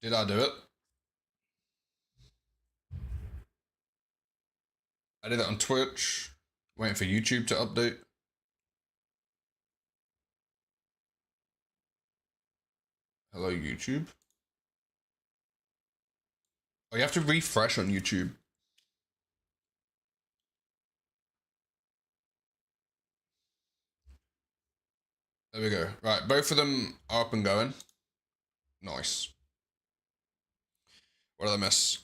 Did I do it? I did it on Twitch. Waiting for YouTube to update. Hello, YouTube. Oh, you have to refresh on YouTube. There we go. Right, both of them are up and going. Nice. What did I miss?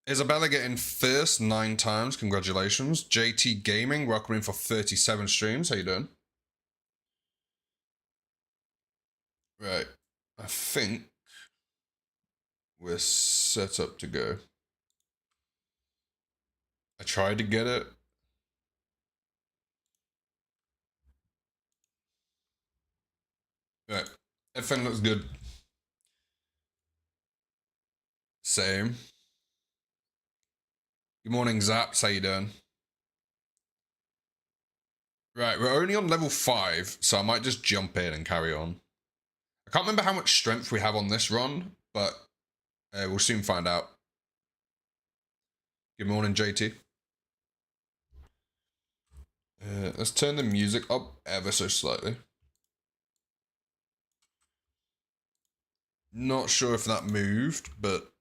Isabella getting first 9 times. Congratulations. JT Gaming, welcome in for 37 streams. How you doing? Right. I think we're set up to go. I tried to get it. Right. Everything looks good. Same. Good morning, Zaps. How you doing? Right, we're only on level 5, so I might just jump in and carry on. I can't remember how much strength we have on this run, but we'll soon find out. Good morning, JT. Let's turn the music up ever so slightly. Not sure if that moved, but...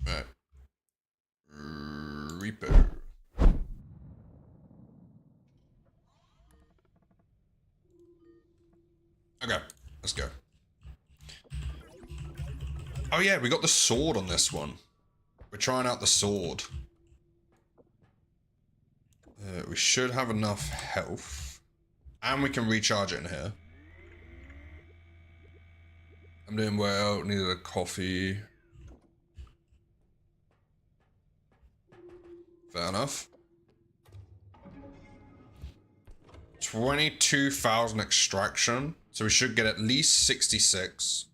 Right. R.E.P.O. Okay, let's go. Oh yeah, we got the sword on this one. We're trying out the sword. We should have enough health. And we can recharge it in here. I'm doing well, needed a coffee. Fair enough. 22,000 extraction. So we should get at least 66.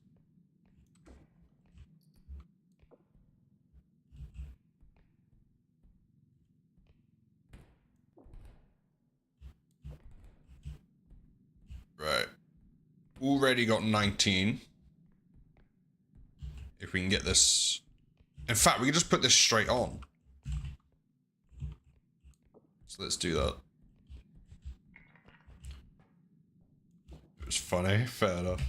Right. Already got 19. If we can get this... In fact, we can just put this straight on. So let's do that. It was funny. Fair enough.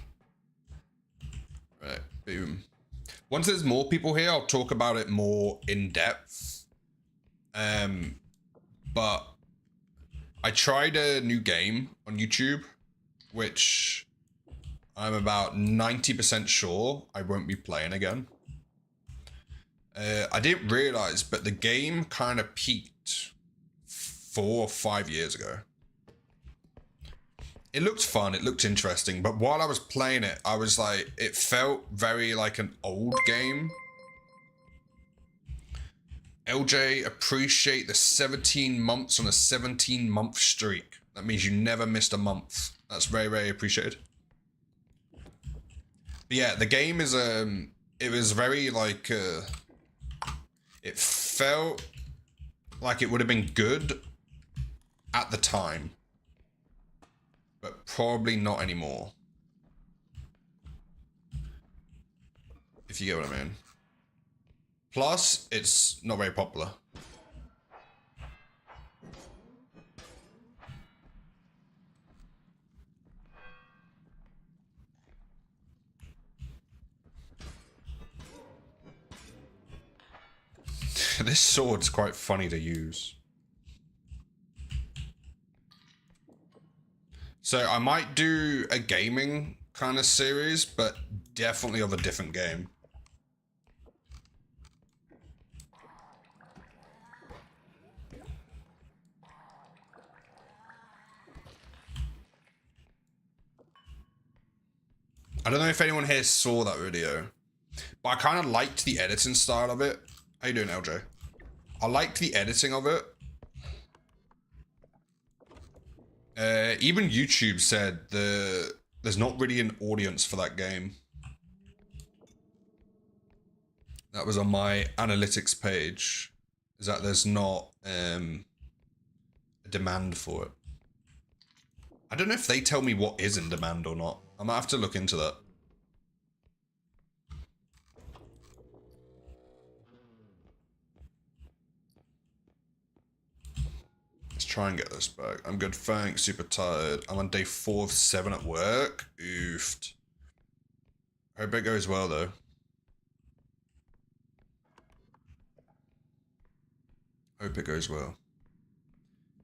Right. Boom. Once there's more people here, I'll talk about it more in depth. But I tried a new game on YouTube, which I'm about 90% sure I won't be playing again. I didn't realize, but the game kind of peaked 4 or 5 years ago. It looked fun, it looked interesting, but while I was playing it, I was like, it felt very like an old game. LJ, appreciate the 17 months on a 17-month streak. That means you never missed a month. That's very, very appreciated. But yeah, the game is, it was very like, it felt like it would have been good at the time, but probably not anymore. If you get what I mean. Plus, it's not very popular. This sword's quite funny to use. So I might do a gaming kind of series, but definitely of a different game. I don't know if anyone here saw that video, but I kind of liked the editing style of it. How you doing, LJ? I liked the editing of it. Even YouTube said there's not really an audience for that game. That was on my analytics page. Is that there's not a demand for it. I don't know if they tell me what is in demand or not. I might have to look into that. Let's try and get this back. I'm good, thanks. Super tired. I'm on day 4 of 7 at work. Oofed. Hope it goes well, though. Hope it goes well.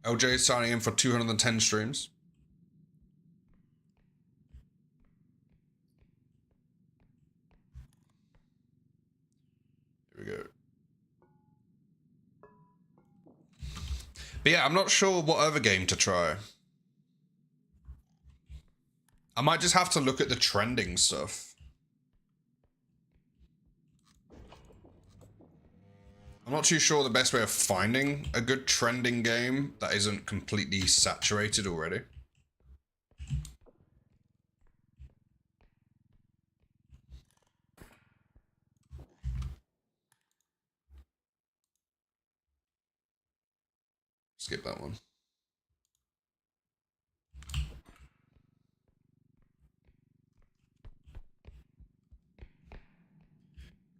LJ is signing in for 210 streams. Here we go. But yeah, I'm not sure what other game to try. I might just have to look at the trending stuff. I'm not too sure the best way of finding a good trending game that isn't completely saturated already. Skip that one.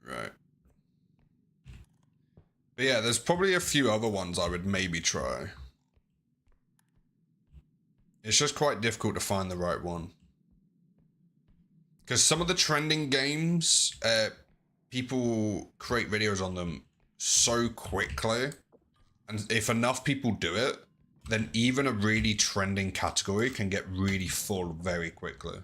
Right. But yeah, there's probably a few other ones I would maybe try. It's just quite difficult to find the right one. Because some of the trending games, people create videos on them so quickly. And if enough people do it, then even a really trending category can get really full very quickly.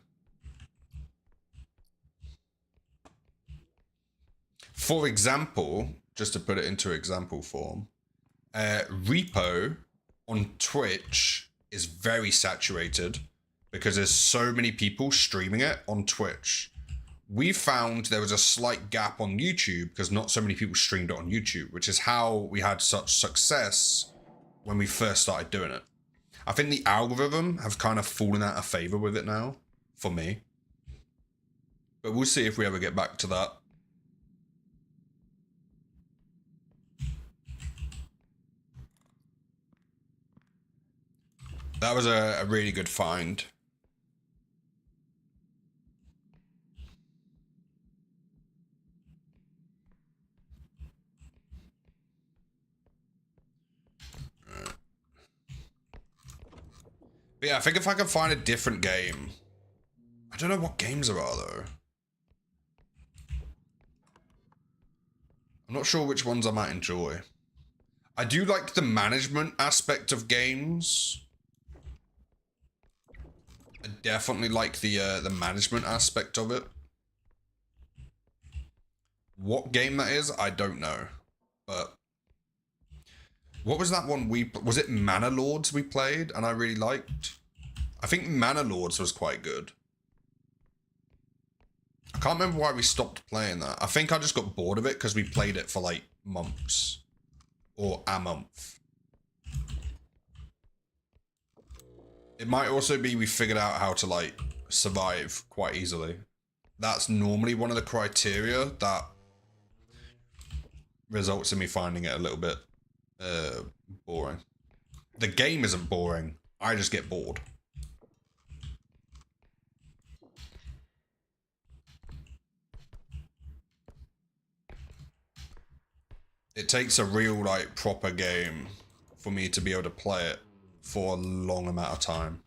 For example, just to put it into example form, R.E.P.O on Twitch is very saturated because there's so many people streaming it on Twitch. We found there was a slight gap on YouTube because not so many people streamed it on YouTube, which is how we had such success when we first started doing it. I think the algorithm have kind of fallen out of favor with it now, for me. But we'll see if we ever get back to that. That was a really good find. Right. But yeah, I think if I can find a different game. I don't know what games there are, though. I'm not sure which ones I might enjoy. I do like the management aspect of games. I definitely like the management aspect of it. What game that is, I don't know. But what was that one was it Mana Lords we played and I really liked? I think Mana Lords was quite good. I can't remember why we stopped playing that. I think I just got bored of it because we played it for like months. Or a month. It might also be we figured out how to like survive quite easily. That's normally one of the criteria that results in me finding it a little bit boring. The game isn't boring. I just get bored. It takes a real like proper game for me to be able to play it for a long amount of time.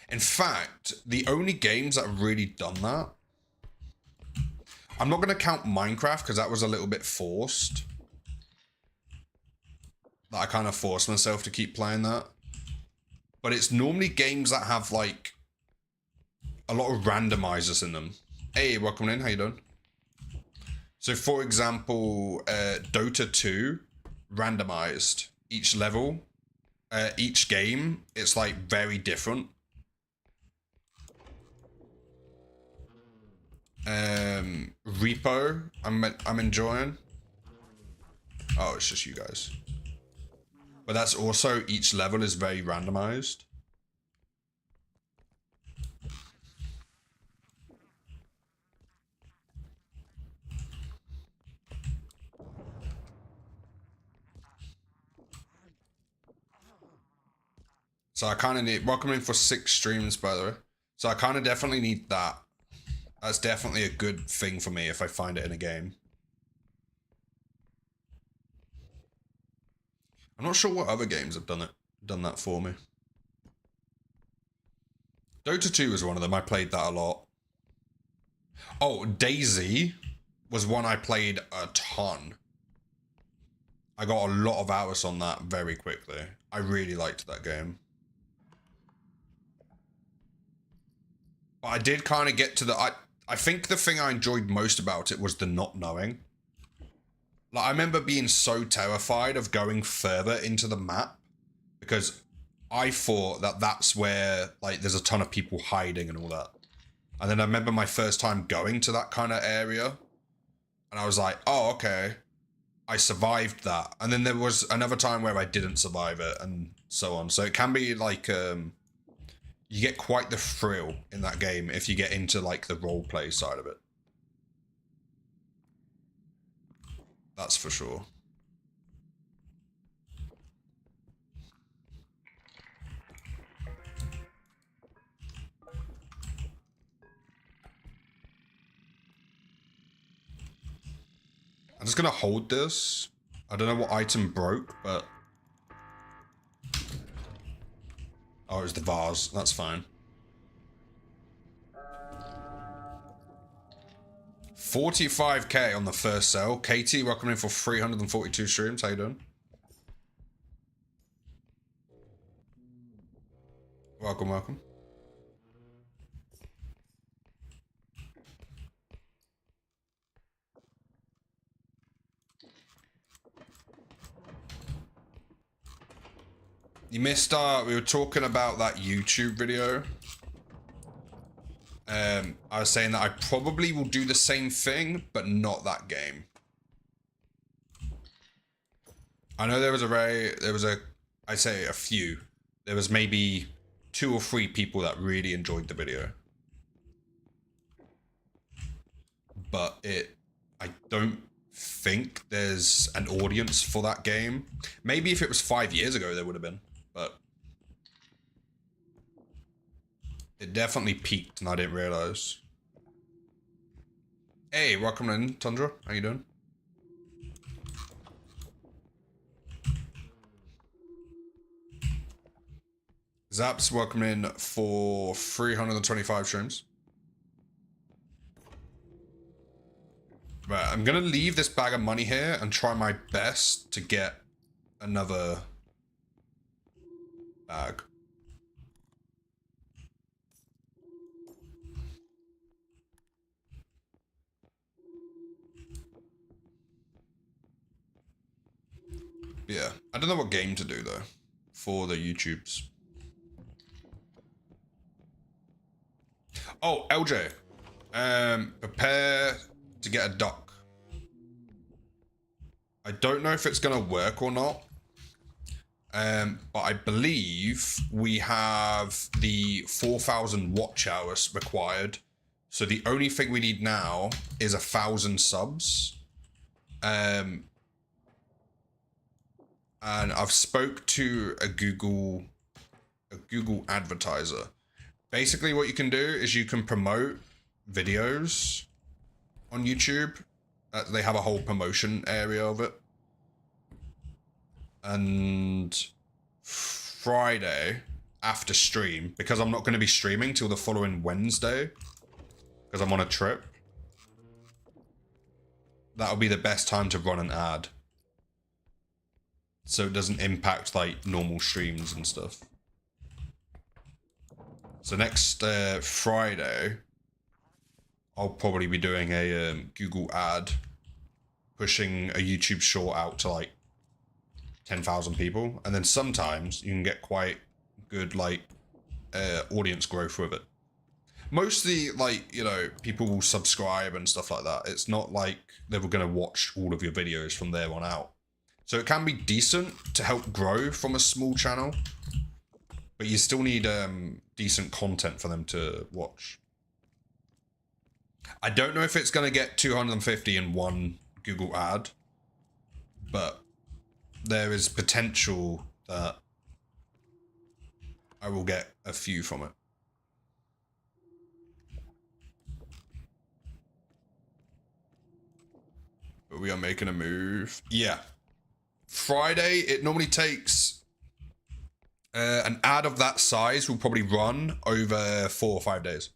In fact, the only games that have really done that, I'm not going to count Minecraft because that was a little bit forced. That I kind of forced myself to keep playing that. But it's normally games that have like a lot of randomizers in them. Hey, welcome in. How you doing? So for example, Dota 2, randomized. Each level, each game, it's like very different. R.E.P.O, I'm enjoying. Oh, it's just you guys. But that's also, each level is very randomized. So I kind of need, welcome in for 6 streams, by the way. So I kind of definitely need that. That's definitely a good thing for me if I find it in a game. I'm not sure what other games have done that for me. Dota 2 was one of them. I played that a lot. Oh, Daisy was one I played a ton. I got a lot of hours on that very quickly. I really liked that game. But I did kind of get to the... I think the thing I enjoyed most about it was the not knowing. Like, I remember being so terrified of going further into the map because I thought that that's where, like, there's a ton of people hiding and all that. And then I remember my first time going to that kind of area and I was like, oh, okay, I survived that. And then there was another time where I didn't survive it and so on. So it can be like, you get quite the thrill in that game if you get into like the roleplay side of it. That's for sure. I'm just gonna hold this. I don't know what item broke, but... Oh, it's the vase. That's fine. 45k on the first sale. Katie, welcome in for 342 streams. How you doing? Welcome, welcome. You missed we were talking about that YouTube video. I was saying that I probably will do the same thing, but not that game. I know there was I'd say a few. There was maybe 2 or 3 people that really enjoyed the video. But I don't think there's an audience for that game. Maybe if it was 5 years ago, there would have been, but it definitely peaked and I didn't realize. Hey, welcome in, Tundra. How you doing? Zaps, welcome in for 325 streams. Right, I'm gonna leave this bag of money here and try my best to get another bag. Yeah, I don't know what game to do though for the YouTubes. Oh, LJ, prepare to get a duck. I don't know if it's gonna work or not, but I believe we have the 4,000 watch hours required. So the only thing we need now is 1,000 subs. And I've spoke to a Google advertiser. Basically what you can do is you can promote videos on YouTube. They have a whole promotion area of it. And Friday after stream, because I'm not going to be streaming till the following Wednesday, because I'm on a trip, that'll be the best time to run an ad. So it doesn't impact like normal streams and stuff. So next Friday, I'll probably be doing a Google ad, pushing a YouTube short out to like 10,000 people, and then sometimes you can get quite good like audience growth with it. Mostly, like, you know, people will subscribe and stuff like that. It's not like they were going to watch all of your videos from there on out. So it can be decent to help grow from a small channel, but you still need decent content for them to watch. I don't know if it's going to get 250 in one Google ad, but there is potential that I will get a few from it. But we are making a move. Yeah. Friday, it normally takes an ad of that size will probably run over 4 or 5 days.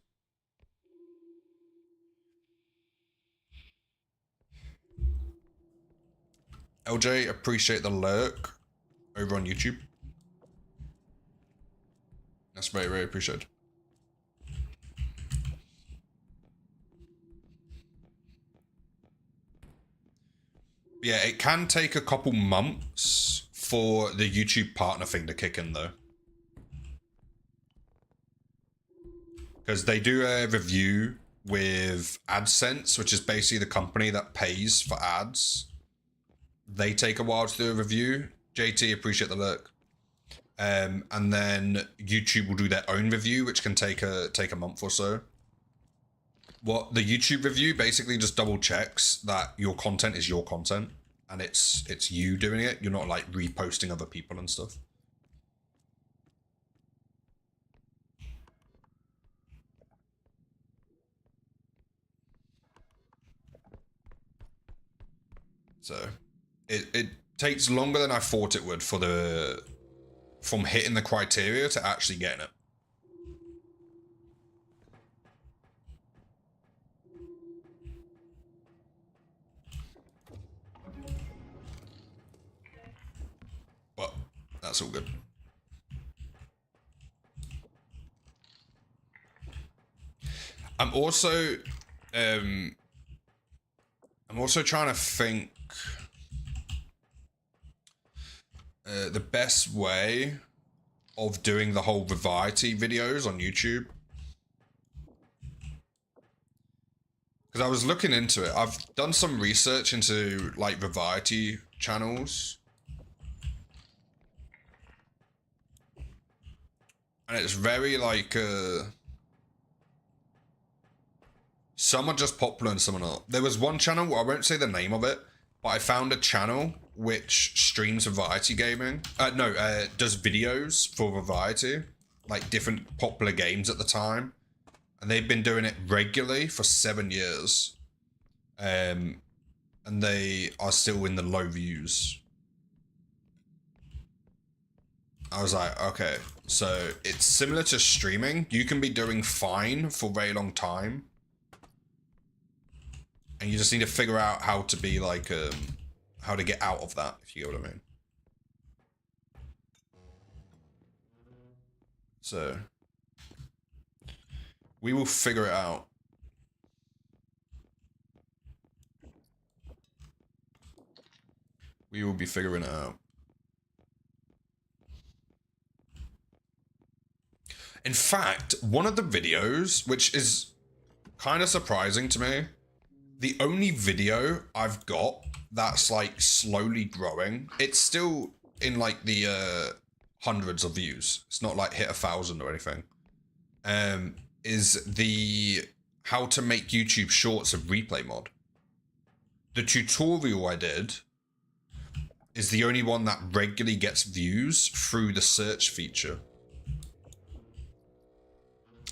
LJ, appreciate the lurk over on YouTube. That's very, very appreciated. Yeah, it can take a couple months for the YouTube partner thing to kick in, though. Because they do a review with AdSense, which is basically the company that pays for ads. They take a while to do a review. JT, appreciate the look. And then YouTube will do their own review, which can take a month or so. What the YouTube review basically just double checks that your content is your content and it's you doing it. You're not like reposting other people and stuff. So it takes longer than I thought it would from hitting the criteria to actually getting it. But that's all good. I'm also trying to think the best way of doing the whole variety videos on YouTube. Because I was looking into it. I've done some research into like variety channels. And it's very like some are just popular and some are not. There was one channel, I won't say the name of it, but I found a channel which streams variety gaming. Does videos for variety, like different popular games at the time. And they've been doing it regularly for 7 years. And they are still in the low views. I was like, okay, so it's similar to streaming. You can be doing fine for a very long time. And you just need to figure out how to be like, how to get out of that, if you get what I mean. So, we will figure it out. We will be figuring it out. In fact, one of the videos, which is kind of surprising to me, the only video I've got that's like slowly growing, it's still in like the hundreds of views. It's not like hit 1,000 or anything. Is the how to make YouTube shorts of replay mod. The tutorial I did is the only one that regularly gets views through the search feature.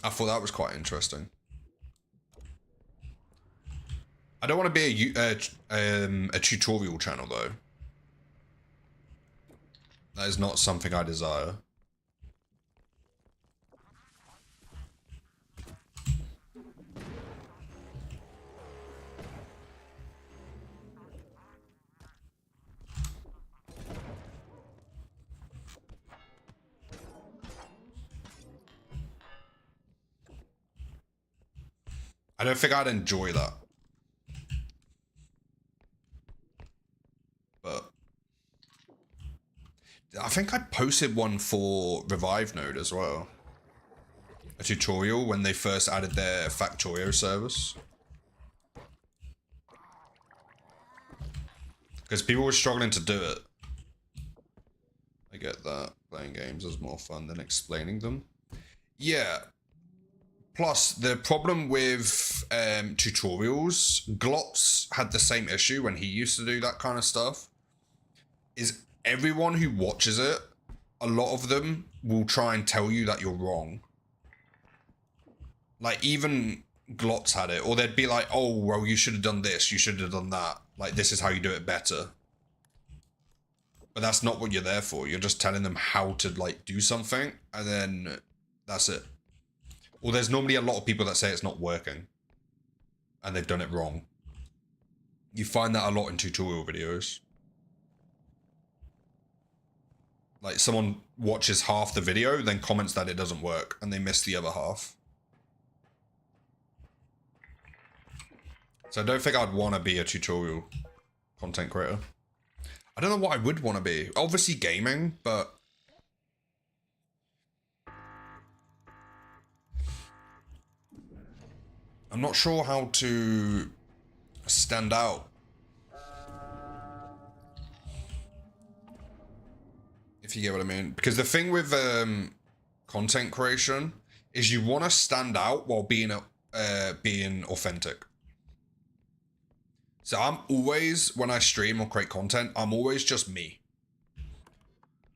I thought that was quite interesting. I don't want to be a tutorial channel though. That is not something I desire. I don't think I'd enjoy that. But I think I posted one for Revive Node as well. A tutorial when they first added their Factorio service. Because people were struggling to do it. I get that. Playing games is more fun than explaining them. Yeah. Plus, the problem with tutorials, Glotz had the same issue when he used to do that kind of stuff, is everyone who watches it a lot of them will try and tell you that you're wrong. Like, even Glots had it, or they'd be like, oh, well, you should have done this, you should have done that. Like, this is how you do it better. But that's not what you're there for. You're just telling them how to, like, do something, and then that's it. Or there's normally a lot of people that say it's not working, and they've done it wrong. You find that a lot in tutorial videos. Like, someone watches half the video, then comments that it doesn't work, and they miss the other half. So I don't think I'd want to be a tutorial content creator. I don't know what I would want to be. Obviously gaming, but... I'm not sure how to stand out. If you get what I mean. Because the thing with content creation is you want to stand out while being authentic. So I'm always, when I stream or create content, I'm always just me.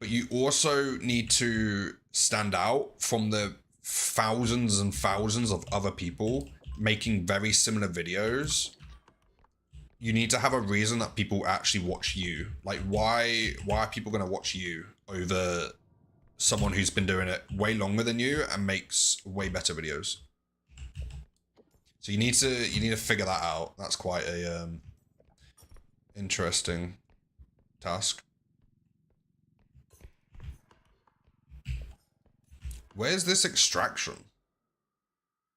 But you also need to stand out from the thousands and thousands of other people making very similar videos. You need to have a reason that people actually watch you. Like, why are people going to watch you over someone who's been doing it way longer than you and makes way better videos? So you need to figure that out. That's quite a interesting task. Where's this extraction?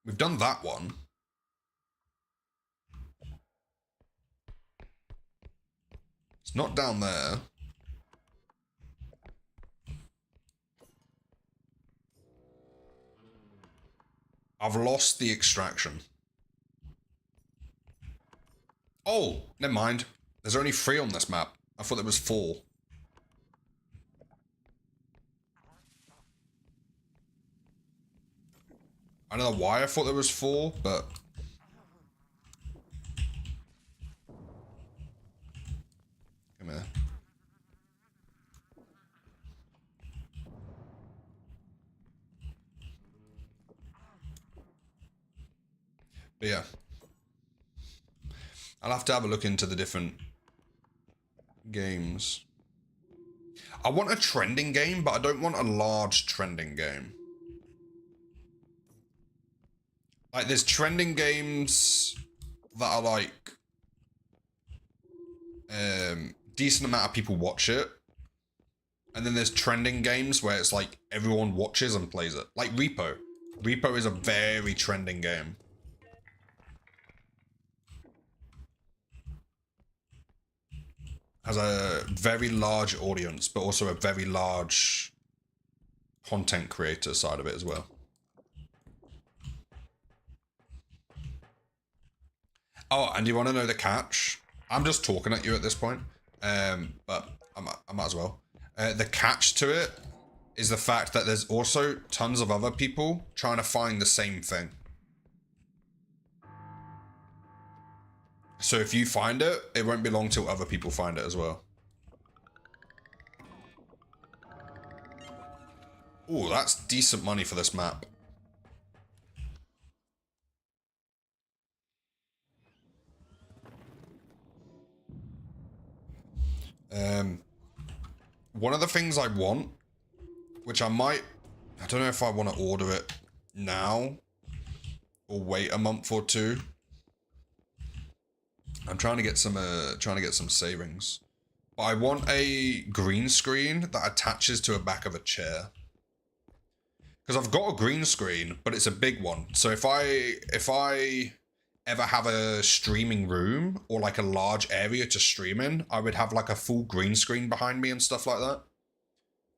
We've done that one. It's not down there. I've lost the extraction. Oh, never mind. There's only 3 on this map. I thought there was 4. I don't know why I thought there was 4, but... Come here. But yeah. I'll have to have a look into the different games. I want a trending game, but I don't want a large trending game. Like, there's trending games that are like decent amount of people watch it, and then there's trending games where it's like everyone watches and plays it. Like R.E.P.O. R.E.P.O is a very trending game. Has a very large audience, but also a very large content creator side of it as well. Oh, and you want to know the catch? I'm just talking at you at this point, but I might as well. The catch to it is the fact that there's also tons of other people trying to find the same thing. So if you find it, it won't be long till other people find it as well. Ooh, that's decent money for this map. One of the things I want, which I don't know if I want to order it now or wait a month or 2. I'm trying to get some savings. But I want a green screen that attaches to the back of a chair. Because I've got a green screen, but it's a big one. So if I ever have a streaming room or like a large area to stream in, I would have like a full green screen behind me and stuff like that.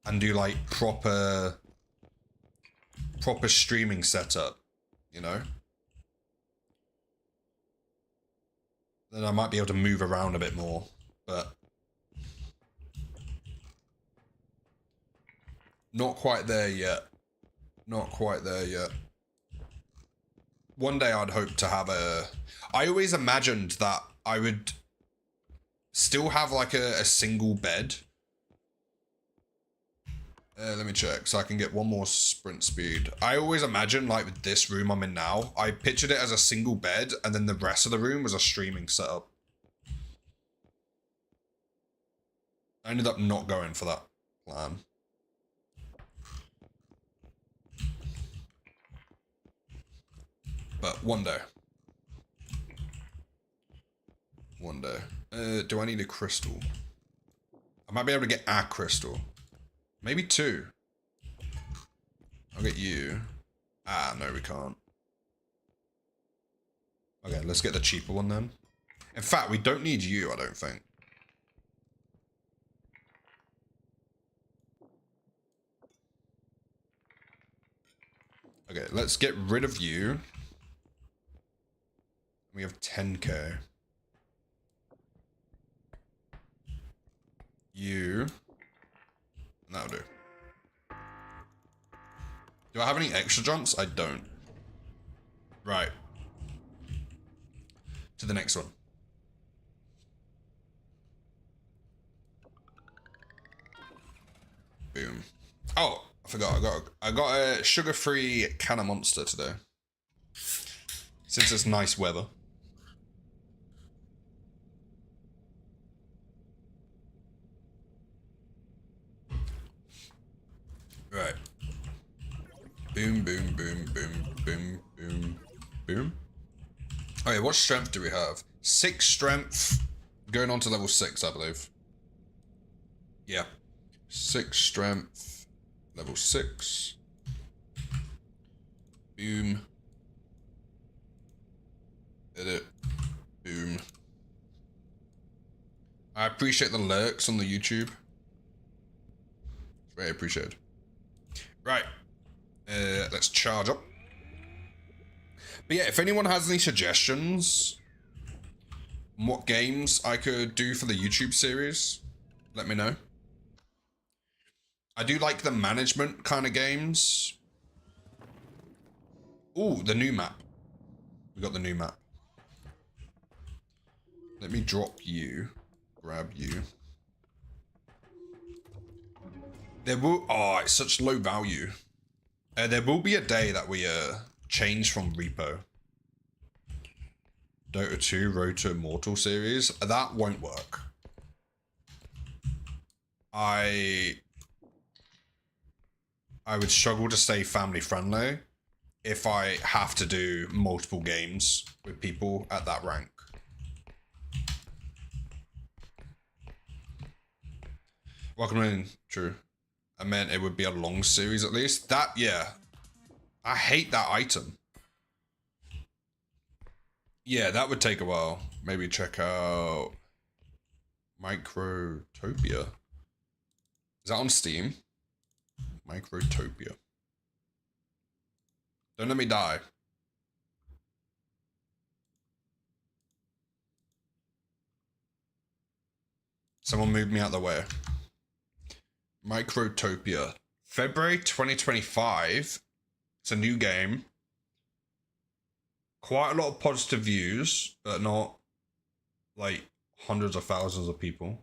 And do like proper streaming setup, you know? Then I might be able to move around a bit more, but not quite there yet. Not quite there yet. One day I'd hope to have a... I always imagined that I would still have like a single bed, Let me check, so I can get one more sprint speed. I always imagine, like, with this room I'm in now, I pictured it as a single bed, and then the rest of the room was a streaming setup. I ended up not going for that plan. But one day. One day. Do I need a crystal? I might be able to get a crystal. Maybe two. I'll get you. Ah, no, we can't. Okay, let's get the cheaper one then. In fact, we don't need you, I don't think. Okay, let's get rid of you. We have 10k. You. That'll do. Do I have any extra jumps? I don't. Right. To the next one. Boom. Oh, I forgot. I got a sugar-free can of Monster today. Since it's nice weather. Right. Boom, boom, boom, boom, boom, boom, boom. Okay, what strength do we have? 6 strength. Going on to level 6, I believe. Yeah. 6 strength. Level 6. Boom. Edit. Boom. I appreciate the lurks on the YouTube. Very appreciated. Right. Let's charge up. But yeah, if anyone has any suggestions on what games I could do for the YouTube series, let me know. I do like the management kind of games. Ooh, the new map. We got the new map. Let me drop you. Grab you. There will... Oh, it's such low value. There will be a day that we change from R.E.P.O. Dota 2 Road to Immortal series. That won't work. I would struggle to stay family friendly if I have to do multiple games with people at that rank. Welcome in, true. I meant it would be a long series at least. That, yeah. I hate that item. Yeah, that would take a while. Maybe check out Microtopia. Is that on Steam? Microtopia. Don't let me die. Someone move me out the way. Microtopia. February 2025. It's a new game. Quite a lot of positive views, but not like hundreds of thousands of people.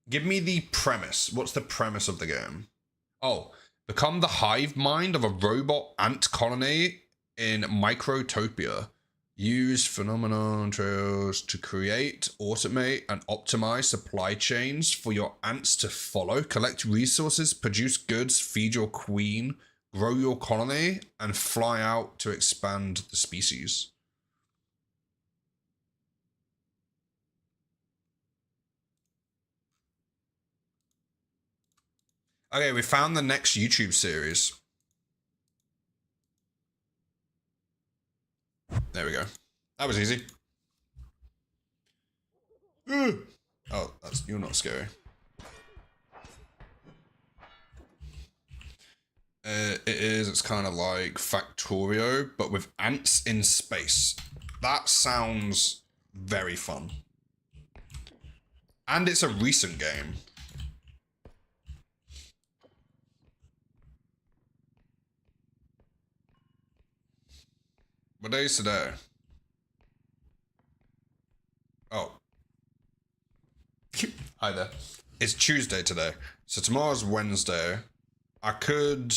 Give me the premise. What's the premise of the game? Oh, become the hive mind of a robot ant colony in Microtopia. Use phenomenon trails to create, automate, and optimize supply chains for your ants to follow. Collect resources, produce goods, feed your queen, grow your colony, and fly out to expand the species. Okay, we found the next YouTube series. There we go. That was easy. Oh, you're not scary. It is. It's kind of like Factorio, but with ants in space. That sounds very fun. And it's a recent game. What day is today? Oh. Hi there. It's Tuesday today, so tomorrow's Wednesday. I could.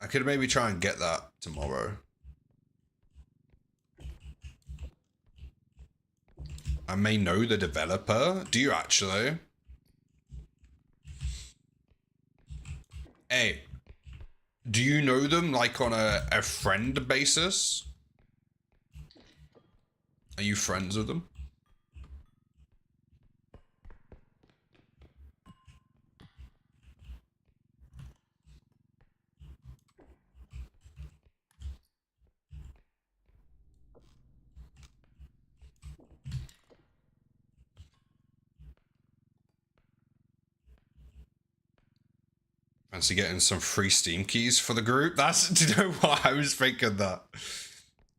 I could maybe try and get that tomorrow. I may know the developer. Do you actually? Hey, do you know them like on a friend basis? Are you friends with them? Fancy getting some free Steam keys for the group? That's, do you know what? I was thinking that.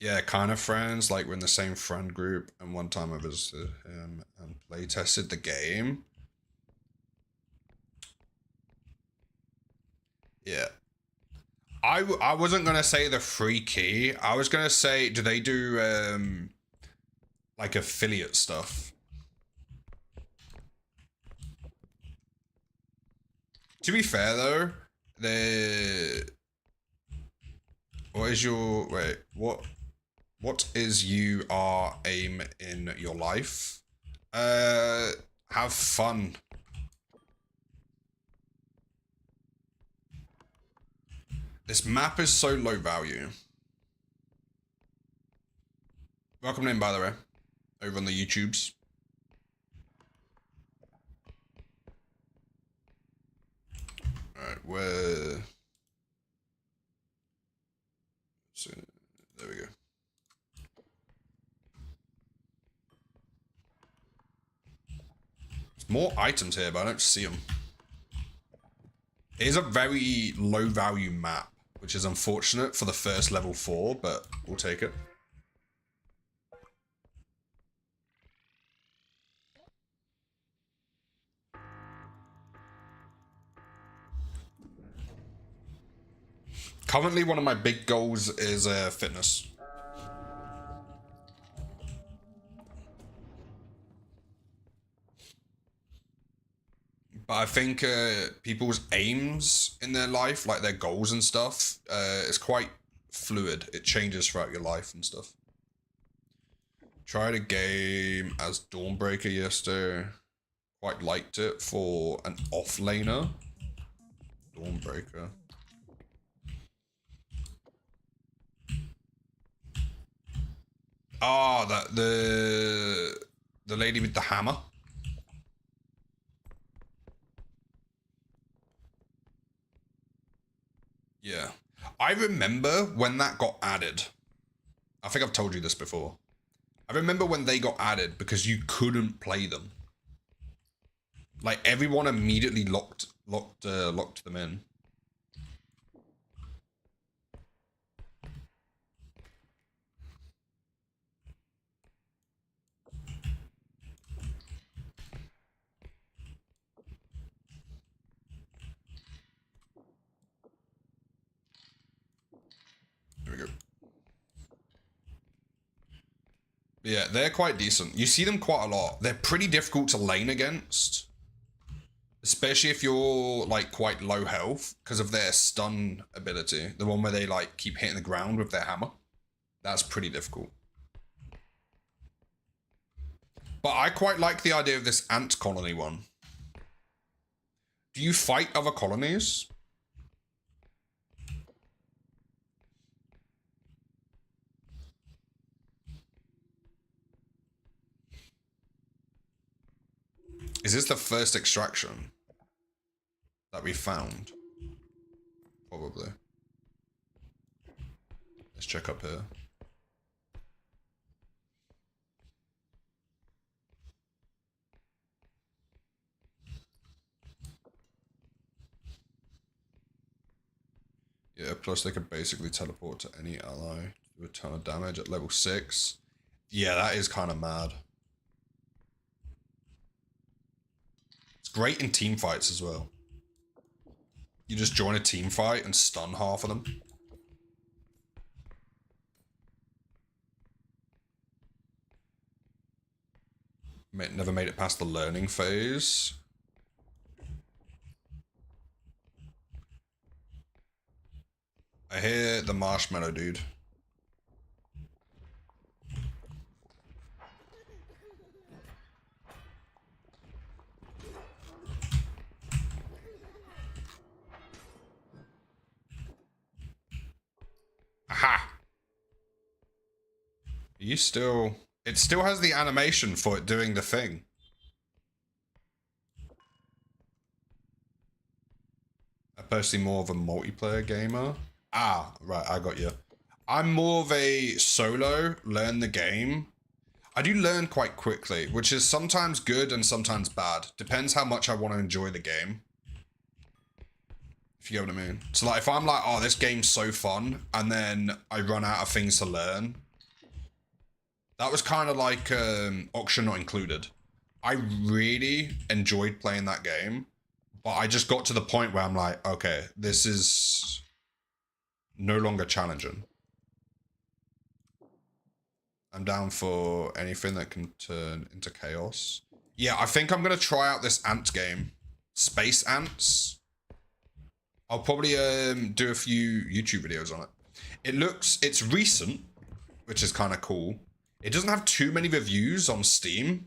Yeah, kind of friends, like we're in the same friend group, and one time I visited him and play tested the game. Yeah. I wasn't gonna say the free key. I was gonna say, do they do like affiliate stuff? To be fair though, the what is your wait, what is your aim in your life? Have fun. This map is so low value. Welcome in, by the way, over on the YouTubes. Alright, where... So, there we go. There's more items here, but I don't see them. It is a very low value map, which is unfortunate for the first level 4, but we'll take it. Currently, one of my big goals is fitness. But I think people's aims in their life, like their goals and stuff, is quite fluid. It changes throughout your life and stuff. Tried a game as Dawnbreaker yesterday. Quite liked it for an offlaner. Dawnbreaker. Ah, that the lady with the hammer. Yeah. I remember when that got added. I think I've told you this before. I remember when they got added because you couldn't play them. Like everyone immediately locked them in. There we go. Yeah, they're quite decent. You see them quite a lot. They're pretty difficult to lane against. Especially if you're like quite low health because of their stun ability. The one where they like keep hitting the ground with their hammer. That's pretty difficult. But I quite like the idea of this ant colony one. Do you fight other colonies? Is this the first extraction that we found? Probably. Let's check up here. Yeah, plus they can basically teleport to any ally, do a ton of damage at level 6. Yeah, that is kind of mad. It's great in team fights as well. You just join a team fight and stun half of them. Never made it past the learning phase. I hear the marshmallow dude. Aha! You still... It still has the animation for it doing the thing. I'm personally more of a multiplayer gamer. Ah, right, I got you. I'm more of a solo, learn the game. I do learn quite quickly, which is sometimes good and sometimes bad. Depends how much I want to enjoy the game. If you get what I mean. So like, if I'm like, oh, this game's so fun, and then I run out of things to learn. That was kind of like Auction Not Included. I really enjoyed playing that game, but I just got to the point where I'm like, okay, this is no longer challenging. I'm down for anything that can turn into chaos. Yeah, I think I'm going to try out this ant game. Space Ants. I'll probably do a few YouTube videos on it. It's recent, which is kind of cool. It doesn't have too many reviews on Steam,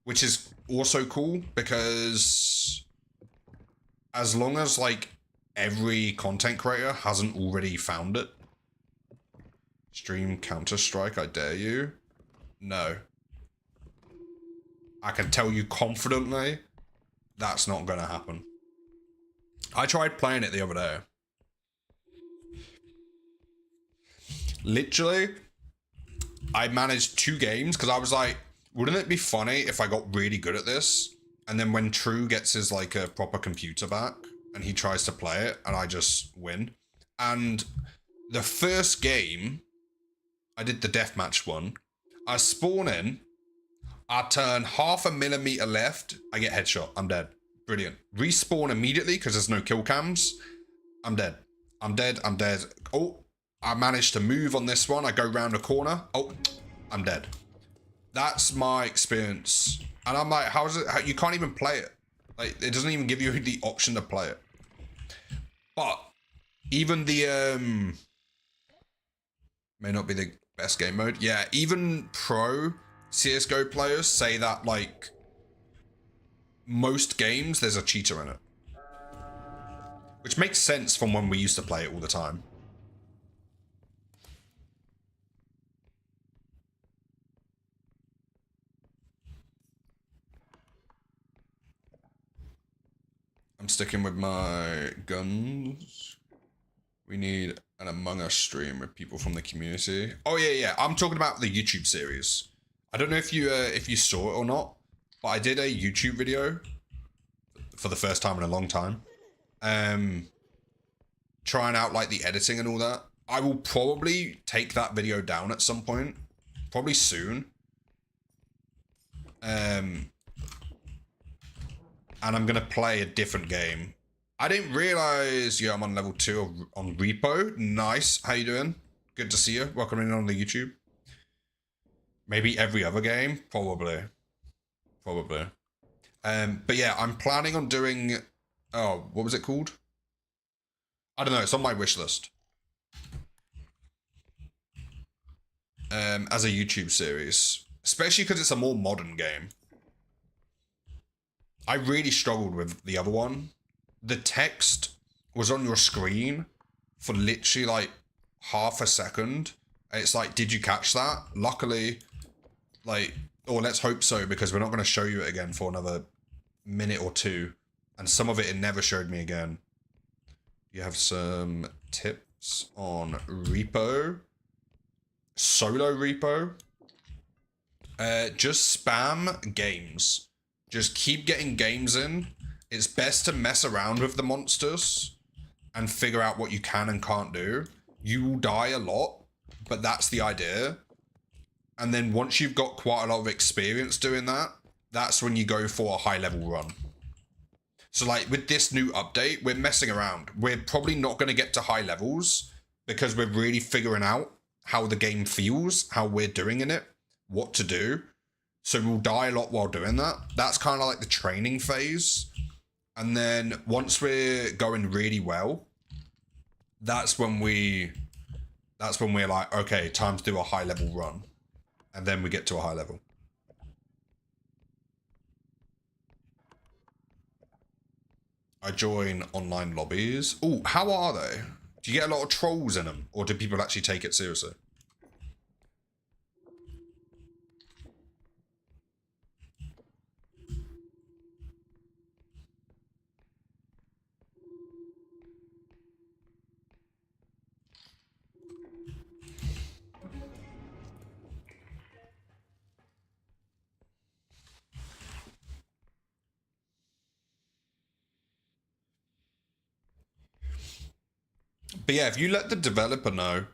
which is also cool because as long as like every content creator hasn't already found it. Stream Counter-Strike, I dare you. No. I can tell you confidently, that's not gonna happen. I tried playing it the other day. Literally, I managed 2 games because I was like, wouldn't it be funny if I got really good at this? And then when True gets his like a proper computer back and he tries to play it and I just win. And the first game, I did the deathmatch one. I spawn in, I turn half a millimeter left, I get headshot, I'm dead. Brilliant. Respawn immediately because there's no kill cams. I'm dead. I'm dead. I'm dead. Oh, I managed to move on this one. I go round the corner. Oh, I'm dead. That's my experience. And I'm like, how is it? You can't even play it. Like, it doesn't even give you the option to play it. But even the may not be the best game mode. Yeah, even pro CSGO players say that like most games there's a cheater in it. Which makes sense from when we used to play it all the time. I'm sticking with my guns. We need an Among Us stream with people from the community. Oh yeah. I'm talking about the YouTube series. I don't know if you saw it or not, but I did a YouTube video for the first time in a long time. Trying out like the editing and all that. I will probably take that video down at some point. Probably soon. And I'm gonna play a different game. I didn't realize, yeah, I'm on level 2 on R.E.P.O. Nice, how you doing? Good to see you. Welcome in on the YouTube. Maybe every other game? Probably. But yeah, I'm planning on doing, oh, what was it called? I don't know, it's on my wish list. As a YouTube series. Especially because it's a more modern game. I really struggled with the other one. The text was on your screen for literally like half a second. It's like, did you catch that? Luckily, like, or let's hope so, because we're not going to show you it again for another minute or 2. And some of it never showed me again. You have some tips on R.E.P.O. Solo R.E.P.O. Just spam games. Just keep getting games in. It's best to mess around with the monsters and figure out what you can and can't do. You will die a lot, but that's the idea. And then once you've got quite a lot of experience doing that, that's when you go for a high level run. So like with this new update, we're messing around. We're probably not going to get to high levels because we're really figuring out how the game feels, how we're doing in it, what to do. So we'll die a lot while doing that. That's kind of like the training phase. And then once we're going really well, that's when we're like, okay, time to do a high level run. And then we get to a high level. I join online lobbies. Oh, how are they? Do you get a lot of trolls in them? Or do people actually take it seriously? But yeah, if you let the developer know,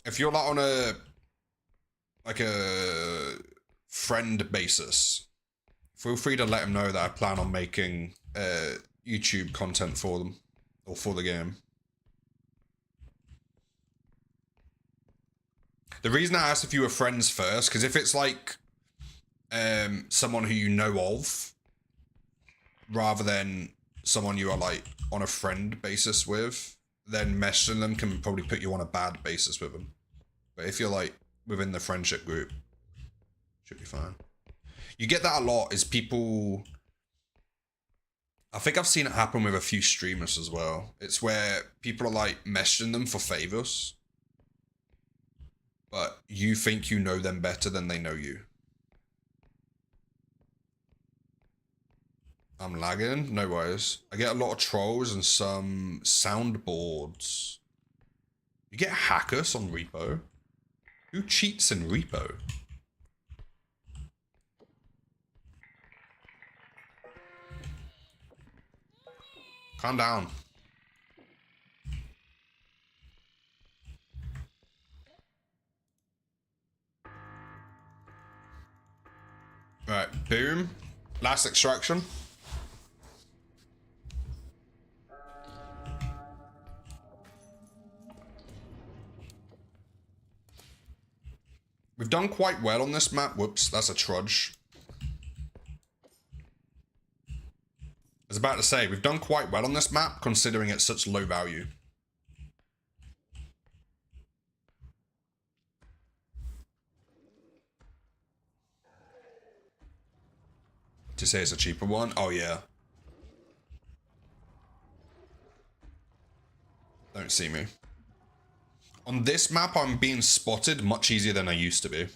if you're like on a friend basis, feel free to let them know that I plan on making YouTube content for them or for the game. The reason I asked if you were friends first, because if it's like someone who you know of, rather than someone you are like on a friend basis with, then messaging them can probably put you on a bad basis with them. But if you're like within the friendship group, should be fine. You get that a lot, is people... I think I've seen it happen with a few streamers as well. It's where people are like messaging them for favors, but you think you know them better than they know you. I'm lagging? No worries. I get a lot of trolls and some soundboards. You get hackers on R.E.P.O? Who cheats in R.E.P.O? Calm down. Right, boom. Last extraction. We've done quite well on this map. Whoops, that's a trudge. I was about to say, we've done quite well on this map, considering it's such low value. To say it's a cheaper one? Oh, yeah. Don't see me. On this map, I'm being spotted much easier than I used to be.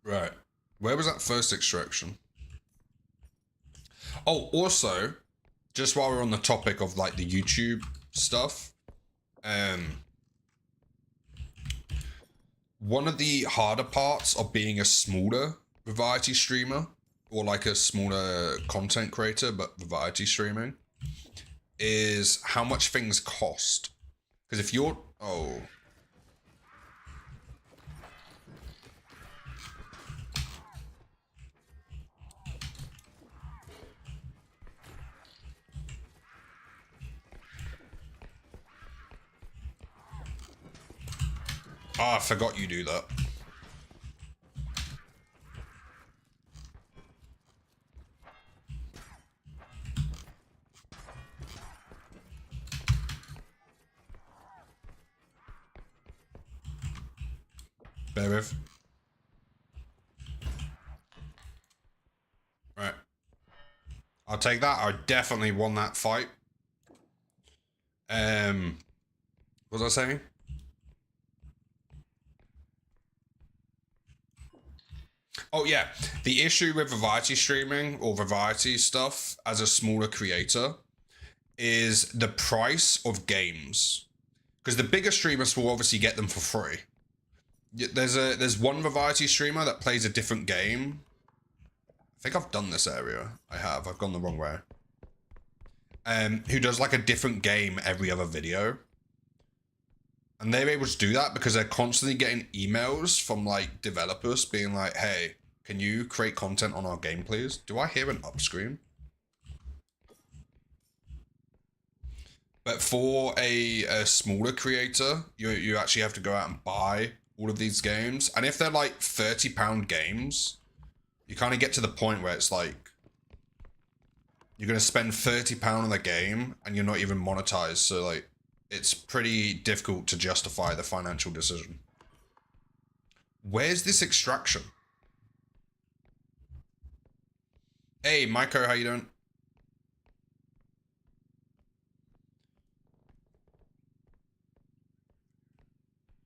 Right. Where was that first extraction? Oh, also, just while we're on the topic of like the YouTube stuff, one of the harder parts of being a smaller variety streamer, or like a smaller content creator but variety streaming, is how much things cost. Because if you're... Oh. Ah, I forgot you do that. Bear with. Right. I'll take that. I definitely won that fight. What was I saying? Oh yeah, the issue with variety streaming or variety stuff as a smaller creator is the price of games. Because the bigger streamers will obviously get them for free. There's one variety streamer that plays a different game. I think I've done this area. I have. I've gone the wrong way. Who does like a different game every other video. And they're able to do that because they're constantly getting emails from like developers being like, hey, can you create content on our game, please? Do I hear an upscreen? But for a smaller creator, you actually have to go out and buy all of these games. And if they're like £30 games, you kind of get to the point where it's like, you're going to spend £30 on the game and you're not even monetized. So like, it's pretty difficult to justify the financial decision. Where's this extraction? Hey, Maiko, how you doing?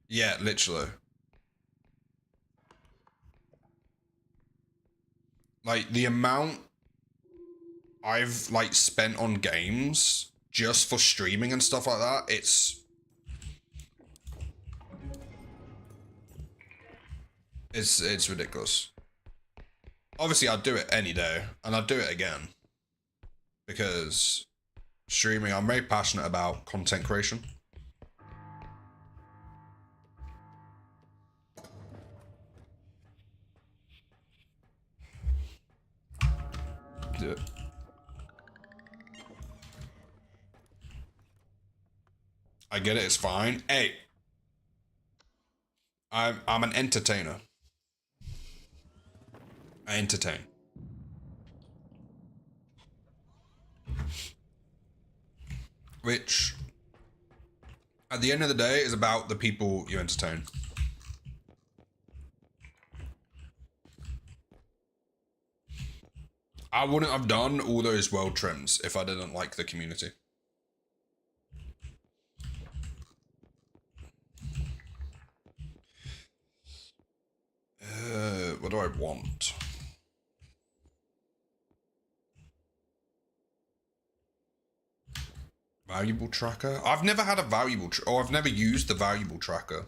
Yeah, literally. Like, the amount I've, like, spent on games just for streaming and stuff like that, it's ridiculous. Obviously, I'd do it any day, and I'd do it again. Because streaming, I'm very passionate about content creation. Yeah. I get it, it's fine. Hey, I'm an entertainer. I entertain. Which, at the end of the day, is about the people you entertain. I wouldn't have done all those world trims if I didn't like the community. What do I want? Valuable tracker? I've never had a valuable or I've never used the valuable tracker.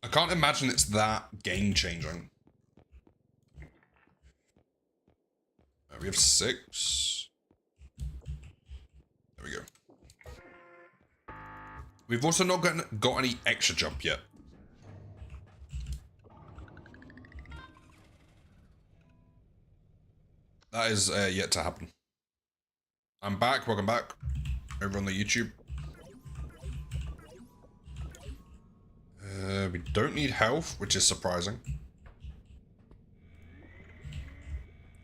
I can't imagine it's that game changing. We have 6. There we go. We've also not got any extra jump yet. That is yet to happen. I'm back. Welcome back. Over on the YouTube. We don't need health, which is surprising.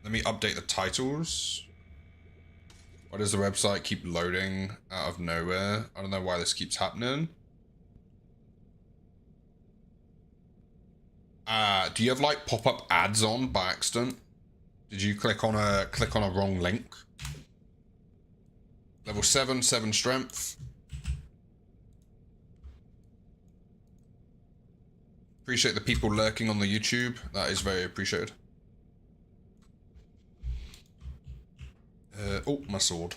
Let me update the titles. Why does the website keep loading out of nowhere? I don't know why this keeps happening. Do you have like pop-up ads on by accident? Did you click on a wrong link? Level 7, 7 strength. Appreciate the people lurking on the YouTube. That is very appreciated. Oh, my sword.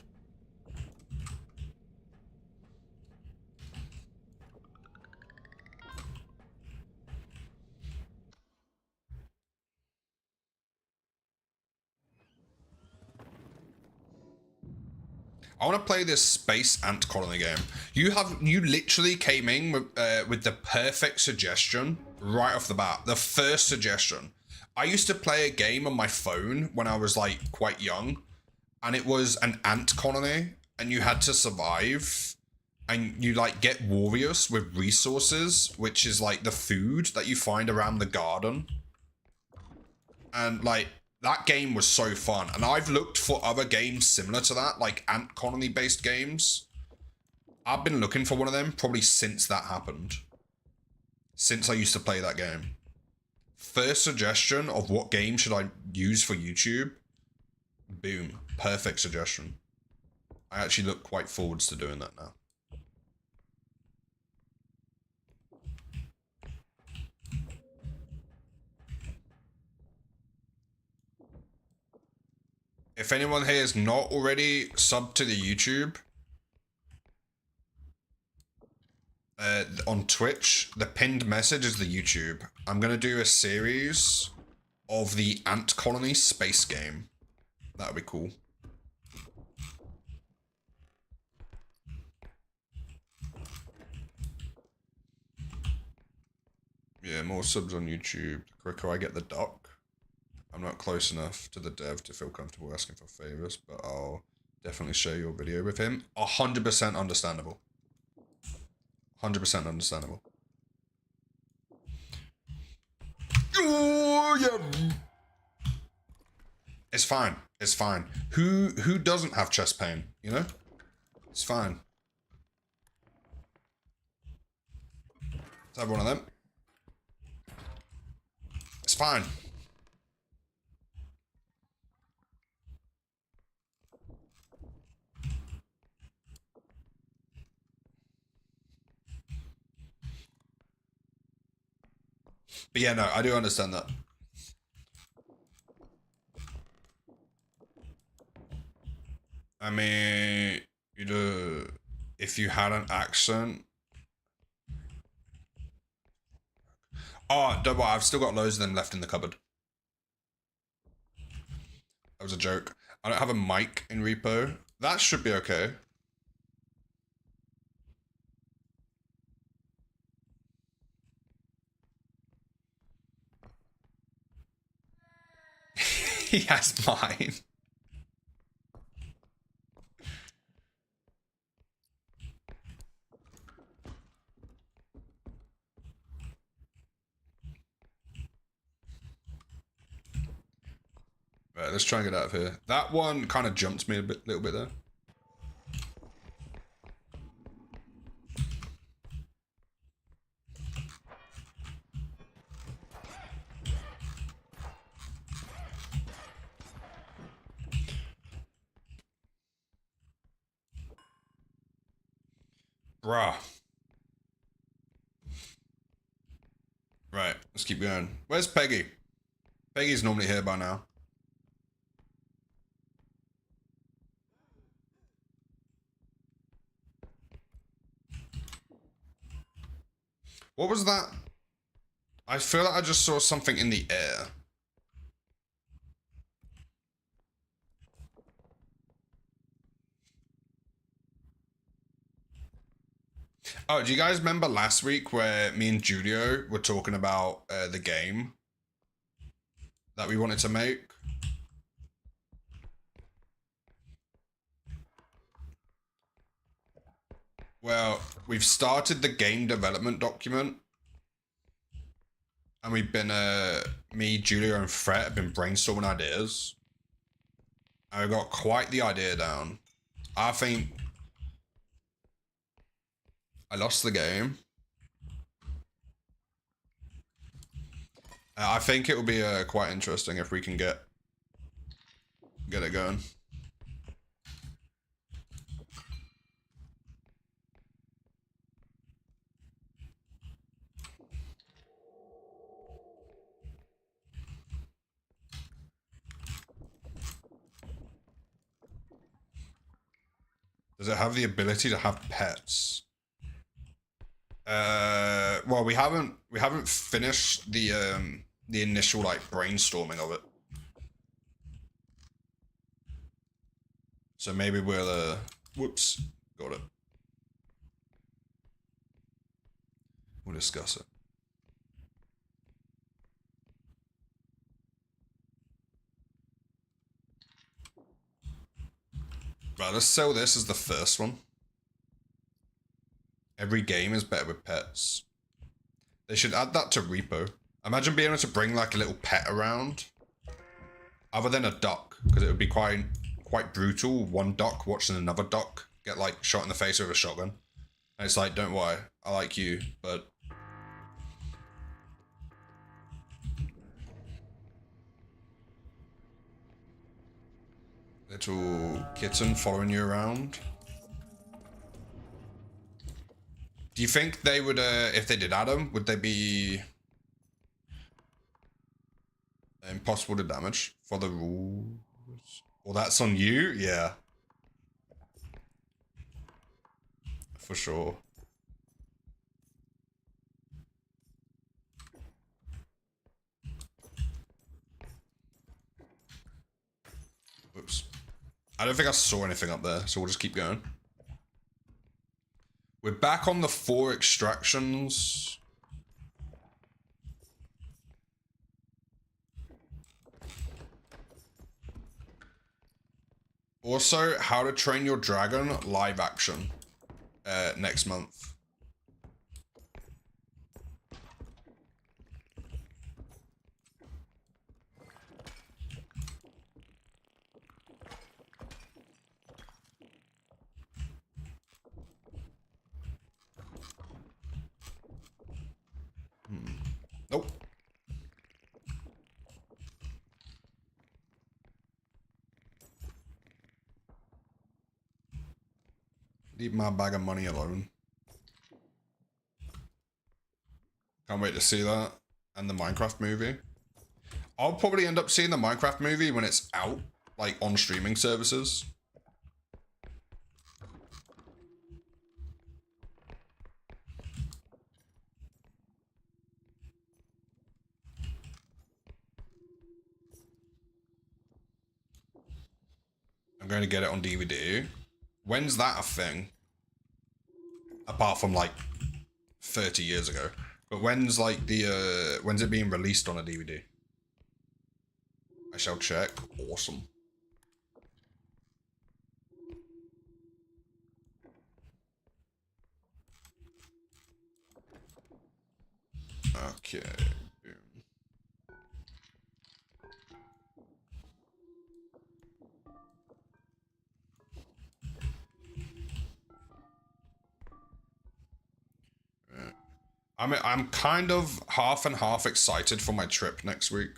I want to play this space ant colony game. You literally came in with the perfect suggestion right off the bat. The first suggestion. I used to play a game on my phone when I was like quite young, and it was an ant colony, and you had to survive, and you like get warriors with resources, which is like the food that you find around the garden, and like. That game was so fun, and I've looked for other games similar to that, like ant colony based games. I've been looking for one of them probably since that happened. Since I used to play that game. First suggestion of what game should I use for YouTube? Boom. Perfect suggestion. I actually look quite forwards to doing that now. If anyone here is not already subbed to the YouTube, on Twitch, the pinned message is the YouTube. I'm going to do a series of the ant colony space game. That would be cool. Yeah, more subs on YouTube. The quicker I get the doc. I'm not close enough to the dev to feel comfortable asking for favors, but I'll definitely share your video with him. 100% understandable. 100% understandable. Oh, yeah. It's fine. It's fine. Who doesn't have chest pain, you know? It's fine. Let's have one of them. It's fine. But yeah, no, I do understand that. I mean, you know, if you had an accent. Oh, don't worry, I've still got loads of them left in the cupboard. That was a joke. I don't have a mic in R.E.P.O. That should be okay. He has mine. Right, let's try and get out of here. That one kind of jumped me a little bit there. Bruh. Right, let's keep going. Where's Peggy? Peggy's normally here by now. What was that? I feel like I just saw something in the air. Oh, do you guys remember last week where me and Julio were talking about the game that we wanted to make? Well, we've started the game development document. And we've been, me, Julio, and Fred have been brainstorming ideas. And we've got quite the idea down. I think I lost the game. I think it will be quite interesting if we can get it going. Does it have the ability to have pets? Well, we haven't finished the initial like brainstorming of it. So maybe we'll whoops, got it. We'll discuss it. Right, let's sell this as the first one. Every game is better with pets. They should add that to R.E.P.O. Imagine being able to bring like a little pet around. Other than a duck, because it would be quite brutal. One duck watching another duck get like shot in the face with a shotgun. And it's like, don't worry, I like you, but... Little kitten following you around. Do you think they would, if they did add them, would they be impossible to damage for the rules? Well, that's on you? Yeah. For sure. Whoops. I don't think I saw anything up there, so we'll just keep going. We're back on the 4 extractions. Also, How to Train Your Dragon live action next month. Nope. Leave my bag of money alone. Can't wait to see that. And the Minecraft movie. I'll probably end up seeing the Minecraft movie when it's out, like on streaming services. I'm going to get it on DVD. When's that a thing? Apart from like 30 years ago. But when's like the when's it being released on a DVD? I shall check. Awesome. Okay. I'm kind of half and half excited for my trip next week.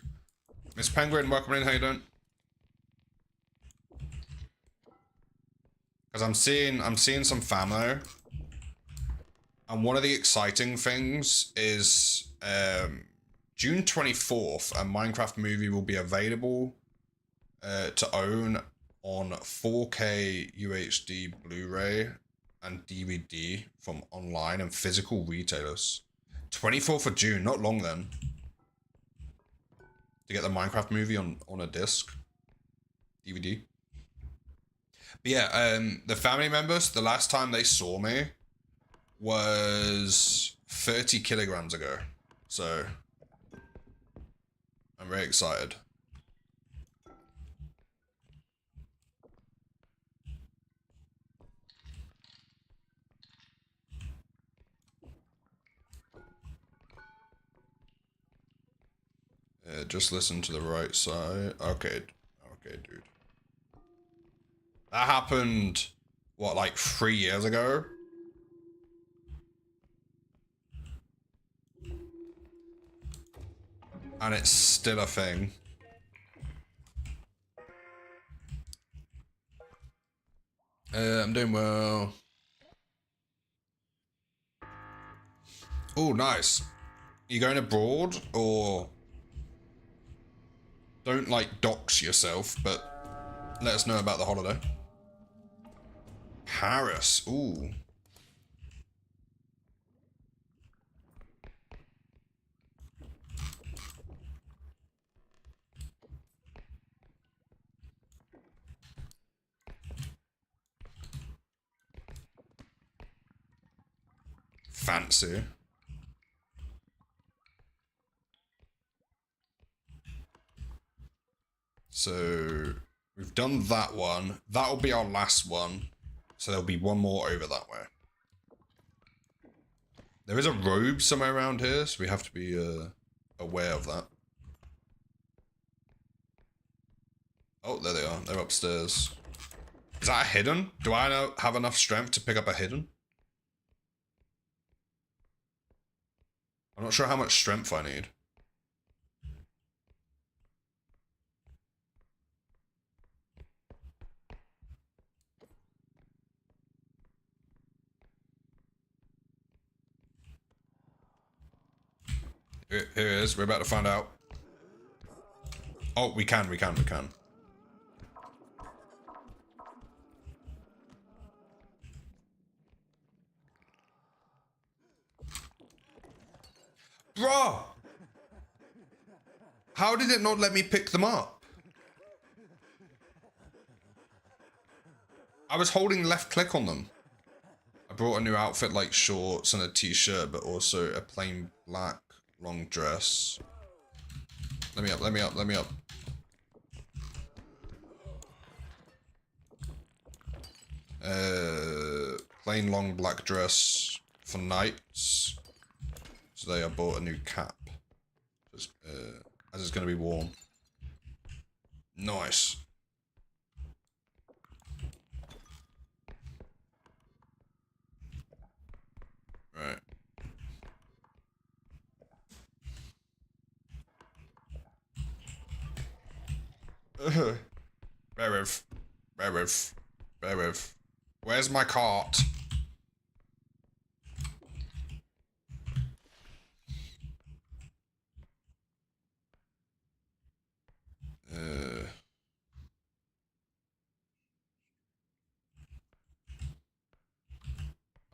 Miss Penguin, welcome in. How you doing? Because I'm seeing some famo, and one of the exciting things is June 24th, a Minecraft movie will be available to own on 4K UHD Blu-ray and DVD from online and physical retailers. 24th of June, not long then. To get the Minecraft movie on a disc. DVD. But yeah, the family members, the last time they saw me was 30 kilograms ago. So I'm very excited. Just listen to the right side. Okay, dude. That happened, what, like 3 years ago? And it's still a thing. I'm doing well. Oh, nice. You going abroad, or don't like dox yourself, but let us know about the holiday. Paris. Ooh. Fancy. So we've done that one. That'll be our last one. So there'll be one more over that way. There is a robe somewhere around here, so we have to be aware of that. Oh, there they are. They're upstairs. Is that a hidden? Do I have enough strength to pick up a hidden? I'm not sure how much strength I need. Here it is. We're about to find out. Oh, we can. Bruh! How did it not let me pick them up? I was holding left click on them. I brought a new outfit like shorts and a t-shirt, but also a plain black long dress. Let me up. Plain long black dress for knights. So I bought a new cap. Just, as it's going to be warm. Nice. Right. Berev. Where's my cart?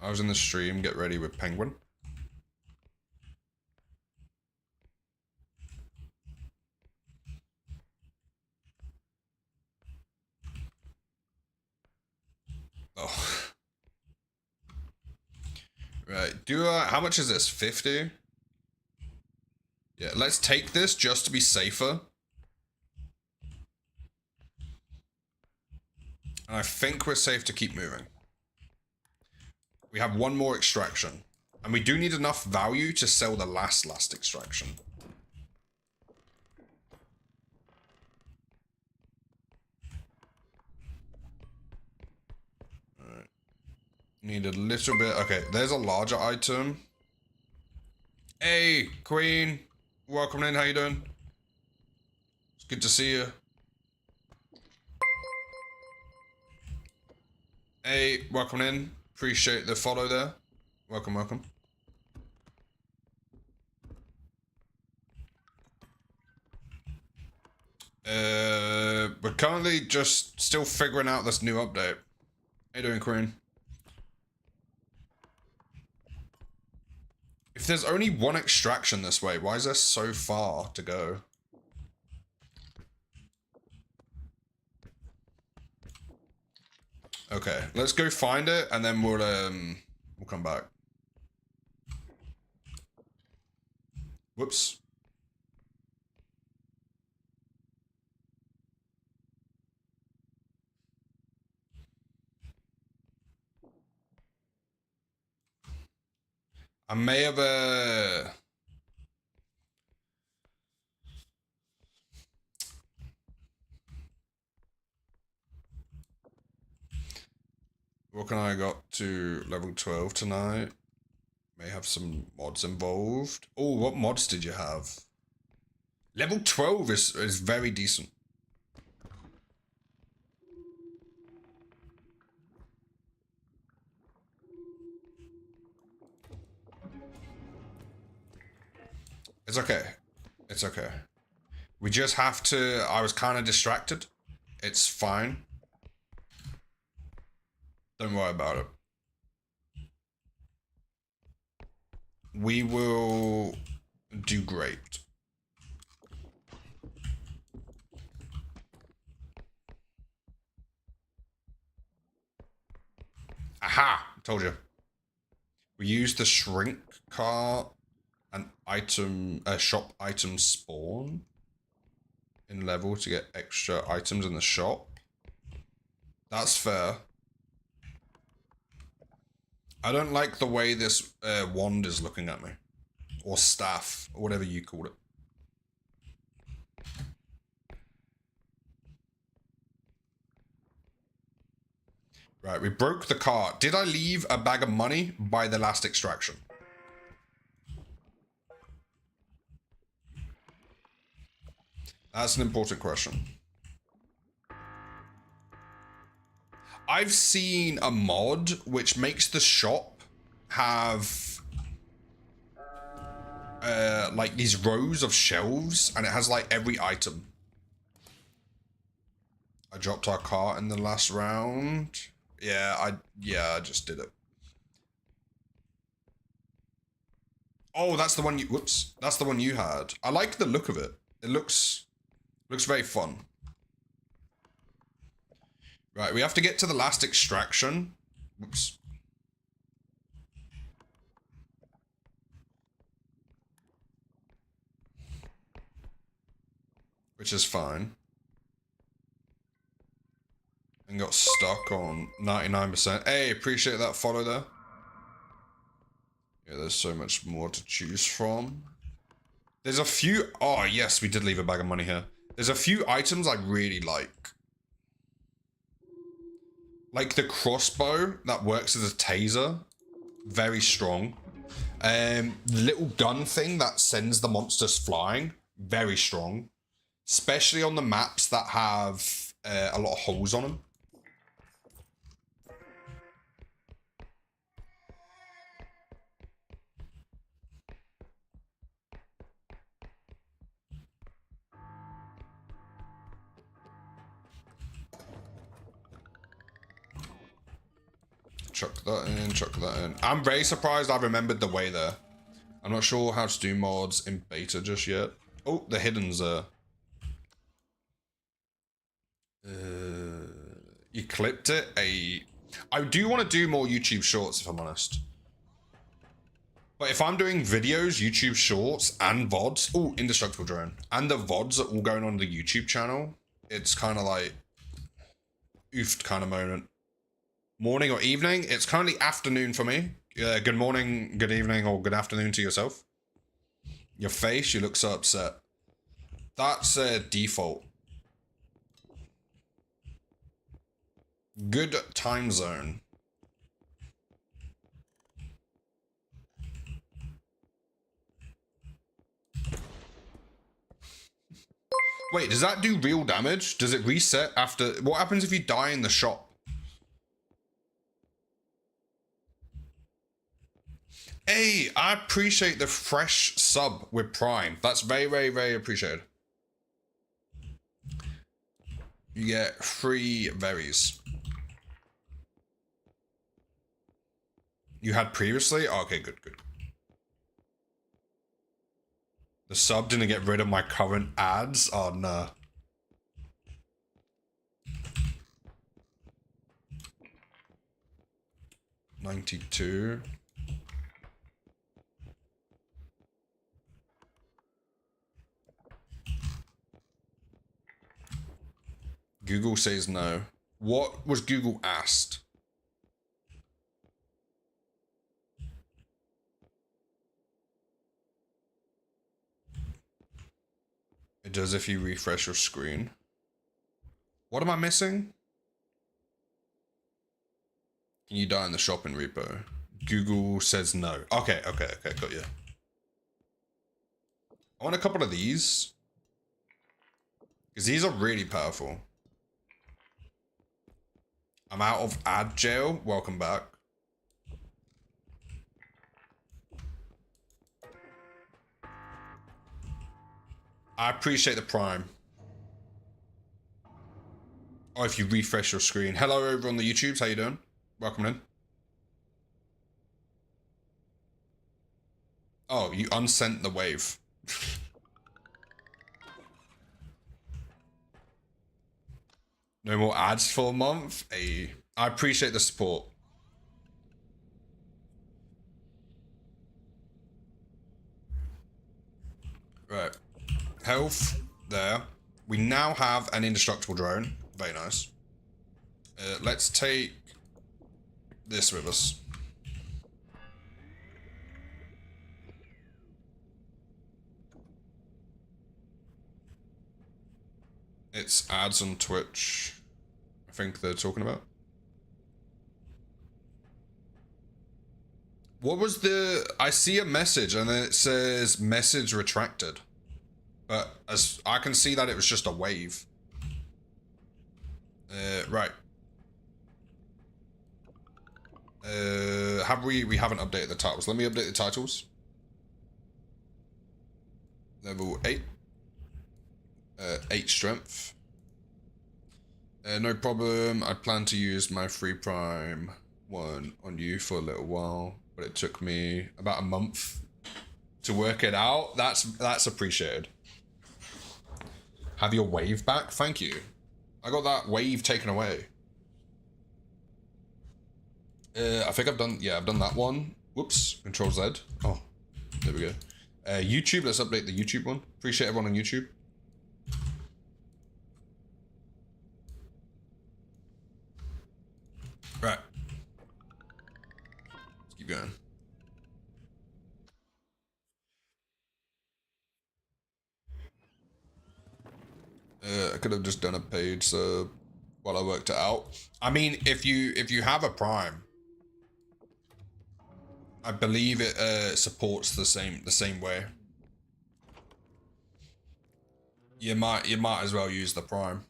I was in the stream, get ready with Penguin. Oh. Right, how much is this? 50? Yeah, let's take this just to be safer. And I think we're safe to keep moving. We have one more extraction. And we do need enough value to sell the last extraction. Alright. Need a little bit. Okay, there's a larger item. Hey, Queen. Welcome in, how you doing? It's good to see you. Hey, welcome in. Appreciate the follow there. Welcome, welcome. We're currently just still figuring out this new update. How you doing, Queen? If there's only one extraction this way, why is there so far to go? Okay, let's go find it and then we'll come back. Whoops. I may have what can I got to level 12 tonight? May have some mods involved. Oh, what mods did you have? Level 12 is very decent. It's okay. It's okay. We just have to... I was kind of distracted. It's fine. Don't worry about it. We will do great. Aha! Told you. We use the shrink cart and shop item spawn in level to get extra items in the shop. That's fair. I don't like the way this wand is looking at me. Or staff, or whatever you call it. Right, we broke the cart. Did I leave a bag of money by the last extraction? That's an important question. I've seen a mod which makes the shop have like these rows of shelves and it has like every item. I dropped our cart in the last round. Yeah, I just did it. Oh, that's the one you, whoops. That's the one you had. I like the look of it. It looks very fun. Right, we have to get to the last extraction. Whoops. Which is fine. And got stuck on 99%. Hey, appreciate that follow there. Yeah, there's so much more to choose from. There's a few... Oh, yes, we did leave a bag of money here. There's a few items I really like. Like the crossbow that works as a taser. Very strong. The little gun thing that sends the monsters flying. Very strong. Especially on the maps that have a lot of holes on them. Chuck that in, chuck that in. I'm very surprised I remembered the way there. I'm not sure how to do mods in beta just yet. Oh, the hidden's you clipped it. I do want to do more YouTube shorts if I'm honest. But if I'm doing videos, YouTube shorts, and VODs, oh, indestructible drone, and the VODs are all going on the YouTube channel, it's kind of like oofed kind of moment. Morning or evening? It's currently afternoon for me. Good morning, good evening, or good afternoon to yourself. Your face, you look so upset. That's default. Good time zone. Wait, does that do real damage? Does it reset after... What happens if you die in the shop? Hey, I appreciate the fresh sub with Prime. That's very, very, very appreciated. You get 3 berries. You had previously? Oh, okay, good, good. The sub didn't get rid of my current ads? Oh, no. $92. Google says no. What was Google asked? It does if you refresh your screen. What am I missing? Can you die in the shopping repo? Google says no. Okay, okay, okay, got you. I want a couple of these. Because these are really powerful. I'm out of ad jail. Welcome back. I appreciate the Prime. Oh, if you refresh your screen. Hello over on the YouTubes. How you doing? Welcome in. Oh, you unsent the wave. No more ads for a month. Hey, I appreciate the support. Right. Health there. We now have an indestructible drone. Very nice. Let's take this with us. It's ads on Twitch. I think they're talking about. What was the... I see a message and then it says message retracted. But as I can see that it was just a wave. Right. We haven't updated the titles. Let me update the titles. Level 8. 8 strength. No problem. I plan to use my free Prime 1 on you for a little while, but it took me about a month to work it out. That's appreciated. Have your wave back? Thank you. I got that wave taken away. I think I've done that one. Whoops, Control Z. Oh, there we go. YouTube, let's update the YouTube one. Appreciate everyone on YouTube. going. I could have just done a paid sub while I worked it out. I mean, if you have a Prime, I believe it supports the same way. You might as well use the Prime.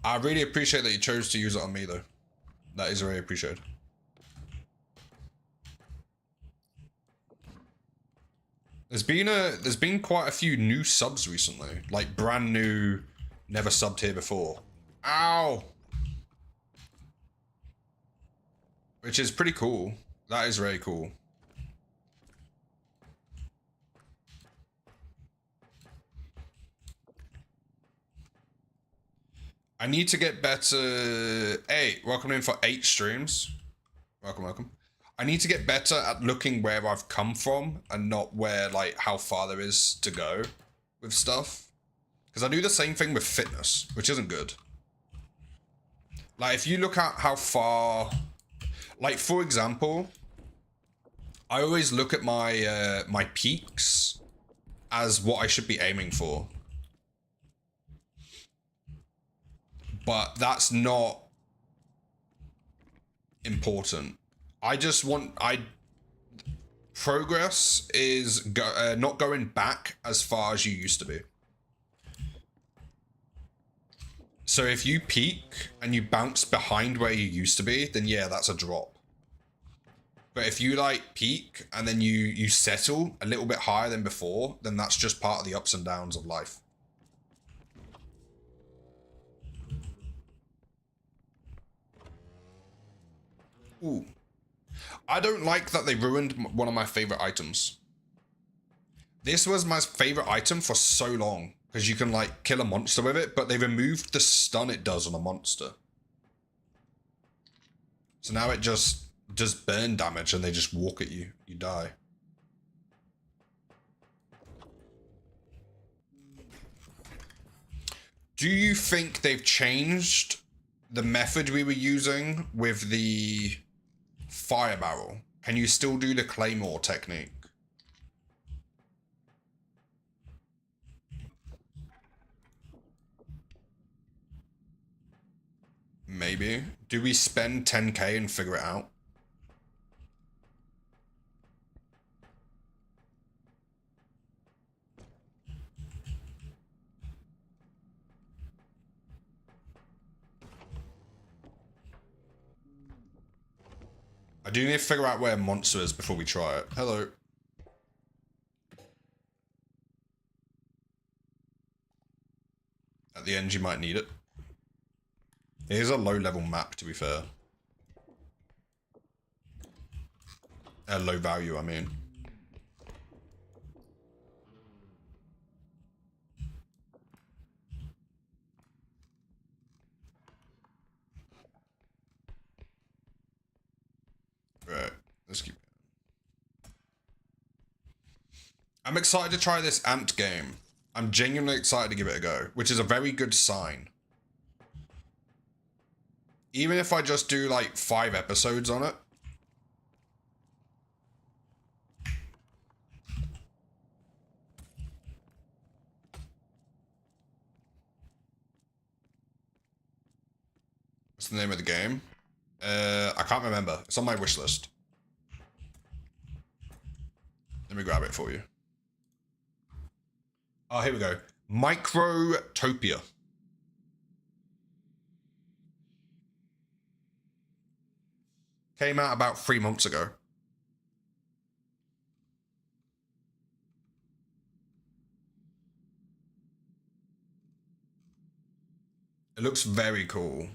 I really appreciate that you chose to use it on me though. That is very appreciated. There's been quite a few new subs recently, like brand new, never subbed here before. Ow! Which is pretty cool. That is very cool. I need to get better. Hey, welcome in for 8 streams. Welcome, welcome. I need to get better at looking where I've come from and not where, like, how far there is to go with stuff. Because I do the same thing with fitness, which isn't good. Like, if you look at how far, like, for example, I always look at my my peaks as what I should be aiming for. But that's not important. Progress is not going back as far as you used to be. So if you peak and you bounce behind where you used to be, then yeah, that's a drop. But if you like peak and then you settle a little bit higher than before, then that's just part of the ups and downs of life. Ooh. I don't like that they ruined one of my favorite items. This was my favorite item for so long, because you can, like, kill a monster with it, but they removed the stun it does on a monster. So now it just does burn damage and they just walk at you. You die. Do you think they've changed the method we were using with the fire barrel? Can you still do the claymore technique? Maybe. Do we spend 10k and figure it out? I do need to figure out where a monster is before we try it. Hello. At the end, you might need it. It is a low-level map, to be fair. Low value, I mean. Right, let's keep. I'm excited to try this ant game. I'm genuinely excited to give it a go, which is a very good sign. Even if I just do like 5 episodes on it. What's the name of the game? I can't remember. It's on my wish list. Let me grab it for you. Oh, here we go. Microtopia. Came out about 3 months ago. It looks very cool.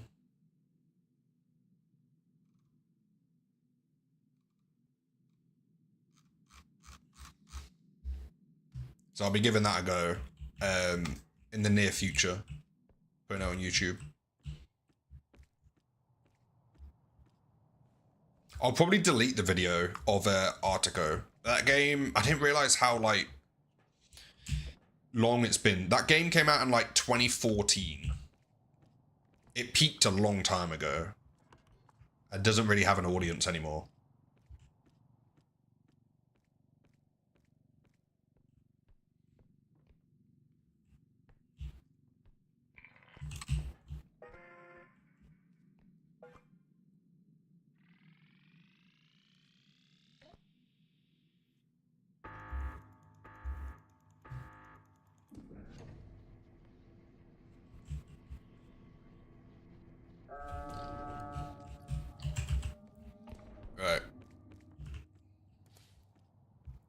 So I'll be giving that a go in the near future. Putting it on YouTube. I'll probably delete the video of R.E.P.O. That game, I didn't realize how, like, long it's been. That game came out in, like, 2014. It peaked a long time ago. It doesn't really have an audience anymore.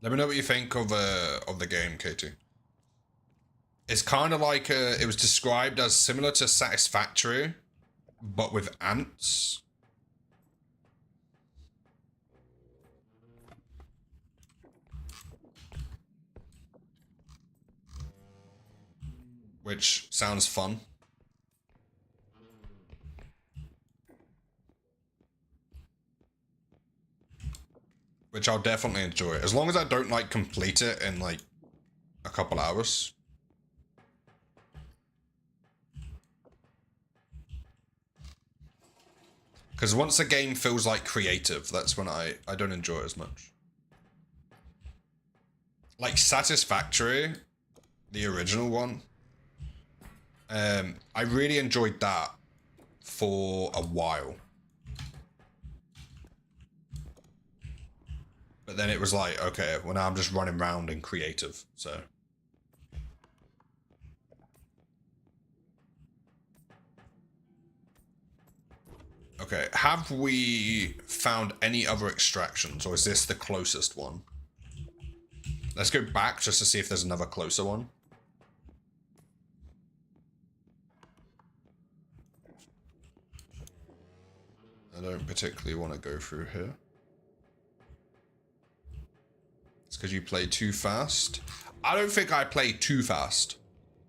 Let me know what you think of the game, Katie. It's kind of like it was described as similar to Satisfactory, but with ants. Which sounds fun. Which I'll definitely enjoy. As long as I don't, like, complete it in, like, a couple hours. Because once a game feels like creative, that's when I don't enjoy it as much. Like Satisfactory, the original one, I really enjoyed that for a while. But then it was like, okay, well now I'm just running around in creative, so. Okay, have we found any other extractions, or is this the closest one? Let's go back just to see if there's another closer one. I don't particularly want to go through here. It's because you play too fast. I don't think I play too fast.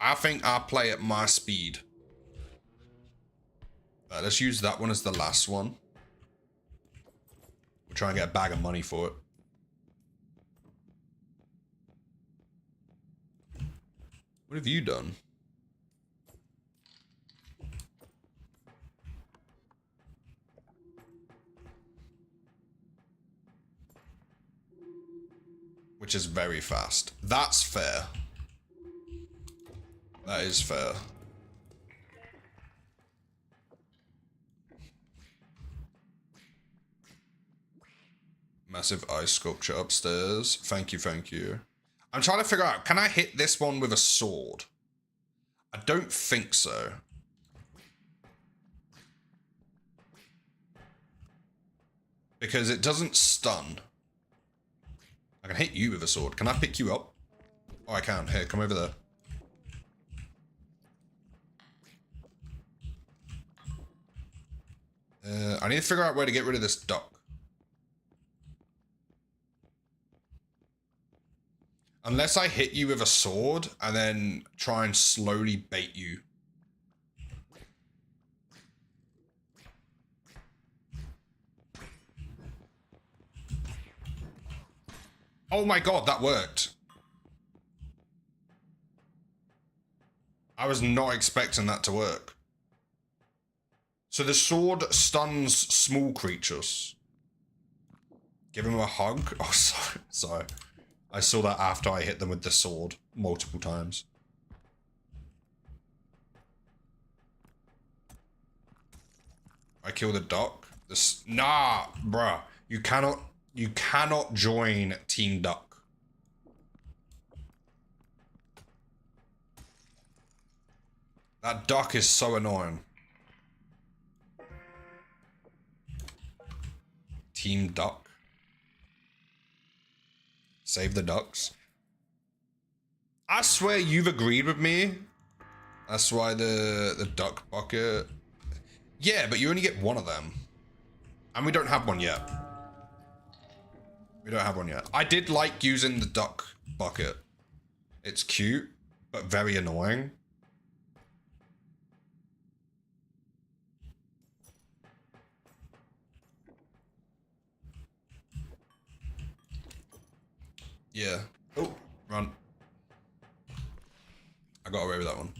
I think I play at my speed. Let's use that one as the last one. We'll try and get a bag of money for it. What have you done? Which is very fast. That's fair. That is fair. Massive ice sculpture upstairs. Thank you, thank you. I'm trying to figure out, can I hit this one with a sword? I don't think so. Because it doesn't stun. I can hit you with a sword. Can I pick you up? Oh, I can. Here, come over there. I need to figure out where to get rid of this duck. Unless I hit you with a sword and then try and slowly bait you. Oh my god, that worked. I was not expecting that to work. So the sword stuns small creatures. Give him a hug. Oh, sorry. Sorry. I saw that after I hit them with the sword multiple times. I kill the duck. This nah, bruh. You cannot join Team Duck. That duck is so annoying. Team Duck. Save the ducks. I swear you've agreed with me. That's why the duck bucket. Yeah, but you only get one of them. And we don't have one yet. We don't have one yet. I did like using the duck bucket. It's cute, but very annoying. Yeah. Oh, run. I got away with that one.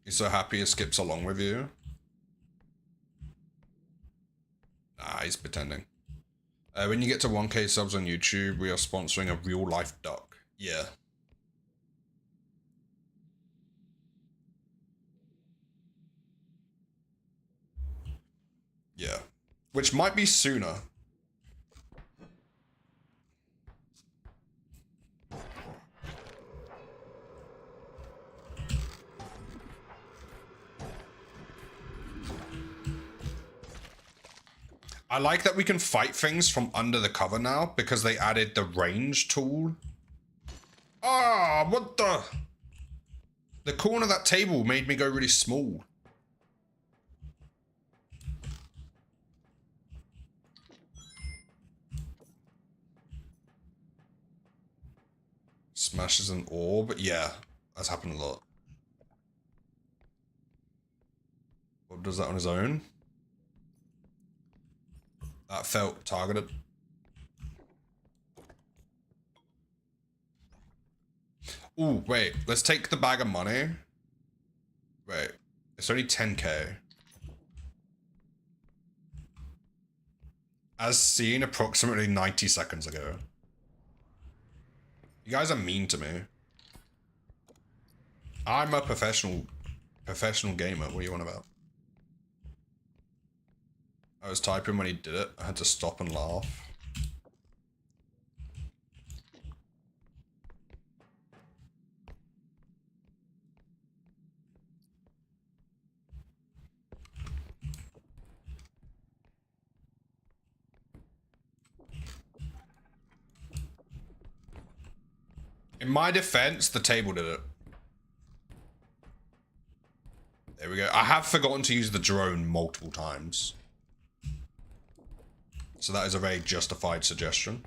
He's so happy it skips along with you. Ah, he's pretending. When you get to 1K subs on YouTube, we are sponsoring a real life duck. Yeah. Yeah. Which might be sooner. I like that we can fight things from under the cover now because they added the range tool. Ah, what the? The corner of that table made me go really small. Smashes an orb. Yeah, that's happened a lot. What does that on his own? That felt targeted. Ooh, wait. Let's take the bag of money. Wait. It's only 10k. As seen approximately 90 seconds ago. You guys are mean to me. I'm a professional gamer. What do you want about? I was typing when he did it. I had to stop and laugh. In my defense, the table did it. There we go. I have forgotten to use the drone multiple times. So that is a very justified suggestion.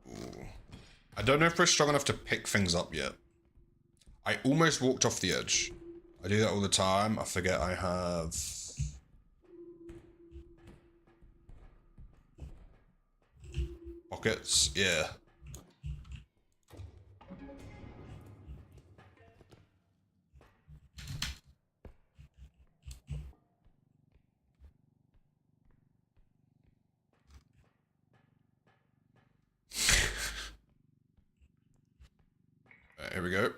Ooh. I don't know if we're strong enough to pick things up yet. I almost walked off the edge. I do that all the time. I forget I have... pockets, yeah. Right, here we go.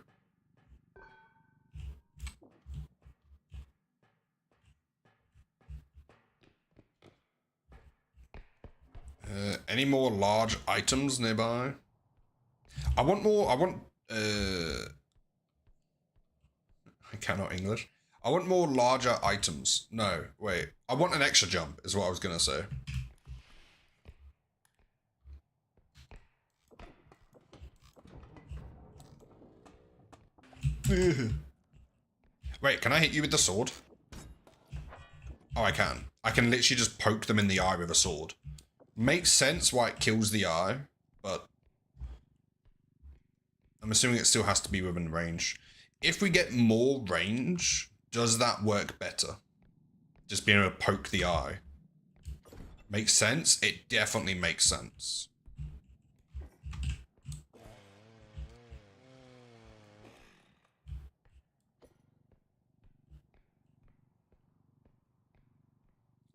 Any more large items nearby? I want more, I cannot English. I want more larger items. No, wait. I want an extra jump, is what I was gonna say. Wait, can I hit you with the sword? Oh, I can. I can literally just poke them in the eye with a sword. Makes sense why it kills the eye, but I'm assuming it still has to be within range. If we get more range, does that work better? Just being able to poke the eye. Makes sense? It definitely makes sense.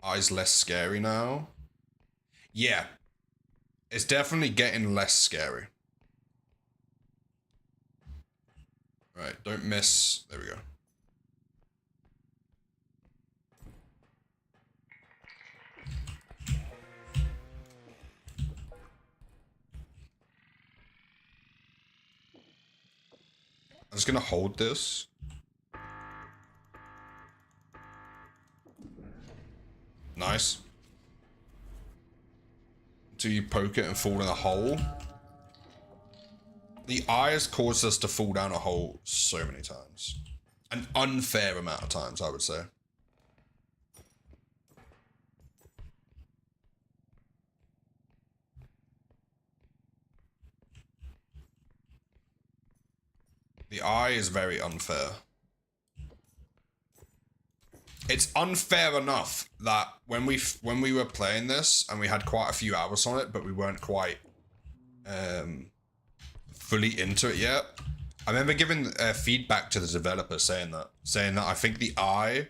Eye's less scary now. Yeah. It's definitely getting less scary. Right, don't miss. There we go. I'm just gonna hold this. Nice. Until you poke it and fall in a hole. The eye has caused us to fall down a hole so many times. An unfair amount of times, I would say. The eye is very unfair. It's unfair enough that when we were playing this and we had quite a few hours on it, but we weren't quite fully into it yet. I remember giving feedback to the developer saying that I think the eye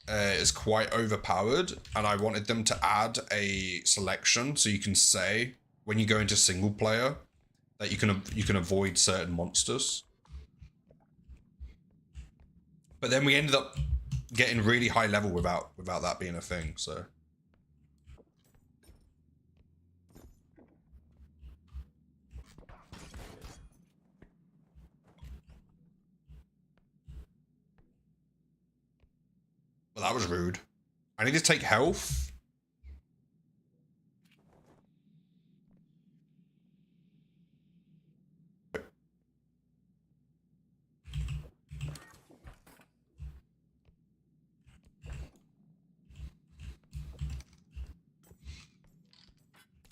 is quite overpowered, and I wanted them to add a selection so you can say when you go into single player that you can avoid certain monsters. But then we ended up getting really high level without that being a thing, so. Well, that was rude. I need to take health.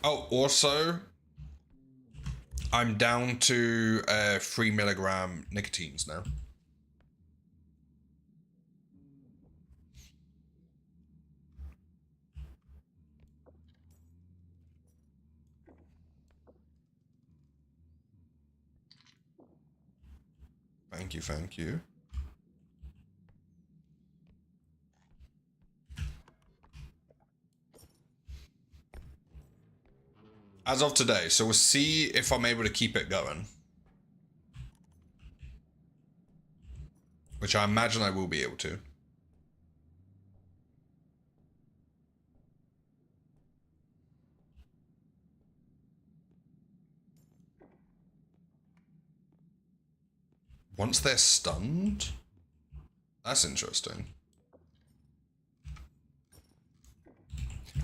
Oh, also, I'm down to 3 milligram nicotines now. Thank you, thank you. As of today, so we'll see if I'm able to keep it going. Which I imagine I will be able to. Once they're stunned? That's interesting.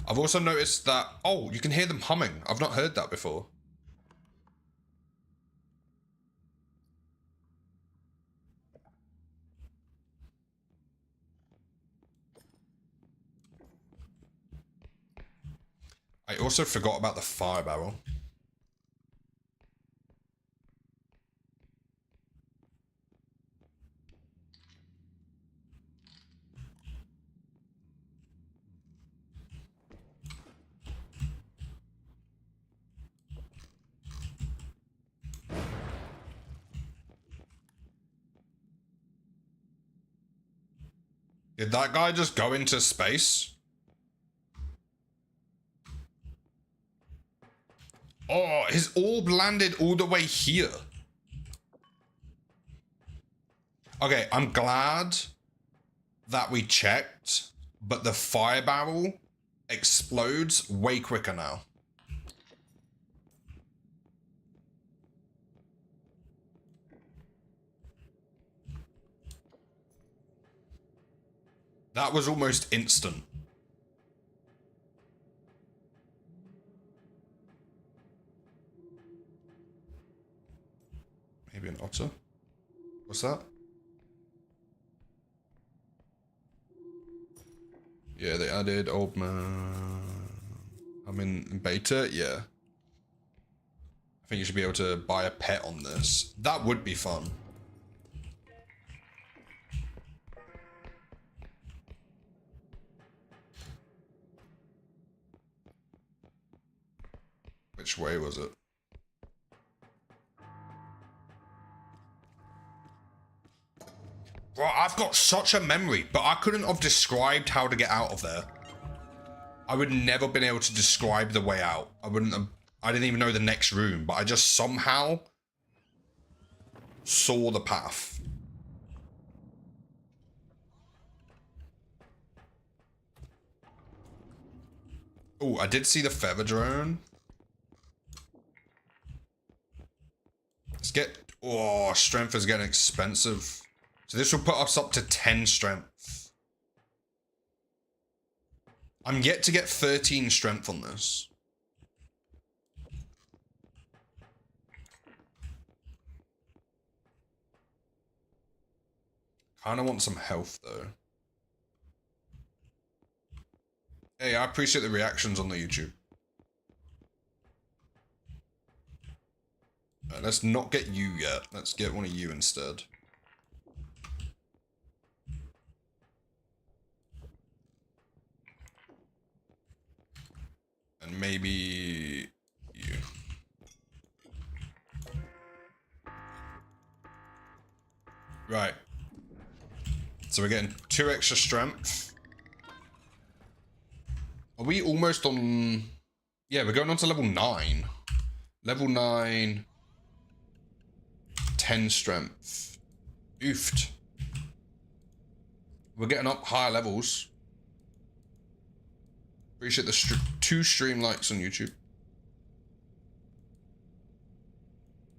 I've also noticed that, oh, you can hear them humming. I've not heard that before. I also forgot about the fire barrel. Did that guy just go into space? Oh, his orb landed all the way here. Okay, I'm glad that we checked, but the fire barrel explodes way quicker now. That was almost instant. Maybe an otter? What's that? Yeah, they added old man. I'm in beta, yeah. I think you should be able to buy a pet on this. That would be fun. Which way was it? Bro, I've got such a memory, but I couldn't have described how to get out of there. I would never been able to describe the way out. I didn't even know the next room, but I just somehow saw the path. Oh, I did see the feather drone. Let's get... Oh, strength is getting expensive. So this will put us up to 10 strength. I'm yet to get 13 strength on this. Kinda want some health though. Hey, I appreciate the reactions on the YouTube. Let's not get you yet. Let's get one of you instead. And maybe you. Right. So we're getting 2 extra strength. Are we almost on... Yeah, we're going on to level 9. Level 9. 10 strength. Oofed. We're getting up higher levels. Appreciate the 2 stream likes on YouTube.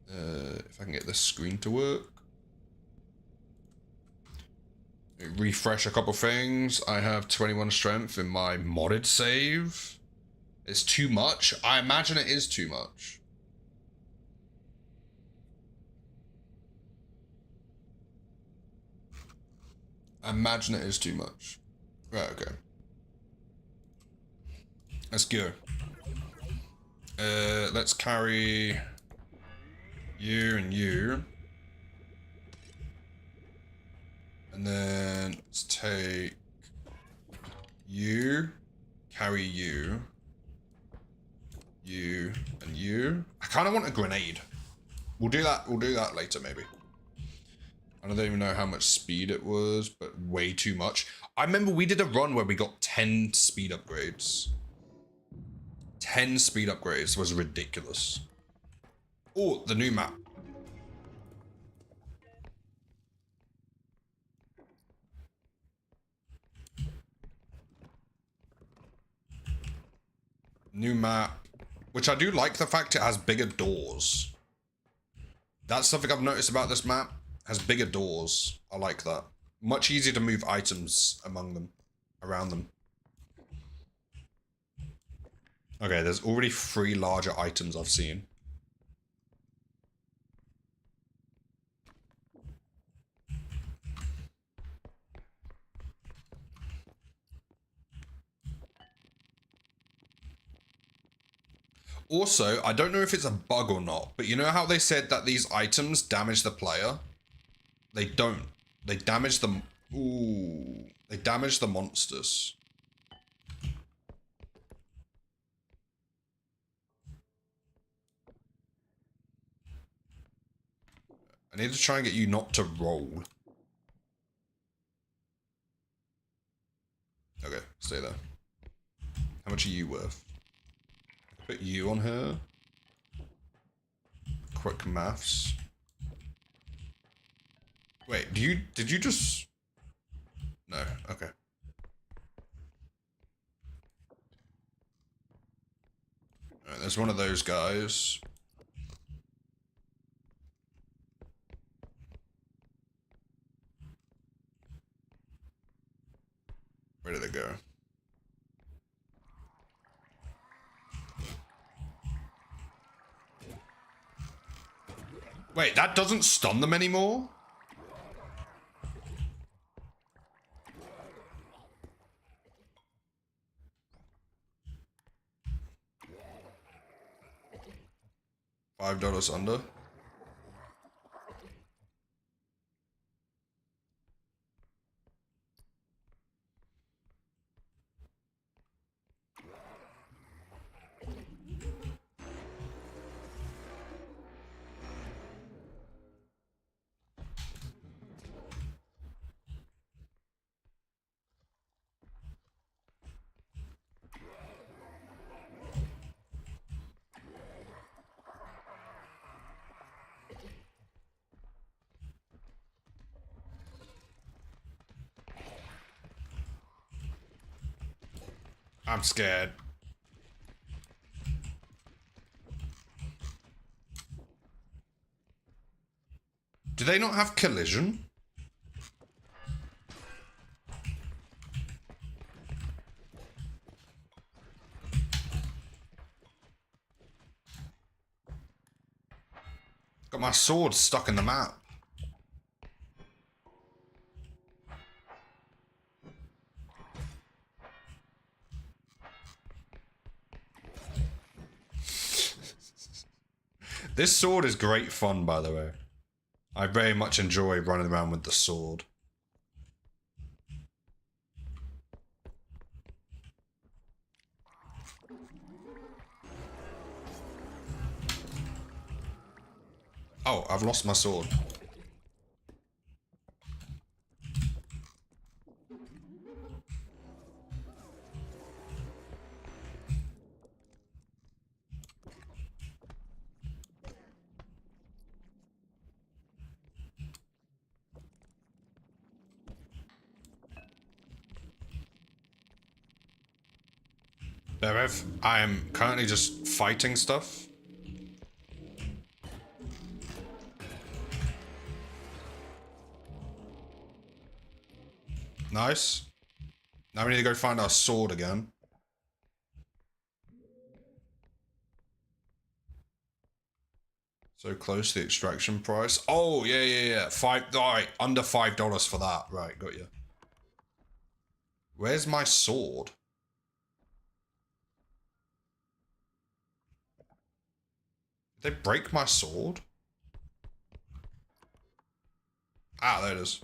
If I can get this screen to work. Refresh a couple things. I have 21 strength in my modded save. It's too much. I imagine it is too much. I imagine it is too much. Right, okay. Let's go. Let's carry you and you. And then let's take you, carry you, you, and you. I kind of want a grenade. We'll do that later, maybe. I don't even know how much speed it was, but way too much. I remember we did a run where we got 10 speed upgrades. 10 speed upgrades was ridiculous. Oh, the new map. New map. Which I do like the fact it has bigger doors. That's something I've noticed about this map. It has bigger doors. I like that. Much easier to move items among them. Around them. Okay, there's already 3 larger items I've seen. Also, I don't know if it's a bug or not, but you know how they said that these items damage the player? They don't. They damage them. Ooh. They damage the monsters. I need to try and get you not to roll. Okay, stay there. How much are you worth? Put you on her. Quick maths. Wait, did you just... No, okay. Alright, there's one of those guys. Where did they go? Wait, that doesn't stun them anymore? $5 under. I'm scared. Do they not have collision? Got my sword stuck in the map. This sword is great fun, by the way. I very much enjoy running around with the sword. Oh, I've lost my sword. Berev, I am currently just fighting stuff. Nice. Now we need to go find our sword again. So close to the extraction price. Oh, yeah. Alright, under $5 for that. Right, got you. Where's my sword? Did they break my sword? Ah, there it is.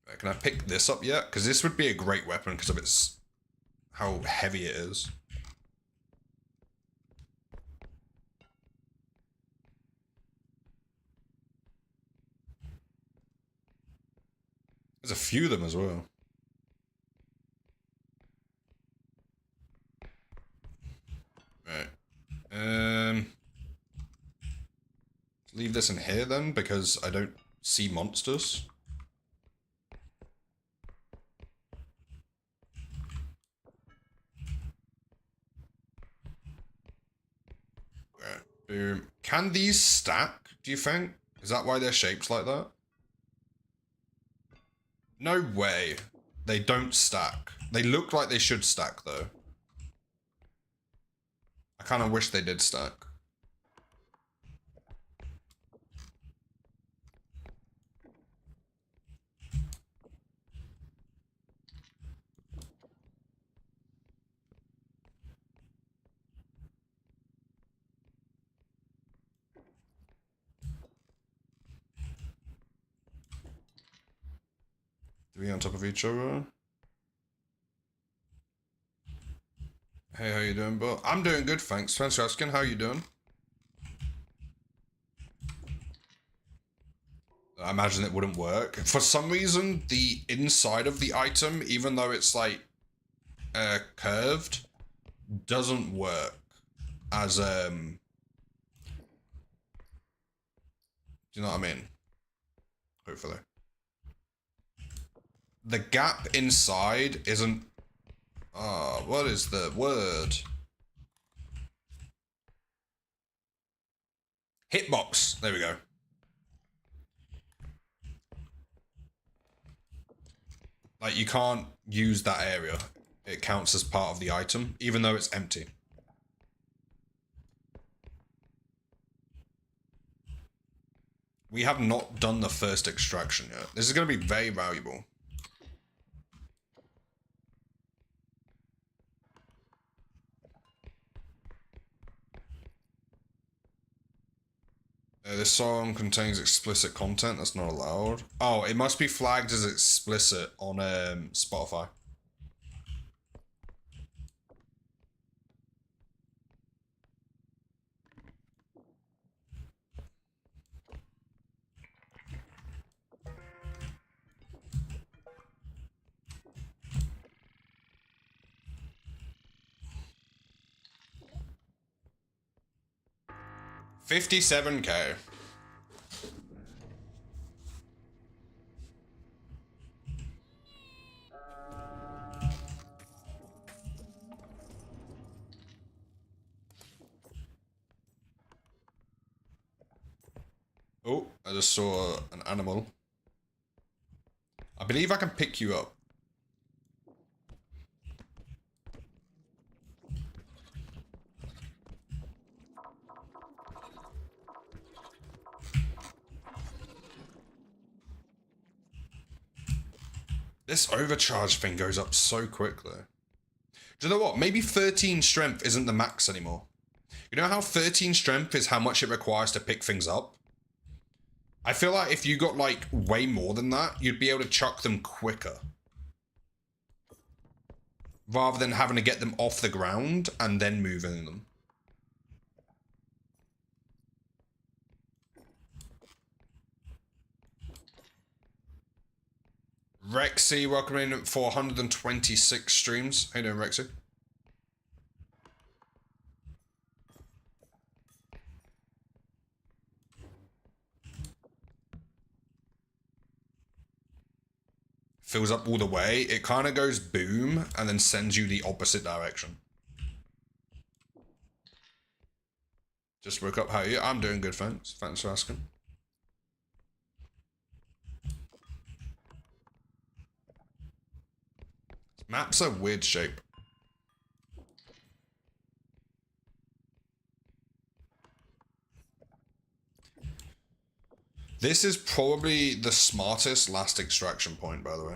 Right, can I pick this up yet? Because this would be a great weapon because of its how heavy it is. There's a few of them as well. Right. Leave this in here then because I don't see monsters. Right. Boom. Can these stack, do you think? Is that why they're shaped like that? No way. They don't stack. They look like they should stack though. I kind of wish they did stack. Three on top of each other. Hey, how you doing, bro? I'm doing good, thanks. Thanks for asking. How you doing? I imagine it wouldn't work. For some reason, the inside of the item, even though it's like curved, doesn't work as do you know what I mean? Hopefully. The gap inside isn't what is the word? Hitbox. There we go. Like, you can't use that area. It counts as part of the item, even though it's empty. We have not done the first extraction yet. This is going to be very valuable. This song contains explicit content that's not allowed. Oh, it must be flagged as explicit on Spotify. $57K. Oh, I just saw an animal. I believe I can pick you up. This overcharge thing goes up so quickly. Do you know what? Maybe 13 strength isn't the max anymore. You know how 13 strength is how much it requires to pick things up? I feel like if you got like way more than that, you'd be able to chuck them quicker. Rather than having to get them off the ground and then moving them. Rexy, welcome in for 126 streams. How you doing, Rexy? fills up all the way, it kind of goes boom and then sends you the opposite direction. Just woke up. How are you? I'm doing good, thanks. Thanks for asking. Maps are weird shape. This is probably the smartest last extraction point, by the way.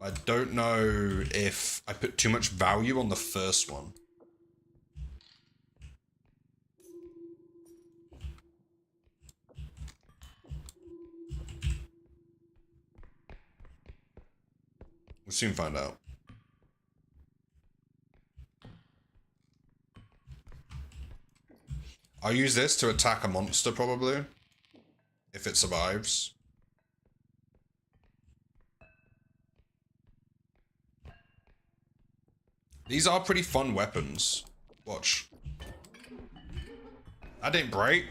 I don't know if I put too much value on the first one. We'll soon find out. I'll use this to attack a monster, probably. If it survives. These are pretty fun weapons. Watch. That didn't break.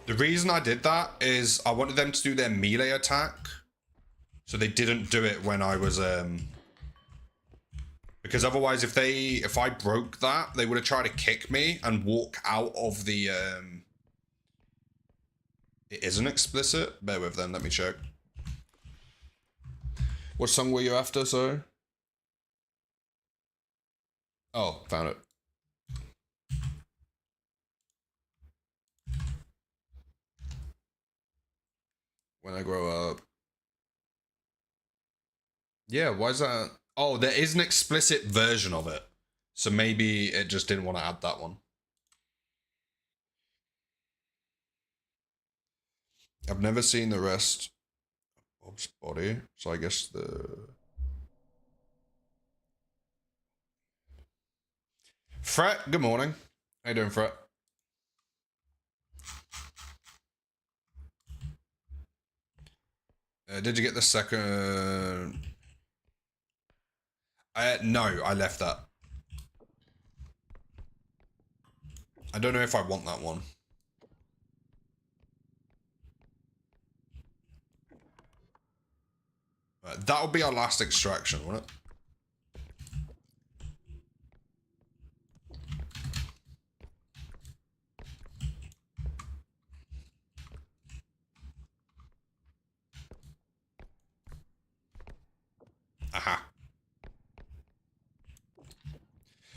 The reason I did that is I wanted them to do their melee attack. So they didn't do it when I was, because otherwise if I broke that, they would have tried to kick me and walk out of the, It isn't explicit? Bear with them, let me check. What song were you after, sorry? Oh, found it. When I grow up. Yeah, why is that? Oh, there is an explicit version of it. So maybe it just didn't want to add that one. I've never seen the rest of Bob's body, so I guess the... Fret, good morning. How you doing, Fret? Did you get the second? No, I left that. I don't know if I want that one. That'll be our last extraction, won't it? Aha.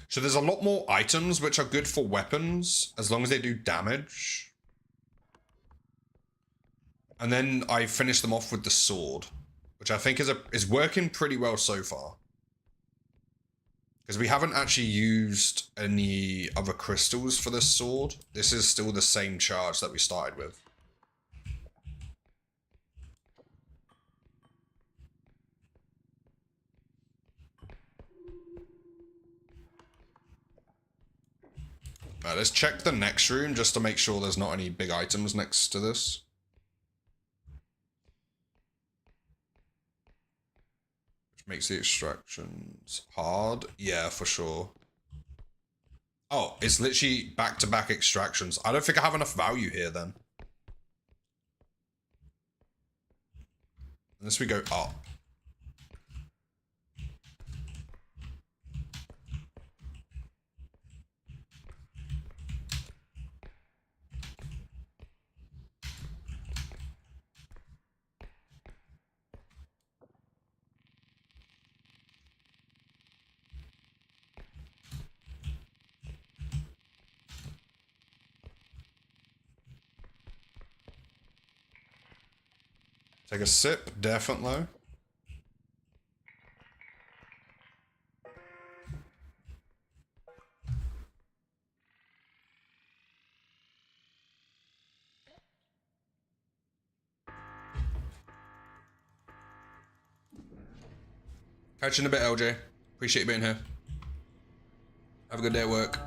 So there's a lot more items which are good for weapons, as long as they do damage. And then I finish them off with the sword, which I think is working pretty well so far. Because we haven't actually used any other crystals for this sword. This is still the same charge that we started with. Alright, let's check the next room just to make sure there's not any big items next to this. Which makes the extractions hard. Yeah, for sure. Oh, it's literally back-to-back extractions. I don't think I have enough value here then. Unless we go up. Take a sip, definitely. Catch you in a bit, LJ. Appreciate you being here. Have a good day at work.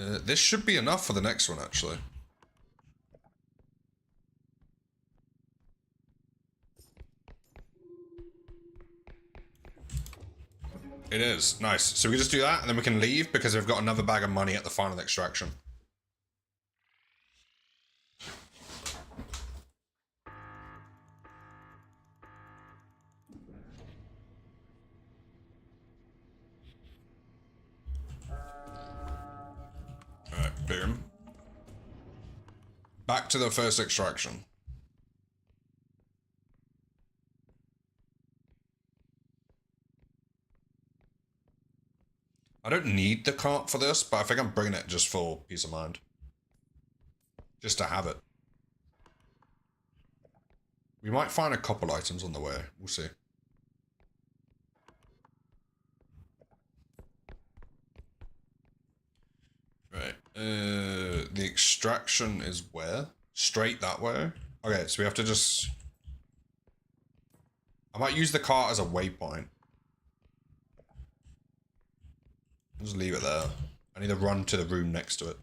This should be enough for the next one, actually. It is. Nice. So we just do that, and then we can leave because we've got another bag of money at the final extraction. Alright, boom. Back to the first extraction. I don't need the cart for this, but I think I'm bringing it just for peace of mind. Just to have it. We might find a couple items on the way. We'll see. Right. The extraction is where? Straight that way? Okay, so we have to just... I might use the cart as a waypoint. Just leave it there. I need to run to the room next to it.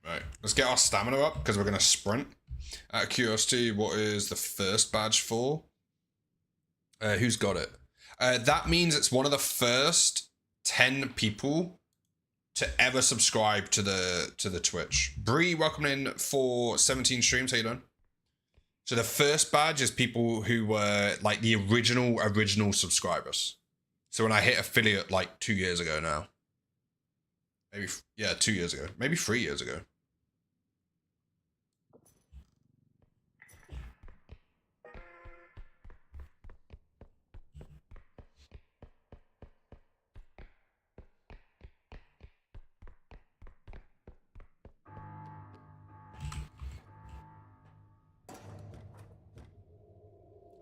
Right, let's get our stamina up because we're going to sprint. Out of curiosity, what is the first badge for? Who's got it? That means it's one of the first 10 people to ever subscribe to the Twitch. Bree, welcome in for 17 streams. How you doing? So the first badge is people who were like the original subscribers. So when I hit affiliate like 2 years ago now. Maybe, yeah, 2 years ago. Maybe 3 years ago.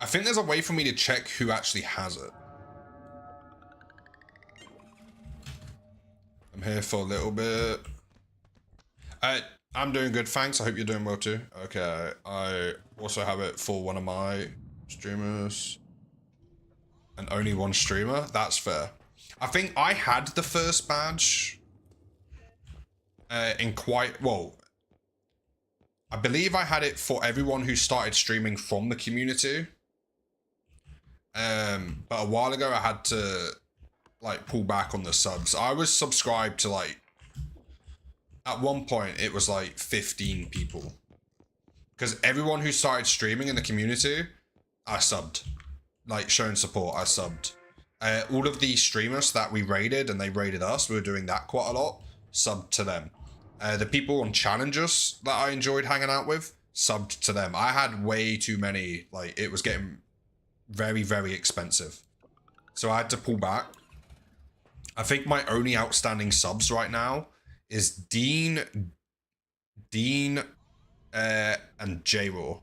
I think there's a way for me to check who actually has it. I'm here for a little bit. I'm doing good, thanks. I hope you're doing well too. Okay, I also have it for one of my streamers. And only one streamer? That's fair. I think I had the first badge in quite... Well, I believe I had it for everyone who started streaming from the community. But a while ago I had to like pull back on the subs. I was subscribed to like, at one point it was like 15 people. Because everyone who started streaming in the community, I subbed. Like showing support, I subbed. All of the streamers that we raided and they raided us, we were doing that quite a lot, subbed to them. The people on challenges that I enjoyed hanging out with, subbed to them. I had way too many, like it was getting very, very expensive. So I had to pull back. I think my only outstanding subs right now is Dean, and J-Raw.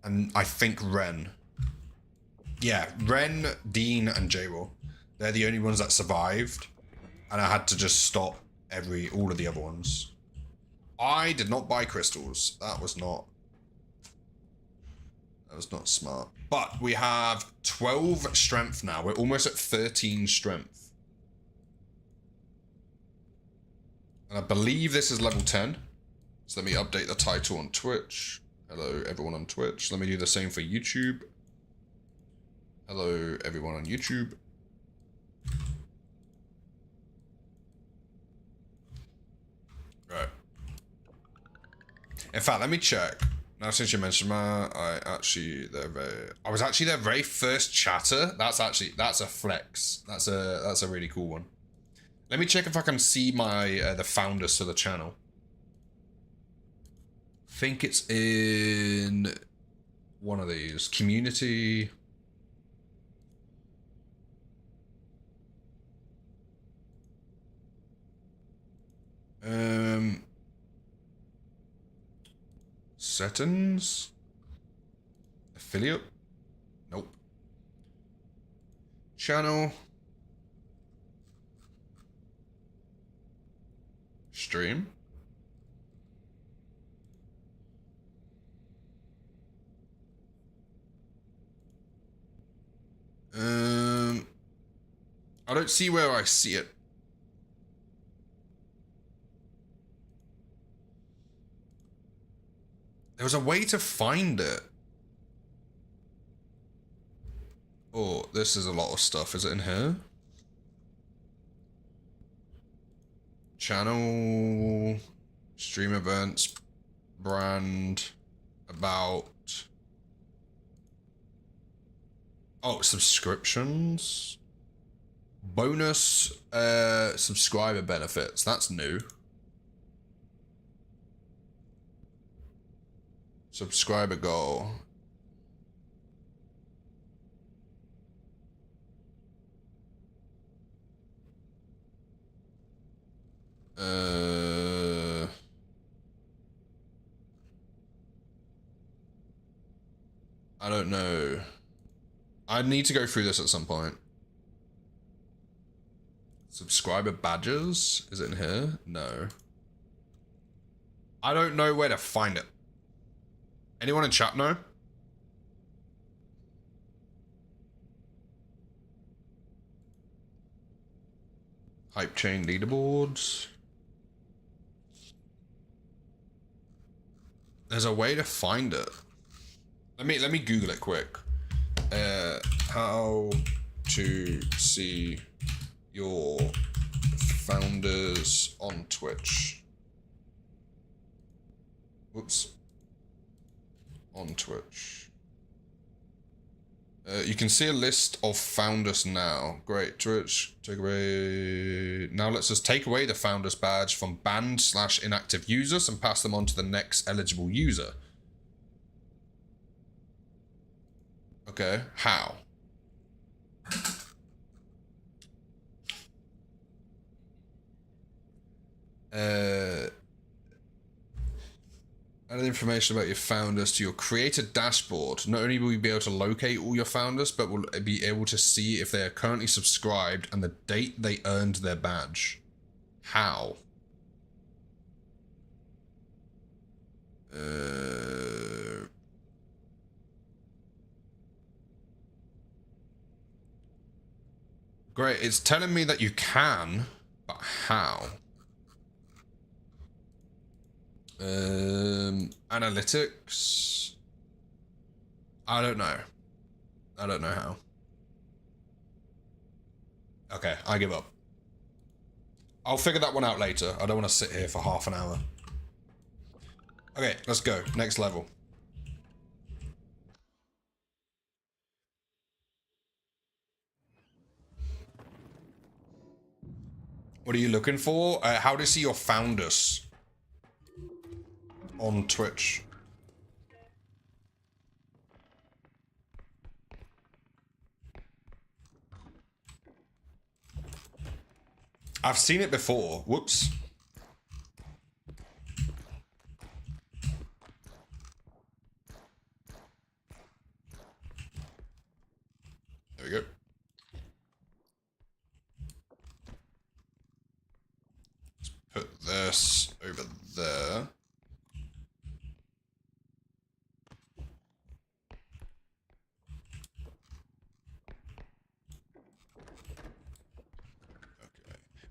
And I think Ren. Yeah, Ren, Dean, and J-Raw. They're the only ones that survived. And I had to just stop all of the other ones. I did not buy crystals. That was not smart. But we have 12 strength now. We're almost at 13 strength. And I believe this is level 10. So let me update the title on Twitch. Hello, everyone on Twitch. Let me do the same for YouTube. Hello, everyone on YouTube. Right. In fact, let me check. Now, since you mentioned I was actually their very first chatter. That's a flex. That's a really cool one. Let me check if I can see my the founders to the channel. I think it's in one of these community. Settings? Affiliate? Nope. Channel. Stream. I don't see where I see it. There was a way to find it. Oh, this is a lot of stuff. Is it in here? Channel, stream events, brand, about. Oh, subscriptions. Bonus subscriber benefits. That's new. Subscriber goal. I don't know. I need to go through this at some point. Subscriber badges? Is it in here? No. I don't know where to find it. Anyone in chat know? Hype chain leaderboards. There's a way to find it. Let me Google it quick. How to see your founders on Twitch. Whoops. On Twitch. You can see a list of founders now. Great, Twitch, take away. Now let's just take away the founders badge from banned/inactive users and pass them on to the next eligible user. Okay, how? Add information about your founders to your creator dashboard. Not only will you be able to locate all your founders, but will be able to see if they are currently subscribed and the date they earned their badge. How? Great, it's telling me that you can, but how? Analytics. I don't know. I don't know how. Okay, I give up. I'll figure that one out later. I don't want to sit here for half an hour. Okay, let's go. Next level. What are you looking for? How to see your founders on Twitch. I've seen it before. Whoops. There we go. Let's put this over there.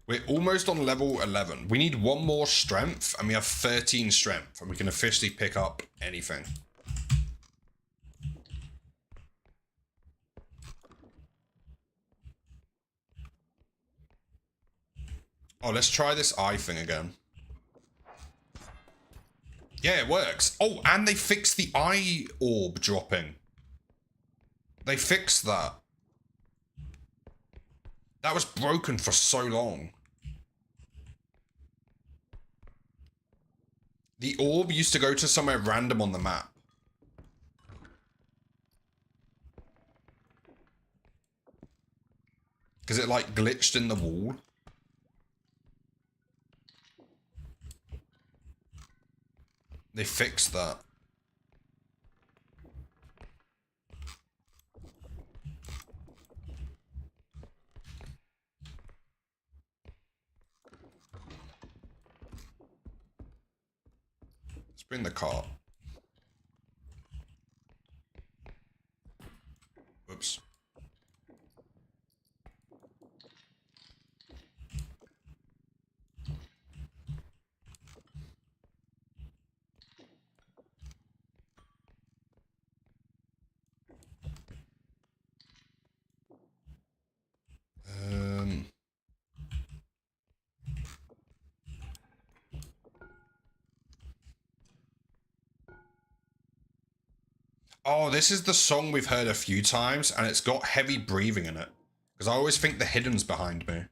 We're almost on level 11. We need one more strength, and we have 13 strength, and we can officially pick up anything. Oh, let's try this eye thing again. Yeah, it works. Oh, and they fixed the eye orb dropping. They fixed that. That was broken for so long. The orb used to go to somewhere random on the map. Because it like glitched in the wall. They fixed that. Let's bring the cart. Whoops. Oh, this is the song we've heard a few times, and it's got heavy breathing in it. Because I always think the hidden's behind me.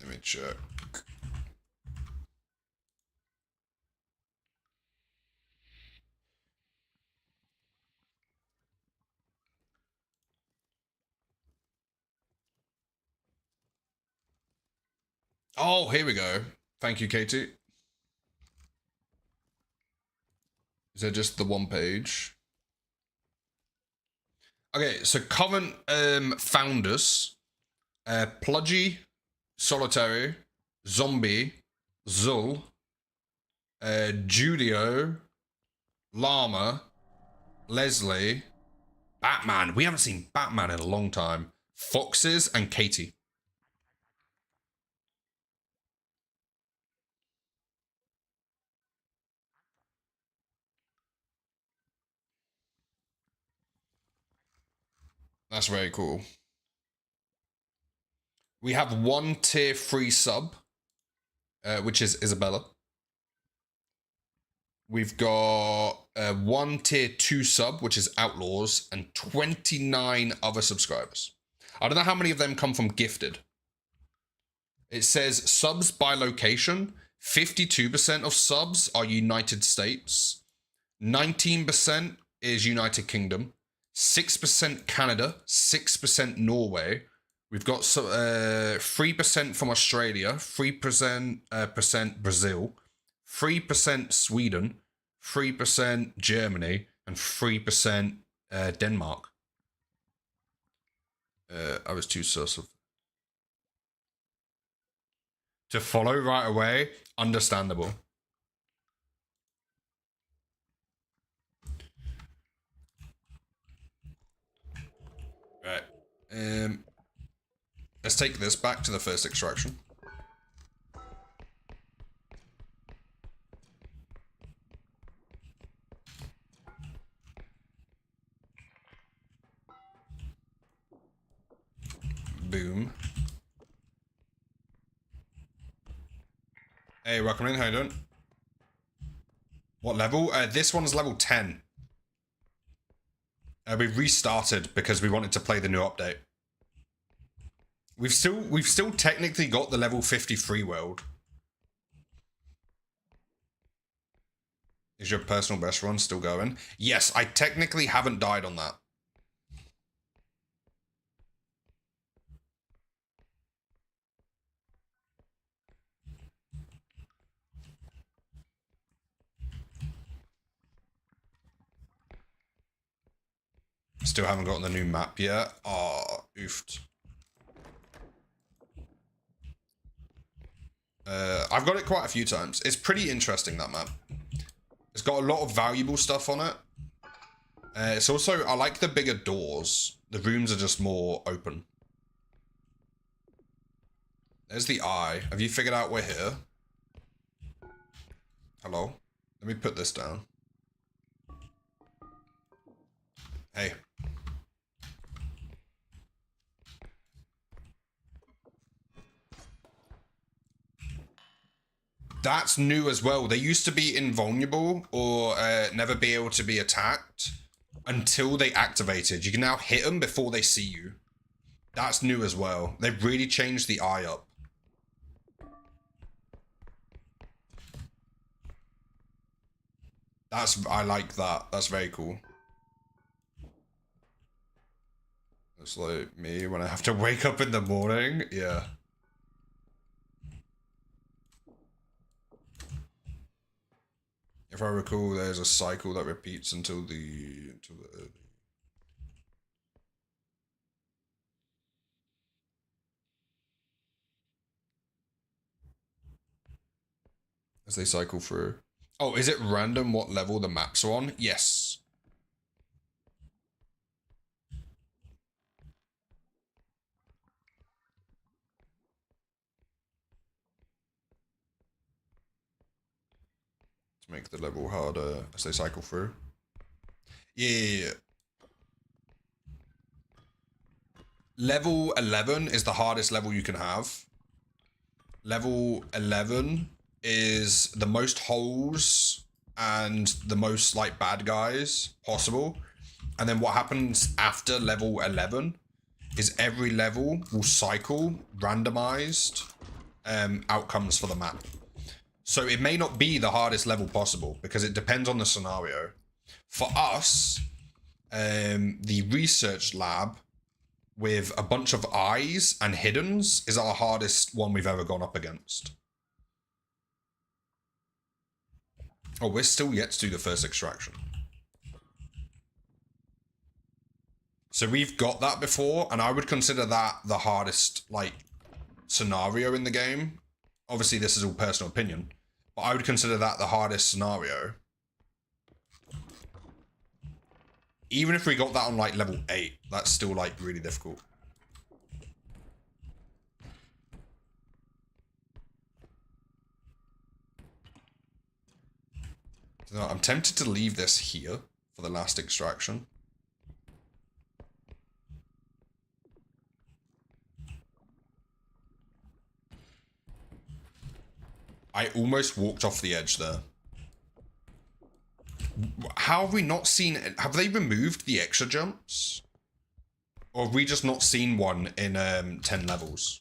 Let me check. Oh, here we go. Thank you, Katie. Is that just the one page? Okay, so current founders: Pludgy, Solitary, Zombie, Zul, Judio, Llama, Leslie, Batman. We haven't seen Batman in a long time. Foxes and Katie. That's very cool. We have one tier 3 sub, which is Isabella. We've got one tier 2 sub, which is Outlaws, and 29 other subscribers. I don't know how many of them come from Gifted. It says subs by location. 52% of subs are United States. 19% is United Kingdom. 6% Canada. 6% Norway. We've got 3% from Australia. 3% Brazil. 3% Sweden. 3% Germany. And 3% Denmark. I was too sus of to follow right away. Understandable. Right. Let's take this back to the first extraction. Boom. Hey, welcome in. How you doing? What level? This one's level 10. We restarted because we wanted to play the new update. We've still technically got the level 53 world. Is your personal best run still going? Yes, I technically haven't died on that. Still haven't gotten the new map yet. Oh, oofed. I've got it quite a few times. It's pretty interesting, that map. It's got a lot of valuable stuff on it. It's also, I like the bigger doors. The rooms are just more open. There's the eye. Have you figured out we're here? Hello? Let me put this down. Hey. That's new as well. They used to be invulnerable or never be able to be attacked until they activated. You can now hit them before they see you. That's new as well. They've really changed the eye up. I like that. That's very cool. It's like me when I have to wake up in the morning. Yeah. If I recall, there's a cycle that repeats until the as they cycle through. Oh, is it random what level the maps are on? Yes. To make the level harder as they cycle through. Yeah. Level 11 is the hardest level you can have. Level 11 is the most holes and the most like bad guys possible. And then what happens after level 11 is every level will cycle randomized outcomes for the map. So it may not be the hardest level possible because it depends on the scenario. For us, the research lab with a bunch of eyes and hiddens is our hardest one we've ever gone up against. Oh, we're still yet to do the first extraction. So we've got that before, and I would consider that the hardest, like, scenario in the game. Obviously, this is all personal opinion, but I would consider that the hardest scenario. Even if we got that on, like, level 8, that's still, like, really difficult. So I'm tempted to leave this here for the last extraction. I almost walked off the edge there. How have we not seen it? Have they removed the extra jumps? Or have we just not seen one in 10 levels?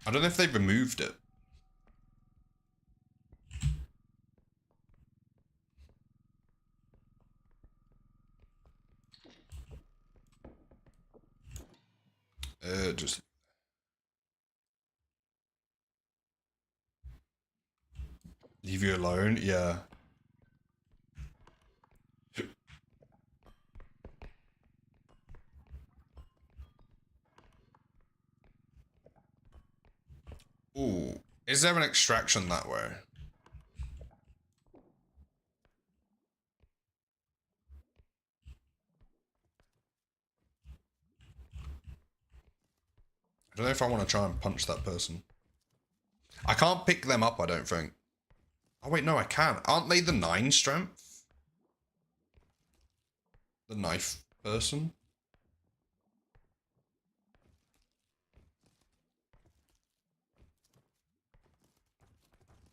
I don't know if they've removed it. Just leave you alone. Yeah. Ooh, is there an extraction that way? I don't know if I want to try and punch that person. I can't pick them up, I don't think. Oh wait, no, I can. Aren't they the 9 strength? The knife person?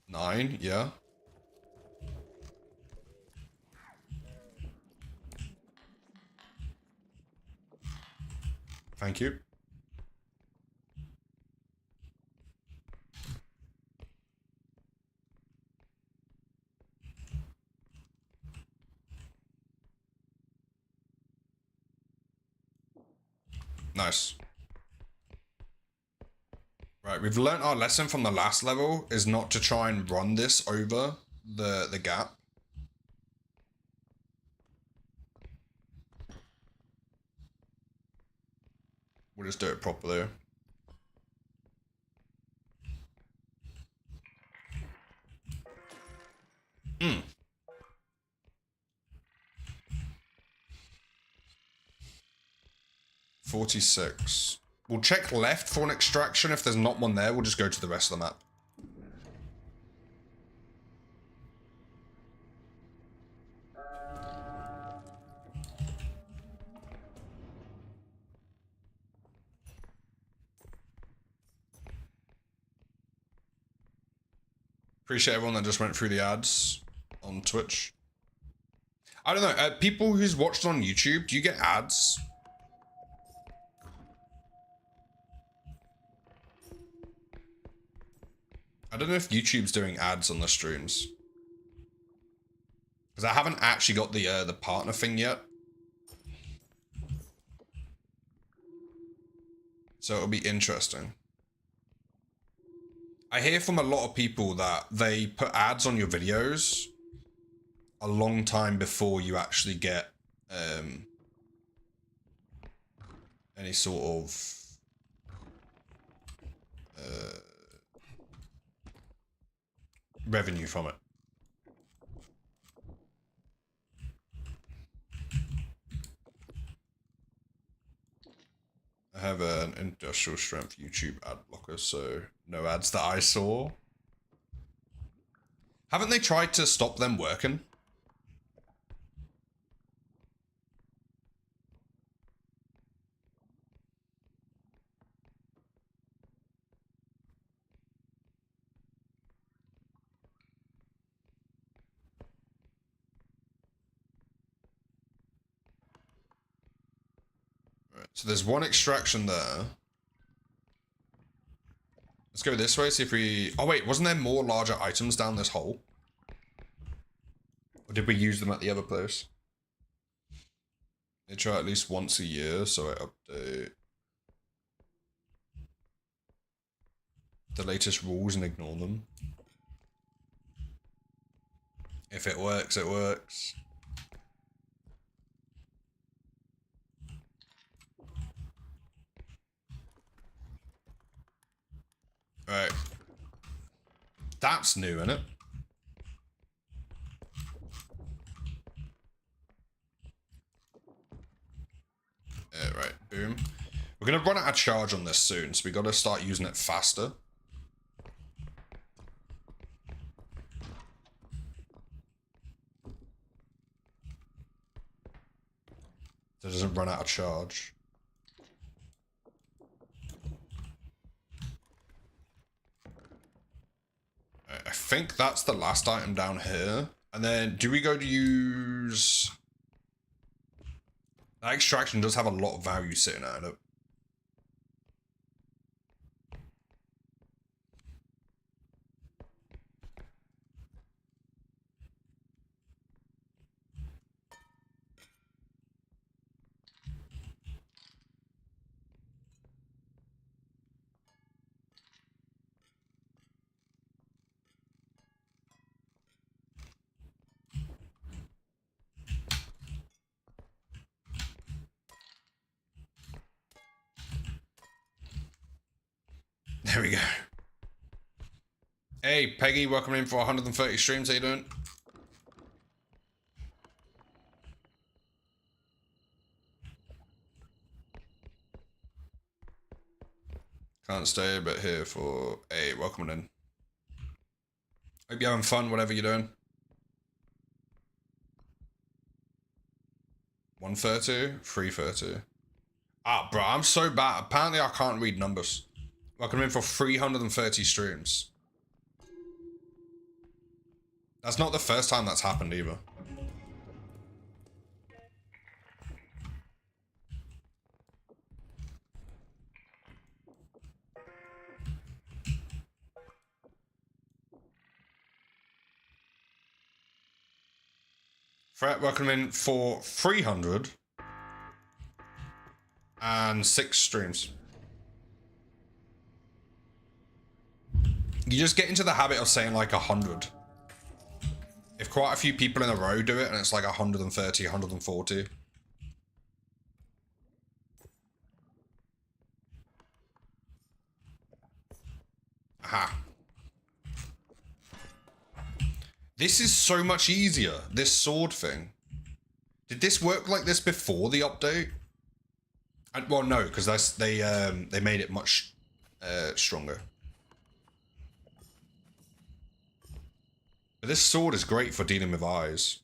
9, yeah. Thank you. Nice. Right, we've learnt our lesson from the last level is not to try and run this over the gap. We'll just do it properly. Hmm. 46. We'll check left for an extraction. If there's not one there, we'll just go to the rest of the map. Appreciate everyone that just went through the ads on Twitch. I don't know, people who's watched on YouTube, do you get ads? I don't know if YouTube's doing ads on the streams. Because I haven't actually got the partner thing yet. So it'll be interesting. I hear from a lot of people that they put ads on your videos a long time before you actually get any sort of revenue from it. I have an industrial strength YouTube ad blocker, so no ads that I saw. Haven't they tried to stop them working? Right, so there's one extraction there. Let's go this way, see if we... Oh wait, wasn't there more larger items down this hole? Or did we use them at the other place? They try at least once a year, so I update the latest rules and ignore them. If it works, it works. Right. That's new, isn't it? Right, boom. We're gonna run out of charge on this soon, so we gotta start using it faster. So it doesn't run out of charge. Right, I think that's the last item down here. And then, do we go to use... That extraction does have a lot of value sitting at it. There we go. Hey, Peggy, welcome in for 130 streams. How you doing? Can't stay, but here for... Hey, welcome in. Hope you're having fun, whatever you're doing. 130? 330. Ah, bro, I'm so bad. Apparently I can't read numbers. Welcome in for 330 streams. That's not the first time that's happened either. Fred, welcome in for 306 streams. You just get into the habit of saying like 100. If quite a few people in a row do it and it's like 130, 140. Aha. This is so much easier, this sword thing. Did this work like this before the update? Well, no, because they made it much stronger. But this sword is great for dealing with eyes.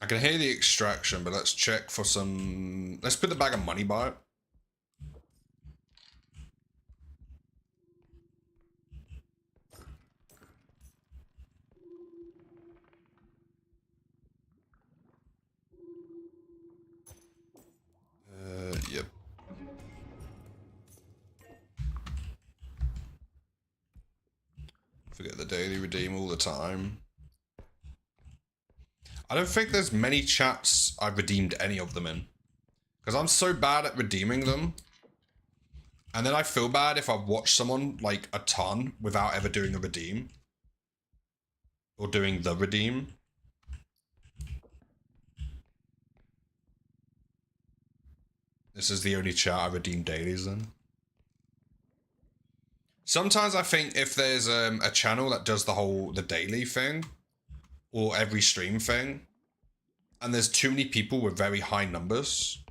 I can hear the extraction, but let's check for some... Let's put the bag of money by it. Yep. Forget the daily redeem all the time. I don't think there's many chats I've redeemed any of them in. Because I'm so bad at redeeming them. And then I feel bad if I watch someone like a ton without ever doing a redeem. Or doing the redeem. This is the only chat I redeem dailies in. Sometimes I think if there's a channel that does the daily thing or every stream thing, and there's too many people with very high numbers,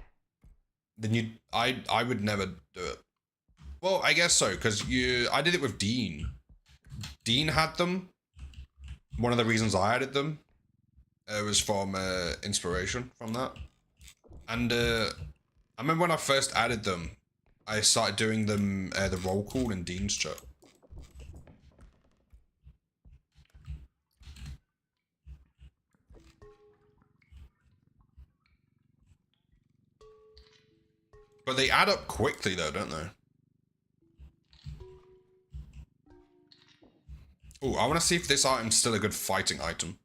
then I would never do it. Well, I guess so, because I did it with Dean. Dean had them. One of the reasons I added them was from inspiration from that. And I remember when I first added them, I started doing them the roll call in Dean's chat. But they add up quickly though, don't they? Oh, I want to see if this item's still a good fighting item.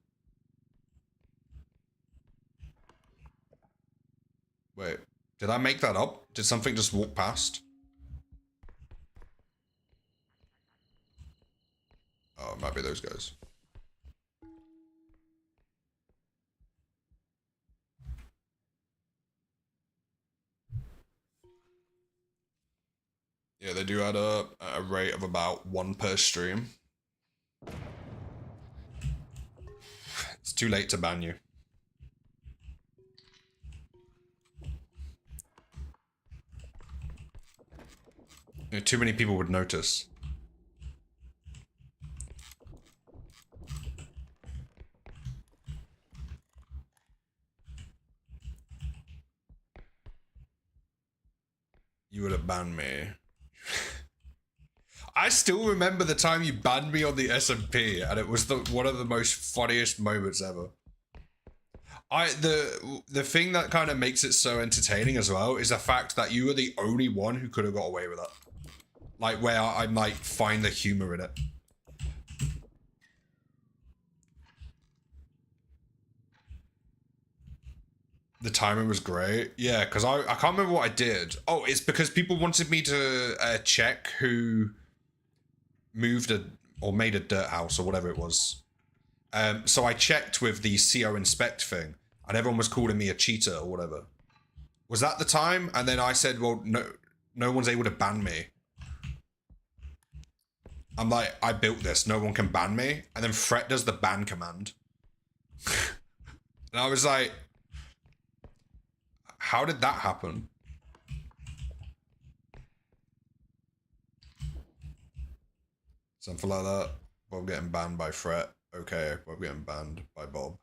Wait, did I make that up? Did something just walk past? Oh, it might be those guys. Yeah, they do add up at a rate of about 1 per stream. It's too late to ban you. You know, too many people would notice. You would have banned me. I still remember the time you banned me on the SMP, and it was one of the most funniest moments ever. The thing that kind of makes it so entertaining as well is the fact that you were the only one who could have got away with it. Like, where I might find the humor in it. The timing was great. Yeah, because I can't remember what I did. Oh, it's because people wanted me to check who moved or made a dirt house or whatever it was. So I checked with the CO inspect thing, and everyone was calling me a cheater or whatever. Was that the time? And then I said, well, no one's able to ban me. I'm like, I built this, no one can ban me. And then Fret does the ban command. And I was like, how did that happen? Something like that. Bob getting banned by Fret. Okay, Bob getting banned by Bob.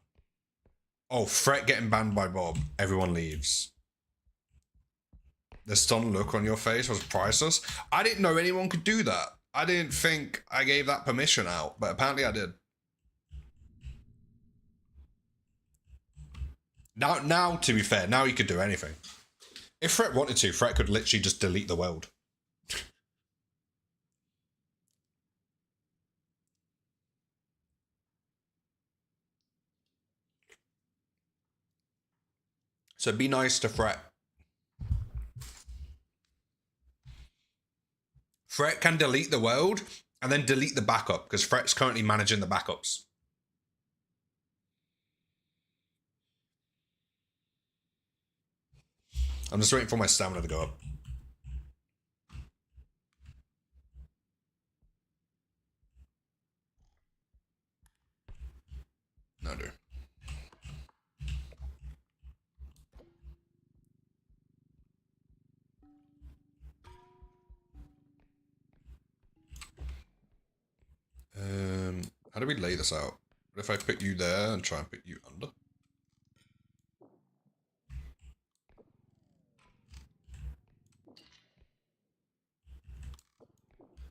Oh, Fret getting banned by Bob. Everyone leaves. The stunned look on your face was priceless. I didn't know anyone could do that. I didn't think I gave that permission out, but apparently I did. Now, to be fair, now he could do anything. If Fret wanted to, Fret could literally just delete the world. So be nice to Fret. Fret can delete the world and then delete the backup because Fret's currently managing the backups. I'm just waiting for my stamina to go up. No, dude. How do we lay this out? What if I put you there and try and put you under?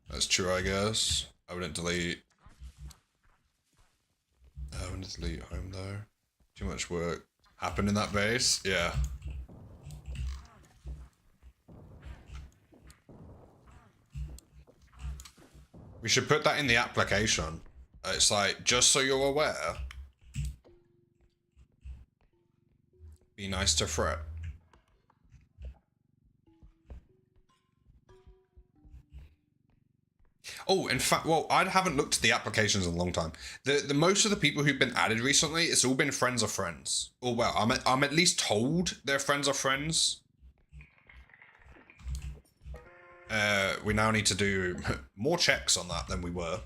That's true, I guess. I wouldn't delete. I wouldn't delete home though. Too much work happened in that base. Yeah. We should put that in the application. It's like, just so you're aware, be nice to Fret. Oh, in fact, well, I haven't looked at the applications in a long time. The most of the people who've been added recently, it's all been friends of friends. Or well, I'm at least told they're friends of friends. we now need to do more checks on that than we were.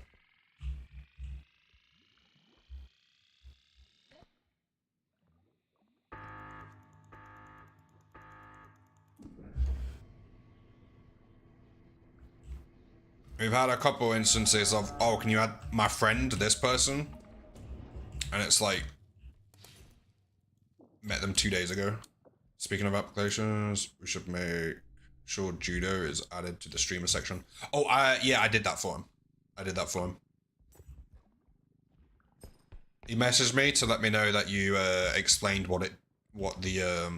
We've had a couple instances of, oh, can you add my friend, this person? And it's like, met them 2 days ago. Speaking of applications, we should make sure judo is added to the streamer section. Oh, yeah, I did that for him. He messaged me to let me know that you explained what the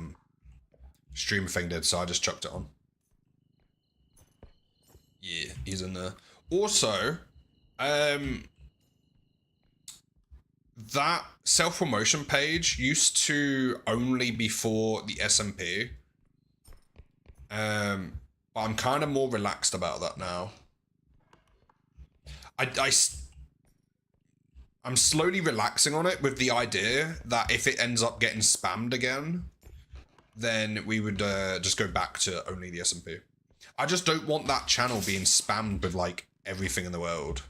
streamer thing did, so I just chucked it on. Yeah, he's in there. Also, that self-promotion page used to only be for the SMP. But I'm kind of more relaxed about that now. I'm slowly relaxing on it with the idea that if it ends up getting spammed again, then we would just go back to only the SMP. I just don't want that channel being spammed with like everything in the world.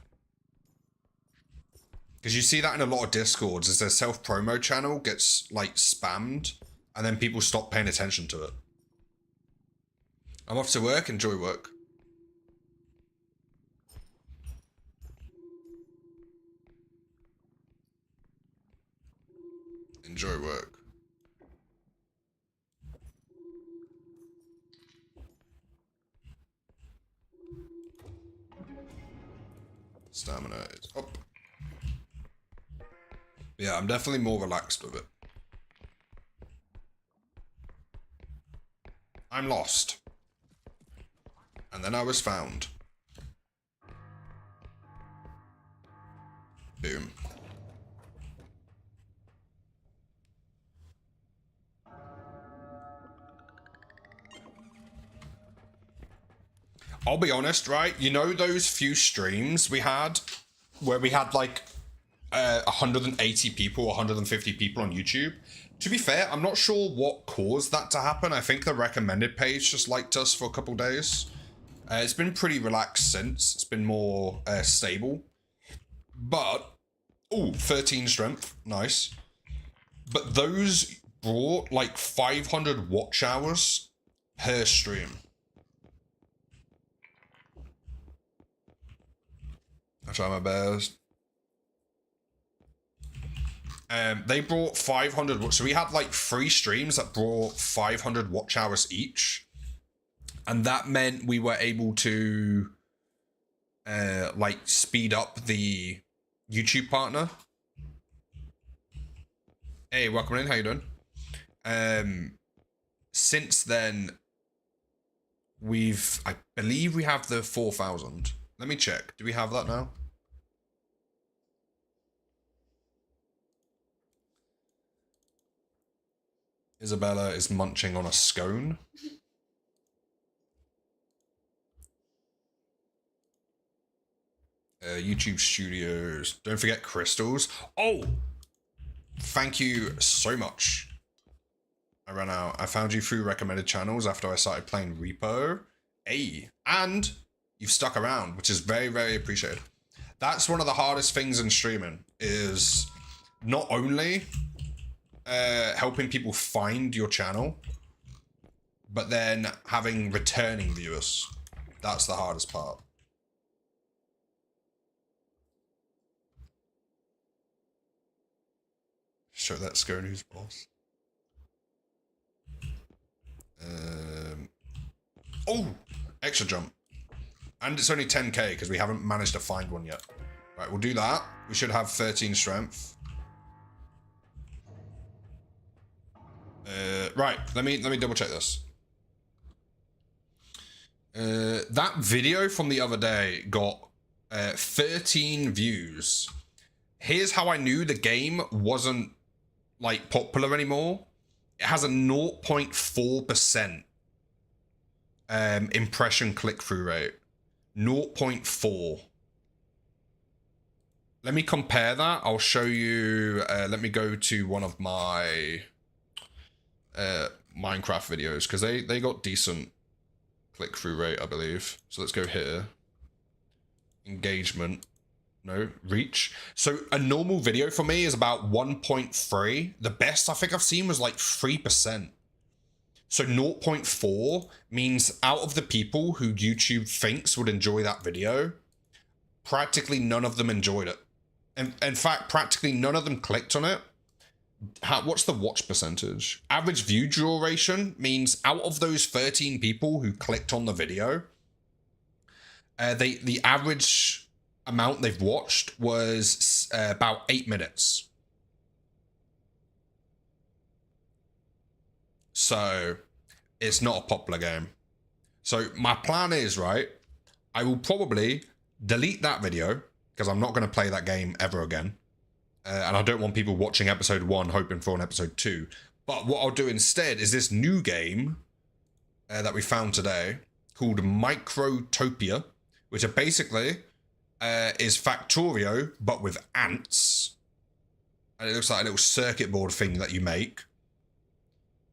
Because you see that in a lot of Discords, is their self-promo channel gets like spammed and then people stop paying attention to it. I'm off to work, enjoy work. Enjoy work. Stamina is up. Yeah, I'm definitely more relaxed with it. I'm lost. And then I was found. Boom. I'll be honest, right? You know those few streams we had where we had like 180 people, 150 people on YouTube? To be fair, I'm not sure what caused that to happen. I think the recommended page just liked us for a couple days. It's been pretty relaxed since. It's been more stable. But, oh, 13 strength. Nice. But those brought like 500 watch hours per stream. I try my best. They brought 500, so we had like 3 streams that brought 500 watch hours each. And that meant we were able to like speed up the YouTube partner. Hey, welcome in, how you doing? Since then, I believe we have the 4,000. Let me check, do we have that now? Isabella is munching on a scone. YouTube Studios. Don't forget crystals. Oh! Thank you so much. I ran out. I found you through recommended channels after I started playing R.E.P.O. Hey, and you've stuck around, which is very, very appreciated. That's one of the hardest things in streaming, is not only helping people find your channel, but then having returning viewers. That's the hardest part. Show that scone who's boss. Oh, extra jump. And it's only 10k because we haven't managed to find one yet. Right, we'll do that. We should have 13 strength. Right, let me double check this. That video from the other day got 13 views. Here's how I knew the game wasn't like popular anymore. It has a 0.4% impression click-through rate. 0.4. Let me compare that. I'll show you. Let me go to one of my Minecraft videos, because they got decent click-through rate, I believe. So let's go here. Engagement. No, reach. So a normal video for me is about 1.3. The best I think I've seen was like 3%. So 0.4 means out of the people who YouTube thinks would enjoy that video, practically none of them enjoyed it. And in fact, practically none of them clicked on it. What's the watch percentage? Average view duration means out of those 13 people who clicked on the video, the average amount they've watched was about 8 minutes. So it's not a popular game. So my plan is, right, I will probably delete that video because I'm not going to play that game ever again. And I don't want people watching episode 1 hoping for an episode 2. But what I'll do instead is this new game that we found today called Microtopia, which are basically is Factorio, but with ants. And it looks like a little circuit board thing that you make.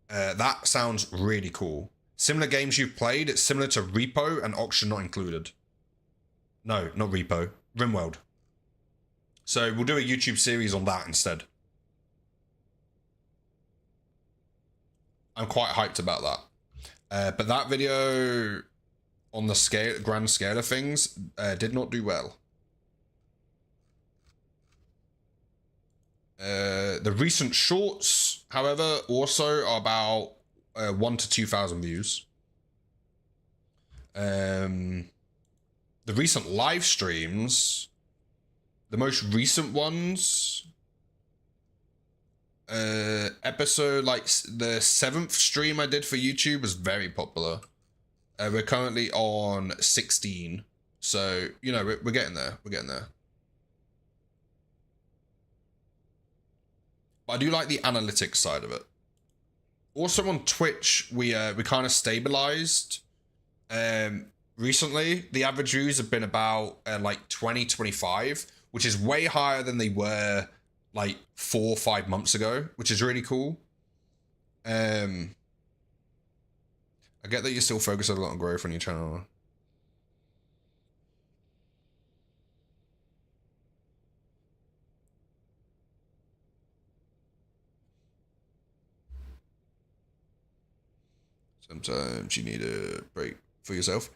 That sounds really cool. Similar games you've played, it's similar to R.E.P.O and Auction Not Included. No, not R.E.P.O, RimWorld. So we'll do a YouTube series on that instead. I'm quite hyped about that. But that video on the grand scale of things did not do well. The recent shorts, however, also are about 1,000 to 2,000 views. The recent live streams, the most recent ones, episode, like the 7th stream I did for YouTube was very popular. We're currently on 16. So, you know, we're getting there. We're getting there. But I do like the analytics side of it. Also on Twitch, we kind of stabilized. Recently, the average views have been about like 20, 25, which is way higher than they were like 4 or 5 months ago, which is really cool. I get that you're still focused a lot on growth on your channel. Sometimes you need a break for yourself.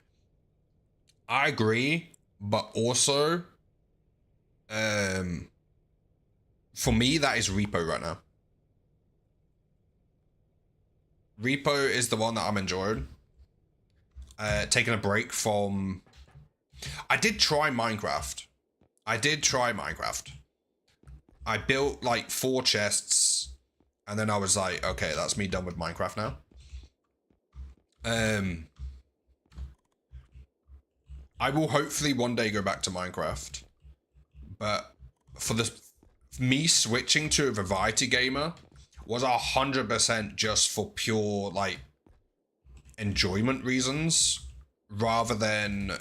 I agree, but also, for me, that is R.E.P.O right now. R.E.P.O is the one that I'm enjoying. Taking a break from... I did try Minecraft. I built like 4 chests, and then I was like, okay, that's me done with Minecraft now. I will hopefully one day go back to Minecraft, but for me switching to a variety gamer was 100% just for pure like enjoyment reasons, rather than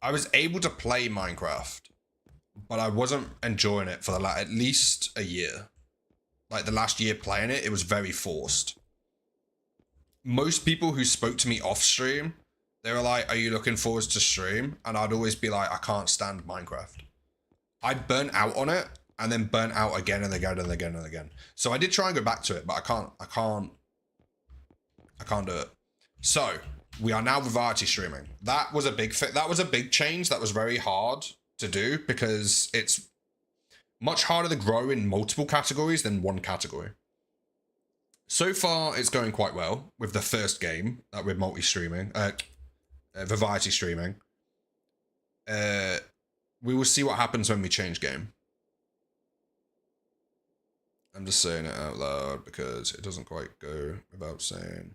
I was able to play Minecraft, but I wasn't enjoying it for at least a year. Like the last year playing it, it was very forced. Most people who spoke to me off stream, they were like, are you looking forward to stream? And I'd always be like, I can't stand Minecraft. I'd burn out on it and then burn out again and again and again and again. So I did try and go back to it, but I can't do it. So we are now variety streaming. That was a big fit. That was a big change. That was very hard to do because it's much harder to grow in multiple categories than one category. So far, it's going quite well with the first game that we're multi-streaming, variety streaming. We will see what happens when we change game. I'm just saying it out loud because it doesn't quite go without saying.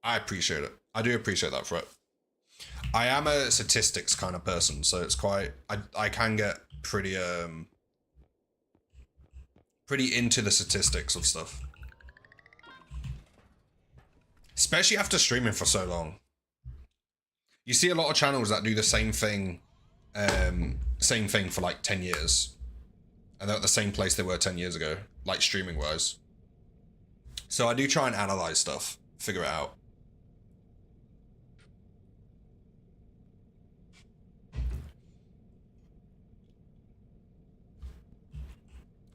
I appreciate it. I do appreciate that for it. I am a statistics kind of person, so it's quite... I can get pretty into the statistics of stuff. Especially after streaming for so long. You see a lot of channels that do the same thing for like 10 years. And they're at the same place they were 10 years ago, like streaming wise. So I do try and analyze stuff, figure it out.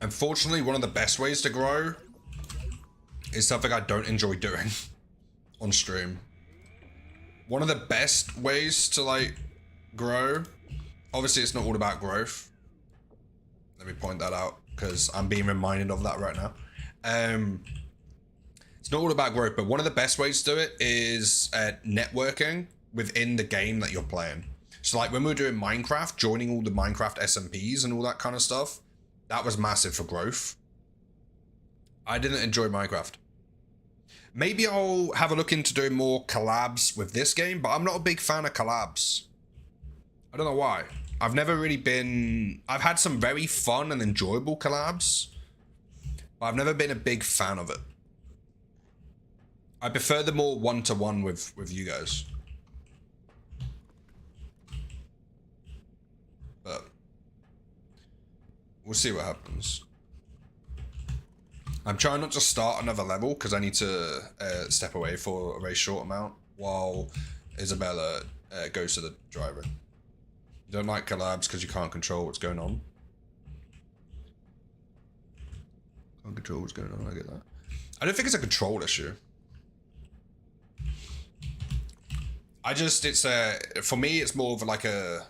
Unfortunately, one of the best ways to grow is something I don't enjoy doing on stream. One of the best ways to like grow, obviously it's not all about growth. Let me point that out because I'm being reminded of that right now. It's not all about growth, but one of the best ways to do it is networking within the game that you're playing. So like when we were doing Minecraft, joining all the Minecraft SMPs and all that kind of stuff, that was massive for growth. I didn't enjoy Minecraft. Maybe I'll have a look into doing more collabs with this game, but I'm not a big fan of collabs. I don't know why. I've never really been... I've had some very fun and enjoyable collabs, but I've never been a big fan of it. I prefer the more one-to-one with you guys. But we'll see what happens. I'm trying not to start another level because I need to step away for a very short amount while Isabella goes to the driver. You don't like collabs because you can't control what's going on. Can't control what's going on, I get that. I don't think it's a control issue. For me, it's more of like a...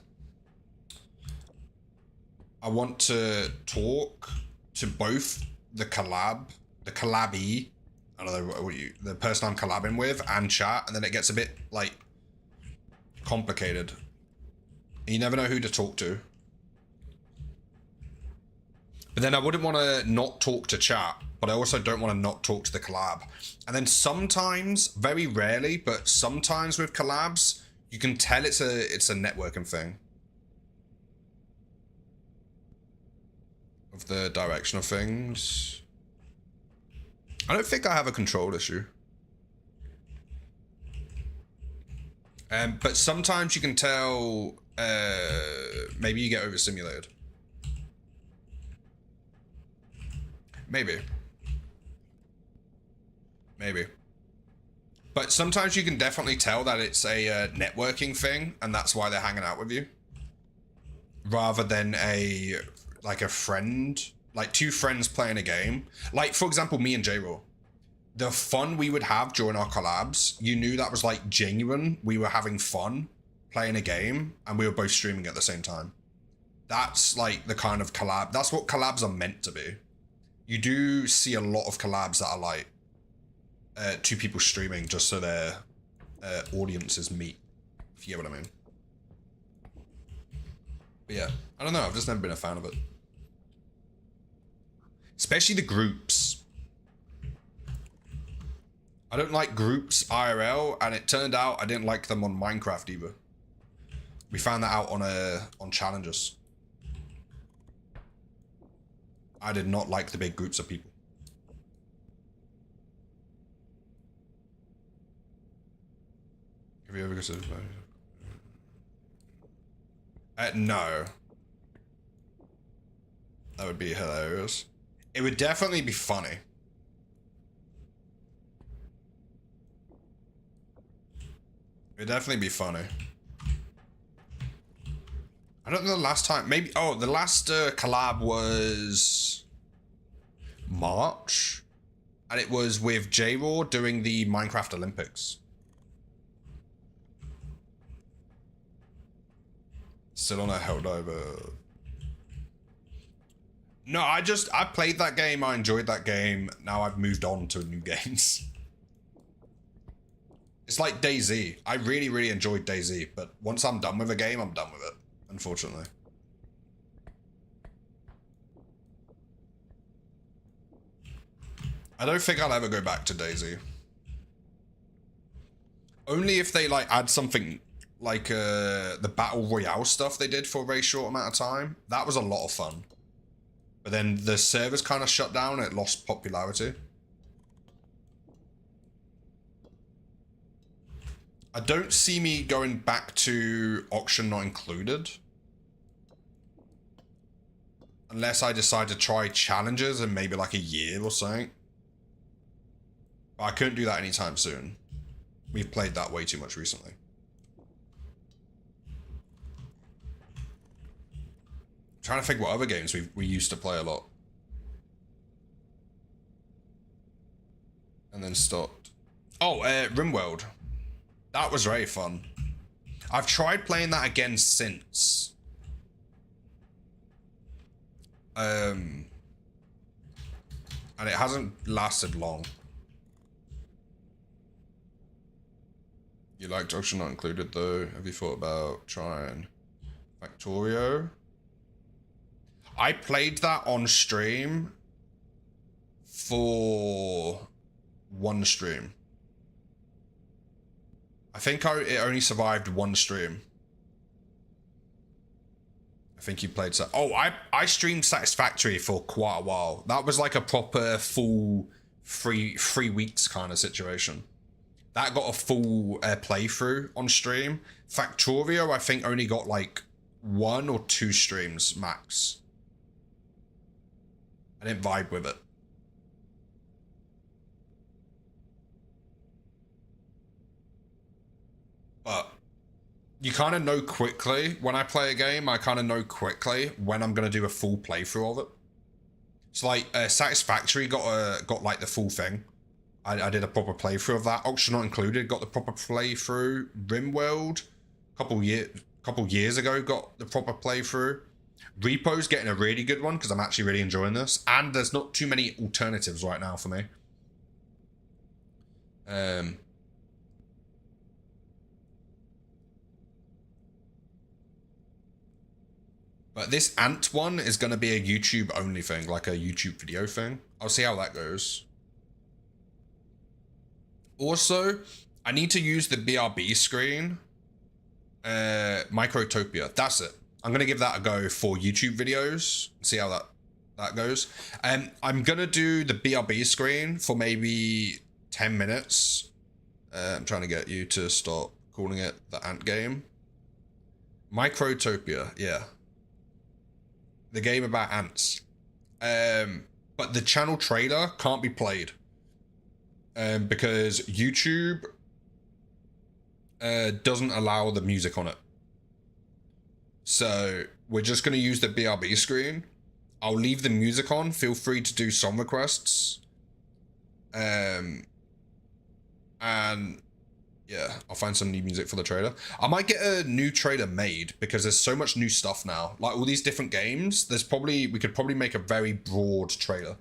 I want to talk to both the collabee, I don't know the person I'm collabing with, and chat, and then it gets a bit like complicated. You never know who to talk to. But then I wouldn't want to not talk to chat, but I also don't want to not talk to the collab. And then sometimes, very rarely, but sometimes with collabs, you can tell it's a networking thing. Of the direction of things. I don't think I have a control issue. But sometimes you can tell maybe you get overstimulated. Maybe. But sometimes you can definitely tell that it's a networking thing, and that's why they're hanging out with you. Rather than like a friend, like two friends playing a game. Like, for example, me and J-Raw. The fun we would have during our collabs, you knew that was like genuine. We were having fun playing a game, and we were both streaming at the same time. That's like the kind of collab, that's what collabs are meant to be. You do see a lot of collabs that are like two people streaming just so their audiences meet, if you get what I mean. But yeah, I don't know, I've just never been a fan of it. Especially the groups. I don't like groups IRL, and it turned out I didn't like them on Minecraft either. We found that out on challenges. I did not like the big groups of people. Have you ever considered? No. That would be hilarious. It would definitely be funny. It would definitely be funny. I don't know the last time, maybe, oh, the last collab was March, and it was with J-Raw doing the Minecraft Olympics. Still on a Helldiver. No, I played that game, I enjoyed that game, now I've moved on to new games. It's like DayZ. I really, really enjoyed DayZ, but once I'm done with a game, I'm done with it, unfortunately. I don't think I'll ever go back to DayZ. Only if they like add something like the Battle Royale stuff they did for a very short amount of time. That was a lot of fun. But then the servers kind of shut down, it lost popularity. I don't see me going back to auction not included. Unless I decide to try challenges in maybe like a year or something. But I couldn't do that anytime soon. We've played that way too much recently. I'm trying to think what other games we used to play a lot. And then stopped. Oh, RimWorld. That was very fun. I've tried playing that again since. And it hasn't lasted long. You liked Ocean Not Included though. Have you thought about trying Factorio? I played that on stream for one stream. I think it only survived one stream. I think you played so. Oh, I streamed Satisfactory for quite a while. That was like a proper full three weeks kind of situation. That got a full playthrough on stream. Factorio, I think, only got like 1 or 2 streams max. I didn't vibe with it. But you kind of know quickly when I play a game, I kind of know quickly when I'm going to do a full playthrough of it. So like Satisfactory got like the full thing. I did a proper playthrough of that. Oxygen Not Included got the proper playthrough. RimWorld, couple years ago, got the proper playthrough. R.E.P.O's getting a really good one because I'm actually really enjoying this. And there's not too many alternatives right now for me. But this Ant one is going to be a YouTube only thing, like a YouTube video thing. I'll see how that goes. Also, I need to use the BRB screen. Microtopia, that's it. I'm going to give that a go for YouTube videos. See how that goes. I'm going to do the BRB screen for maybe 10 minutes. I'm trying to get you to stop calling it the Ant game. Microtopia, yeah. The game about ants. But the channel trailer can't be played. Because YouTube doesn't allow the music on it. So we're just going to use the BRB screen. I'll leave the music on. Feel free to do song requests. And yeah, I'll find some new music for the trailer. I might get a new trailer made because there's so much new stuff now. Like all these different games, we could probably make a very broad trailer.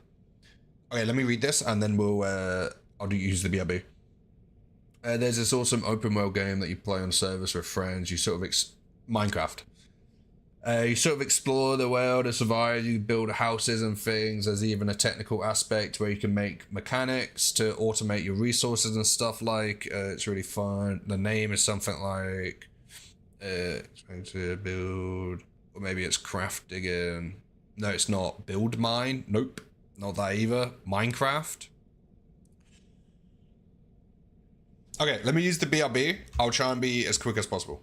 Okay, let me read this and then I'll use the BRB. There's this awesome open world game that you play on servers with friends. You sort of Minecraft. You sort of explore the world and survive. You build houses and things. There's even a technical aspect where you can make mechanics to automate your resources and stuff. Like it's really fun. The name is something like trying to build, or maybe it's craft digging. No, it's not. Build mine. Nope, not that either. Minecraft. Okay, let me use the BRB. I'll try and be as quick as possible.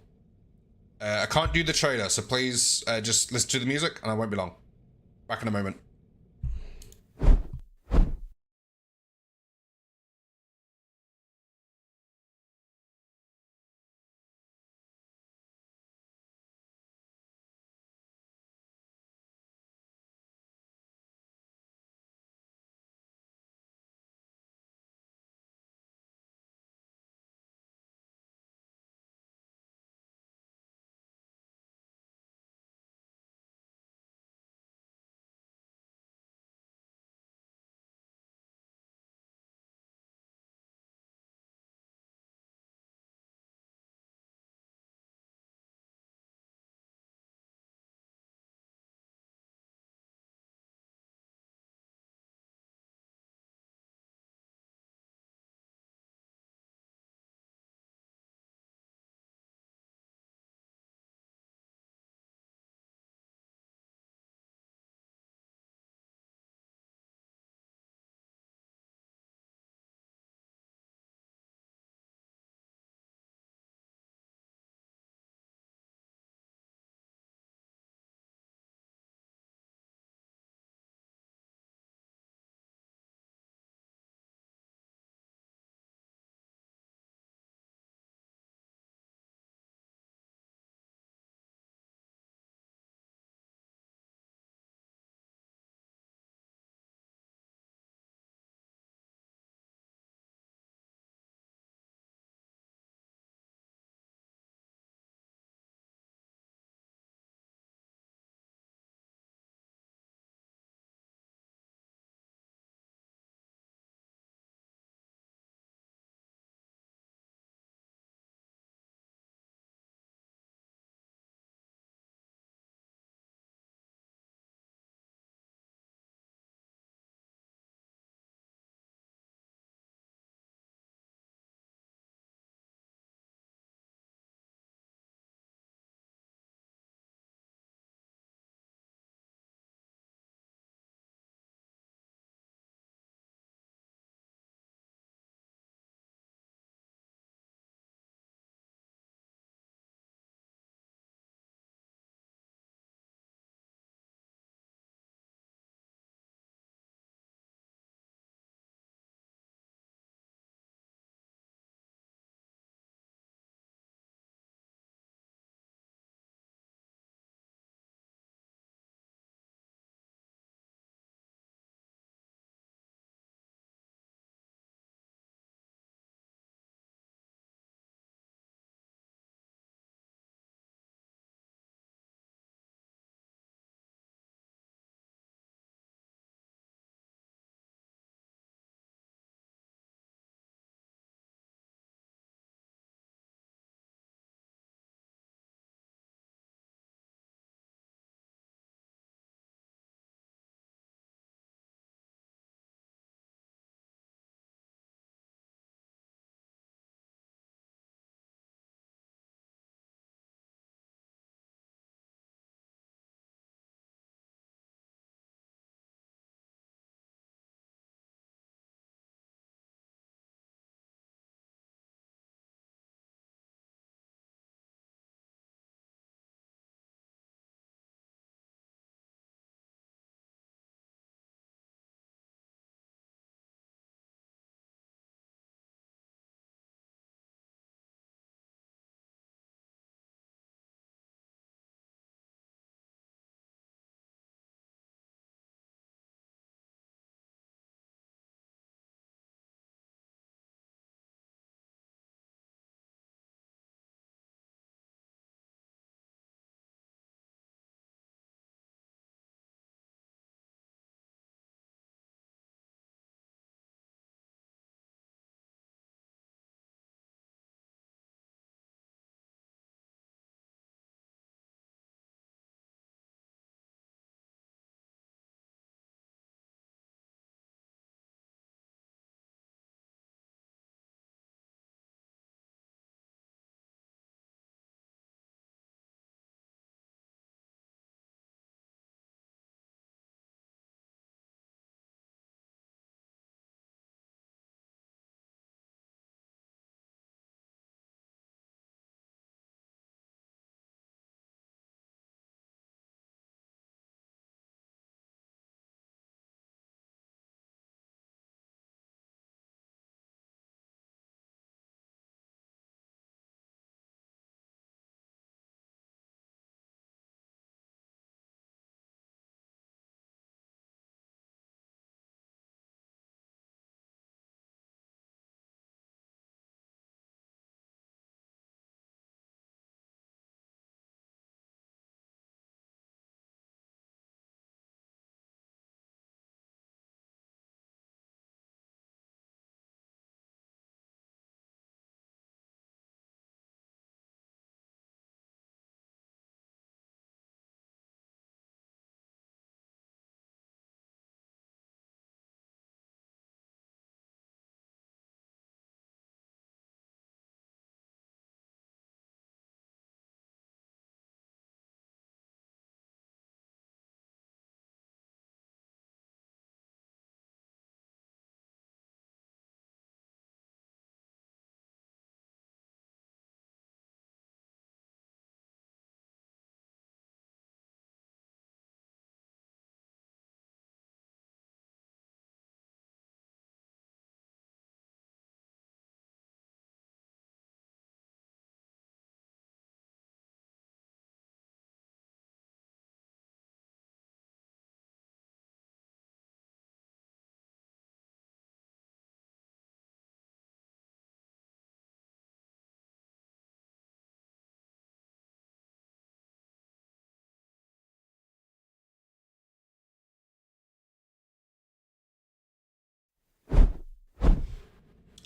I can't do the trailer, so please just listen to the music and I won't be long. Back in a moment.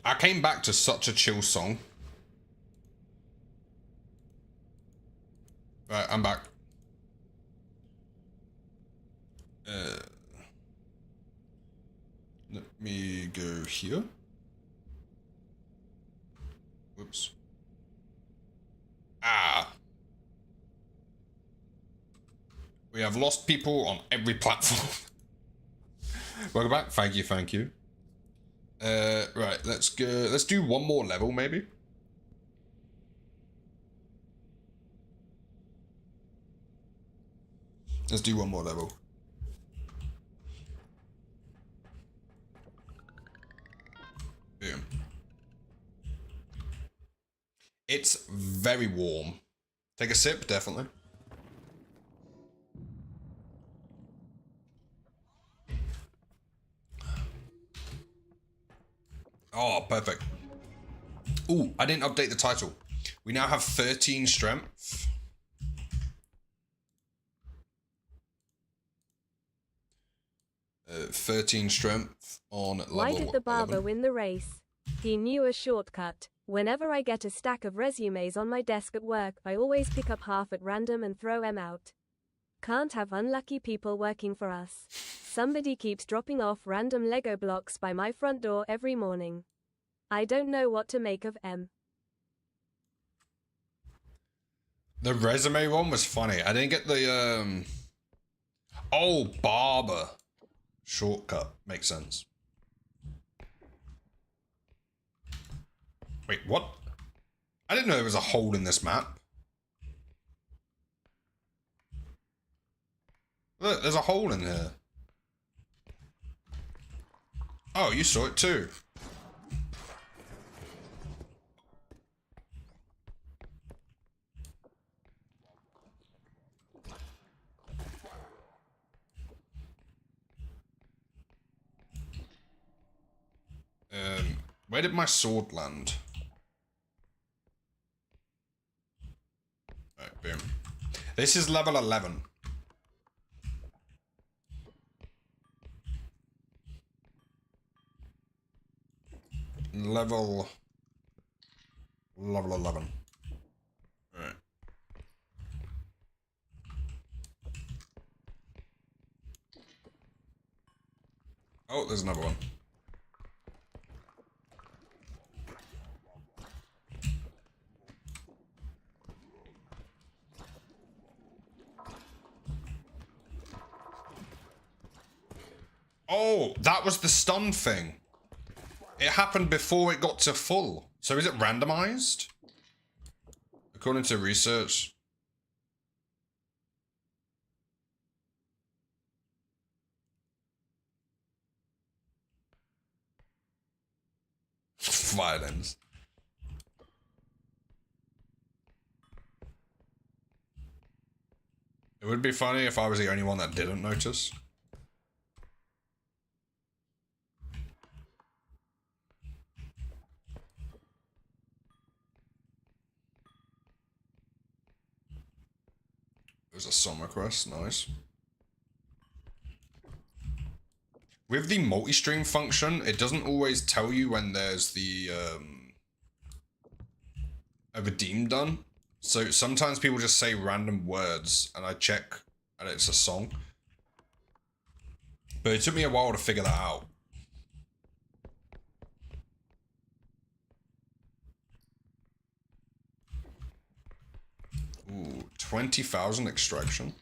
I came back to such a chill song. Right, I'm back. Let me go here. Whoops. Ah. We have lost people on every platform. Welcome back. Thank you, thank you. Right, let's go. Let's do one more level, maybe. Let's do one more level. Boom. It's very warm. Take a sip, definitely. Oh, perfect. Ooh, I didn't update the title. We now have 13 strength. 13 strength on level 11. Why did the barber win the race? He knew a shortcut. Whenever I get a stack of resumes on my desk at work, I always pick up half at random and throw them out. Can't have unlucky people working for us. Somebody keeps dropping off random Lego blocks by my front door every morning. I don't know what to make of M. The resume one was funny. I didn't get the Oh, barber. Shortcut. Makes sense. Wait, what? I didn't know there was a hole in this map. Look, there's a hole in here. Oh, you saw it too. Where did my sword land? Alright, boom. This is level 11. Level 11. Alright. Oh, there's another one. Oh, that was the stun thing. It happened before it got to full. So is it randomized? According to research. Violence. It would be funny if I was the only one that didn't notice. It was a summer quest, nice. With the multi-stream function, it doesn't always tell you when there's the a redeem done. So sometimes people just say random words and I check and it's a song. But it took me a while to figure that out. Ooh, 20,000 extraction.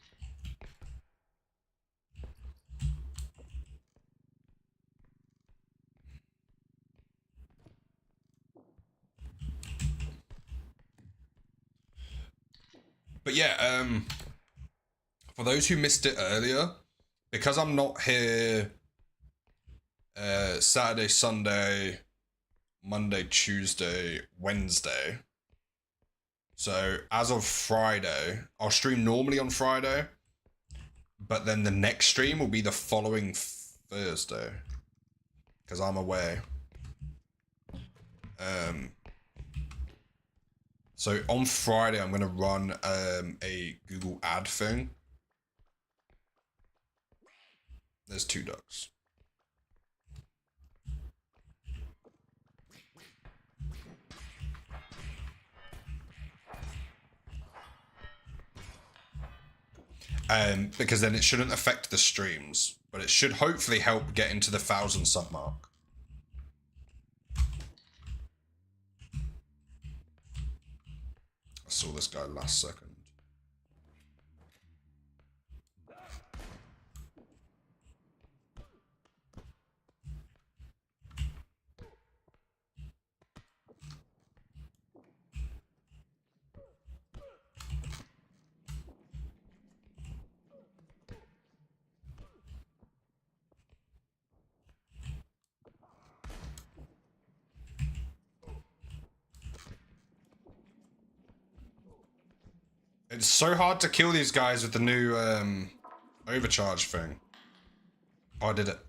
But yeah, for those who missed it earlier, because I'm not here Saturday, Sunday, Monday, Tuesday, Wednesday. So as of Friday, I'll stream normally on Friday, but then the next stream will be the following Thursday, because I'm away. So on Friday, I'm going to run a Google ad thing. There's 2 ducks. because then it shouldn't affect the streams, but it should hopefully help get into the 1,000 sub mark. I saw this guy last second. It's so hard to kill these guys with the new overcharge thing. Oh, I did it.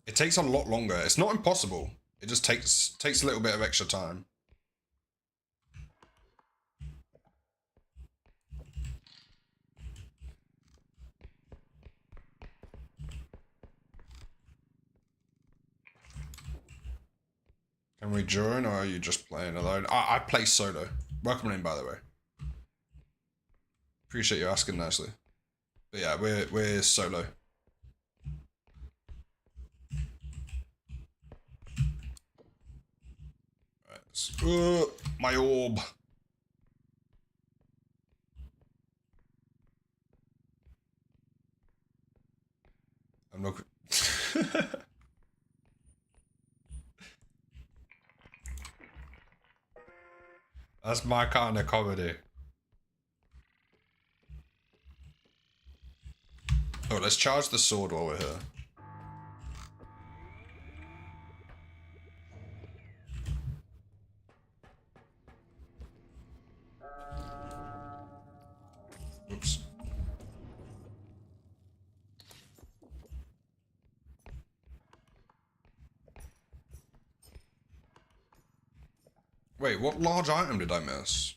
It takes a lot longer. It's not impossible. It just takes a little bit of extra time. Can we join, or are you just playing alone? I play solo. Welcome in, by the way. Appreciate you asking nicely. But yeah, we're solo. Right, my orb. I'm not. That's my kind of comedy. Oh, let's charge the sword while we're here. Oops. Wait, what large item did I miss?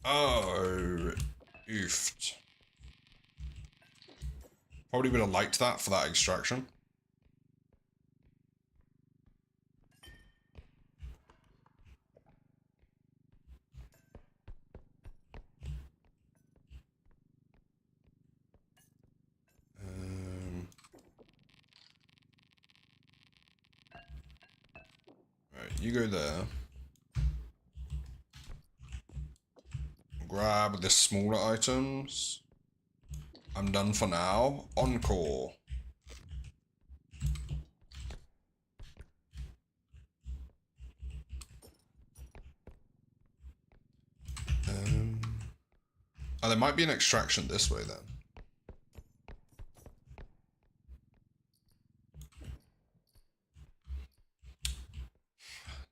Oh, oofed. Probably would have liked that for that extraction. Right, you go there. Grab the smaller items. I'm done for now. Encore. Oh, there might be an extraction this way then.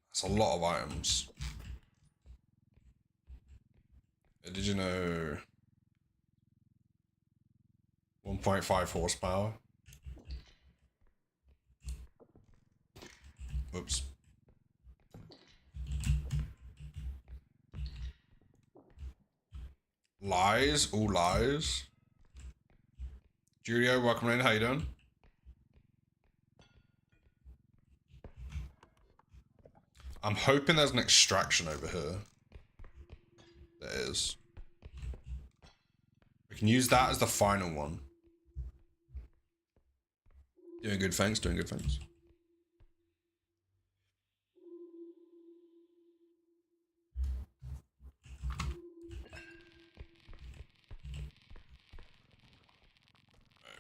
That's a lot of items. Did you know 1.5 horsepower? Oops. Lies, all lies. Julio, welcome in. How you doing? I'm hoping there's an extraction over here. There is. We can use that as the final one. Doing good, thanks. Doing good, thanks.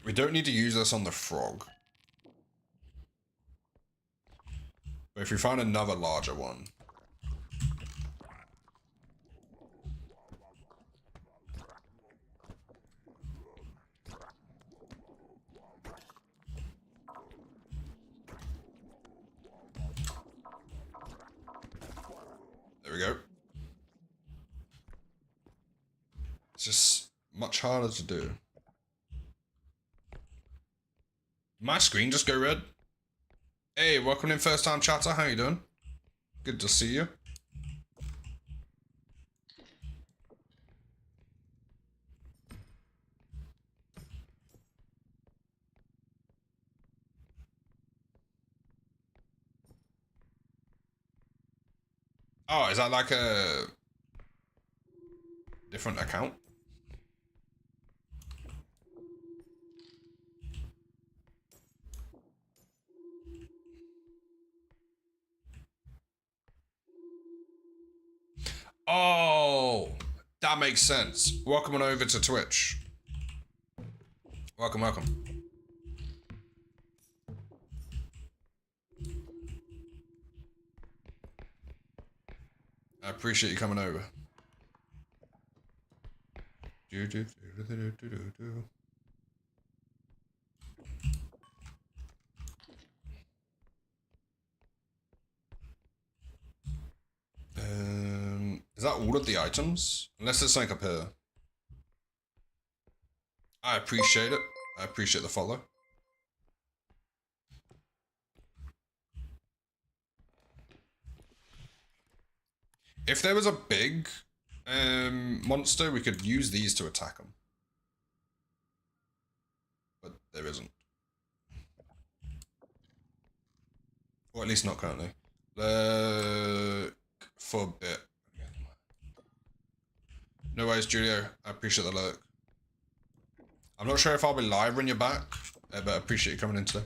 We don't need to use this on the frog. But if we find another larger one. There we go. It's just much harder to do. My screen just go red. Hey, welcome in first time chatter. How you doing? Good to see you. Oh, is that like a different account? Oh, that makes sense. Welcome on over to Twitch. Welcome, welcome. I appreciate you coming over. Is that all of the items? Unless there's something up here. I appreciate it. I appreciate the follow. If there was a big monster, we could use these to attack them. But there isn't. Or at least not currently. For a bit. No worries, Julio. I appreciate the lurk. I'm not sure if I'll be live when you're back, but I appreciate you coming in today.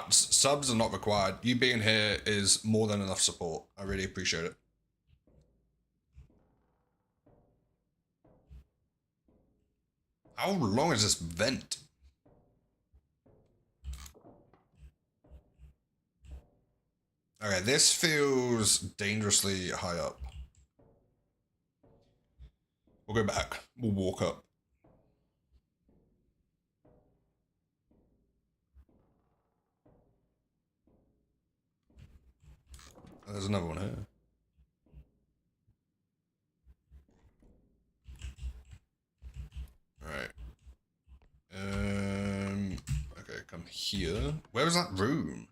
Subs are not required. You being here is more than enough support. I really appreciate it. How long is this vent? Okay, this feels dangerously high up. We'll go back. We'll walk up. Oh, there's another one here. Alright. Okay, come here. Where was that room?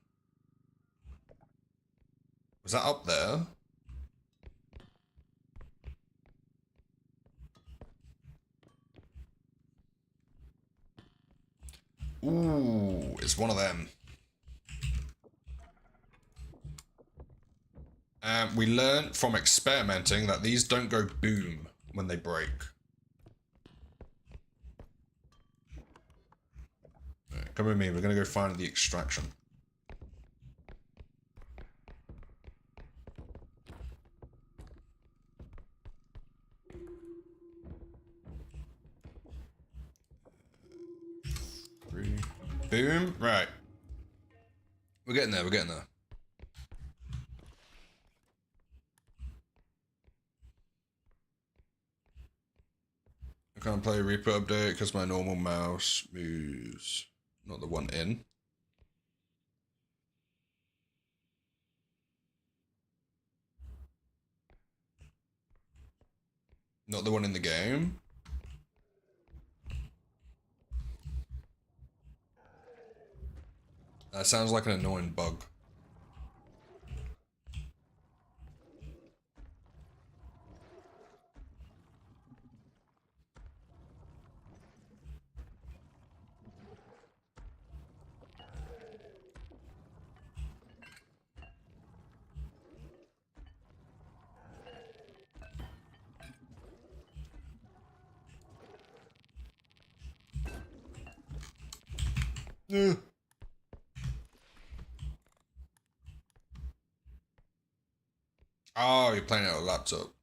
Was that up there? Ooh, it's one of them. We learned from experimenting that these don't go boom when they break. Right, come with me, we're gonna go find the extraction. Boom, right. We're getting there, we're getting there. I can't play R.E.P.O update because my normal mouse moves. Not the one in. Not the one in the game. That sounds like an annoying bug. Yeah. Oh, you're playing it on a laptop.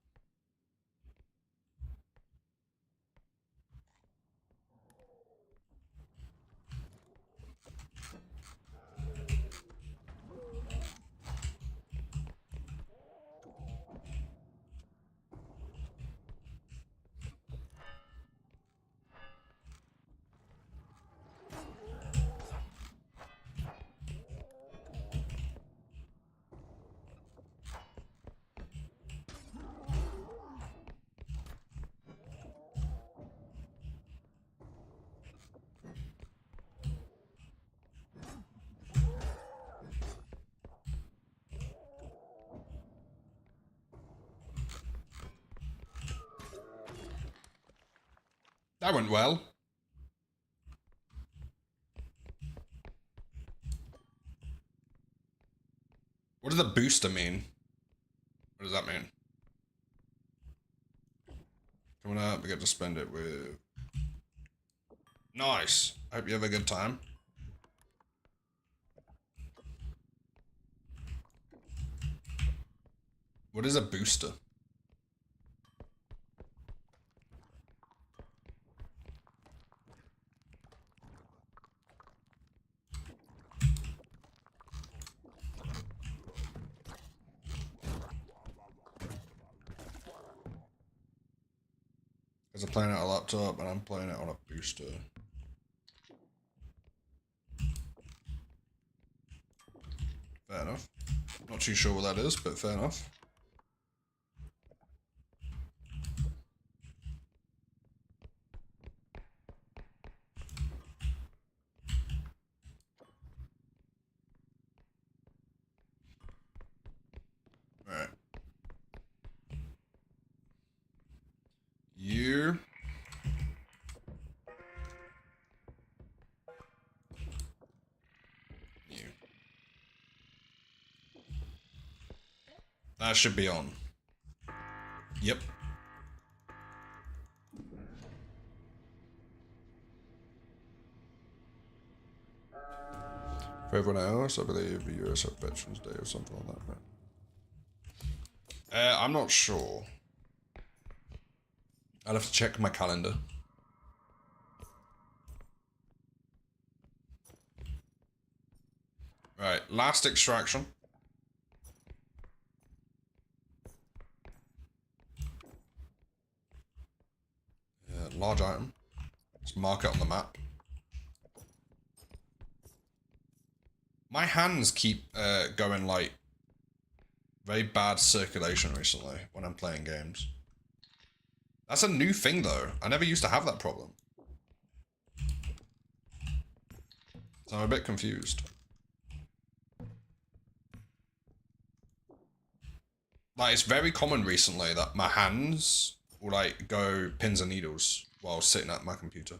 That went well. What does the booster mean? What does that mean? Coming up, we get to spend it with... Nice. Hope you have a good time. What is a booster? Because I'm playing it on a laptop and I'm playing it on a booster. Fair enough. Not too sure what that is, but fair enough. Alright. You... That should be on. Yep. For everyone else, I believe the US have Veterans Day or something like that. I'm not sure. I'll have to check my calendar. Right, last extraction. Large item. Let's mark it on the map. My hands keep going like very bad circulation recently when I'm playing games. That's a new thing though. I never used to have that problem. So I'm a bit confused. Like, it's very common recently that my hands will like go pins and needles while sitting at my computer.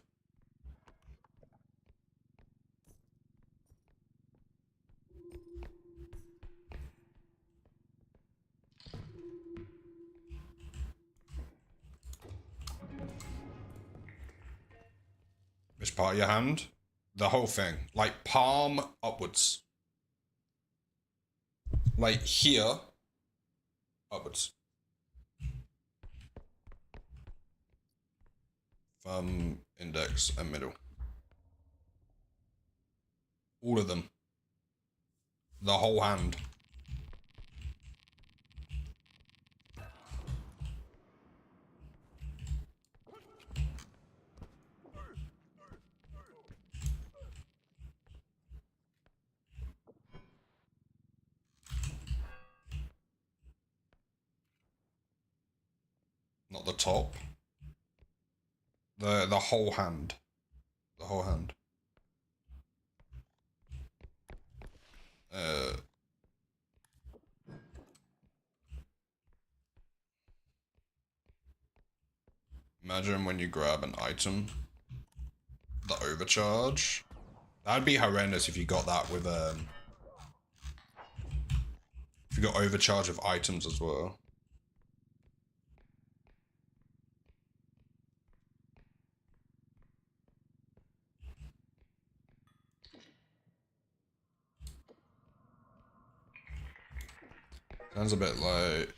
Which part of your hand? The whole thing. Like palm upwards. Like here, upwards. Thumb, index, and middle. All of them. The whole hand. Not the top. The whole hand. The whole hand. Imagine when you grab an item, the overcharge. That'd be horrendous if you got that with if you got overcharge of items as well. Sounds a bit like...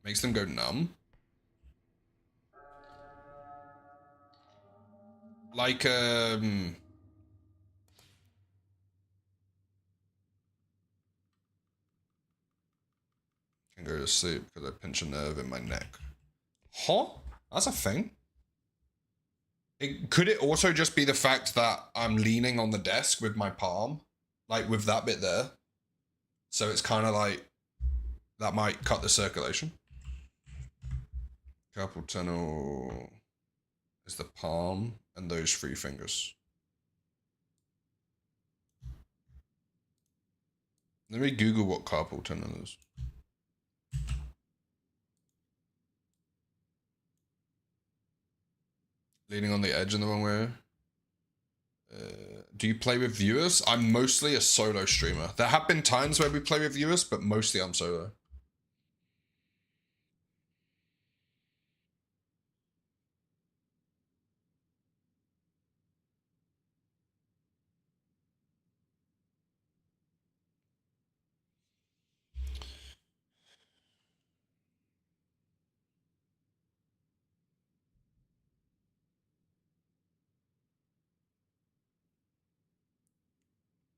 Makes them go numb. Like, can go to sleep because I pinch a nerve in my neck. Huh? That's a thing? Could it also just be the fact that I'm leaning on the desk with my palm? Like, with that bit there? So it's kind of like... That might cut the circulation. Carpal tunnel... is the palm and those 3 fingers. Let me Google what carpal tunnel is. Leaning on the edge in the wrong way. Do you play with viewers? I'm mostly a solo streamer. There have been times where we play with viewers, but mostly I'm solo.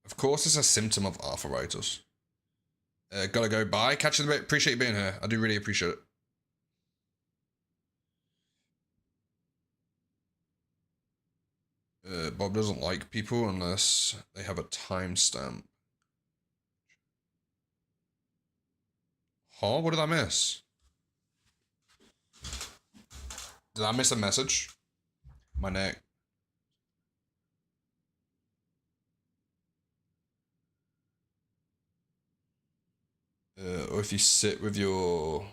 Of course, it's a symptom of arthritis. Gotta go. Bye. Catch you in a bit. Appreciate you being here. I do really appreciate it. Bob doesn't like people unless they have a timestamp. Huh? What did I miss? Did I miss a message? My neck. Or if you sit with your...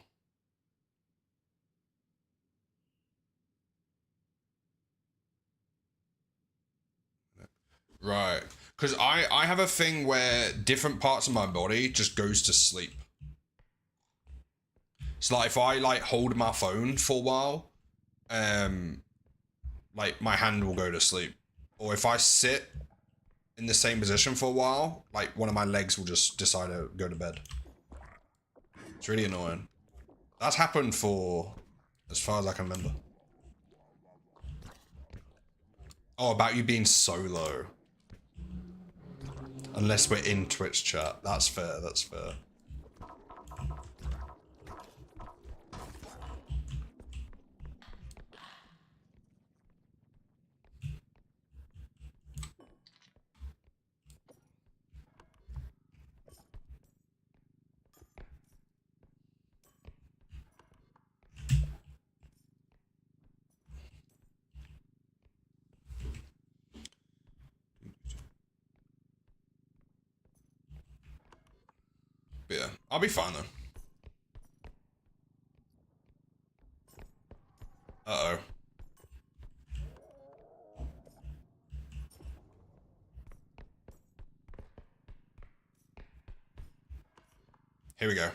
Right. Because I have a thing where different parts of my body just goes to sleep. So like if I like hold my phone for a while, like my hand will go to sleep. Or if I sit in the same position for a while, like one of my legs will just decide to go to bed. It's really annoying. That's happened for as far as I can remember. Oh, about you being solo. Unless we're in Twitch chat. That's fair, that's fair. But yeah, I'll be fine though. Uh-oh. Here we go.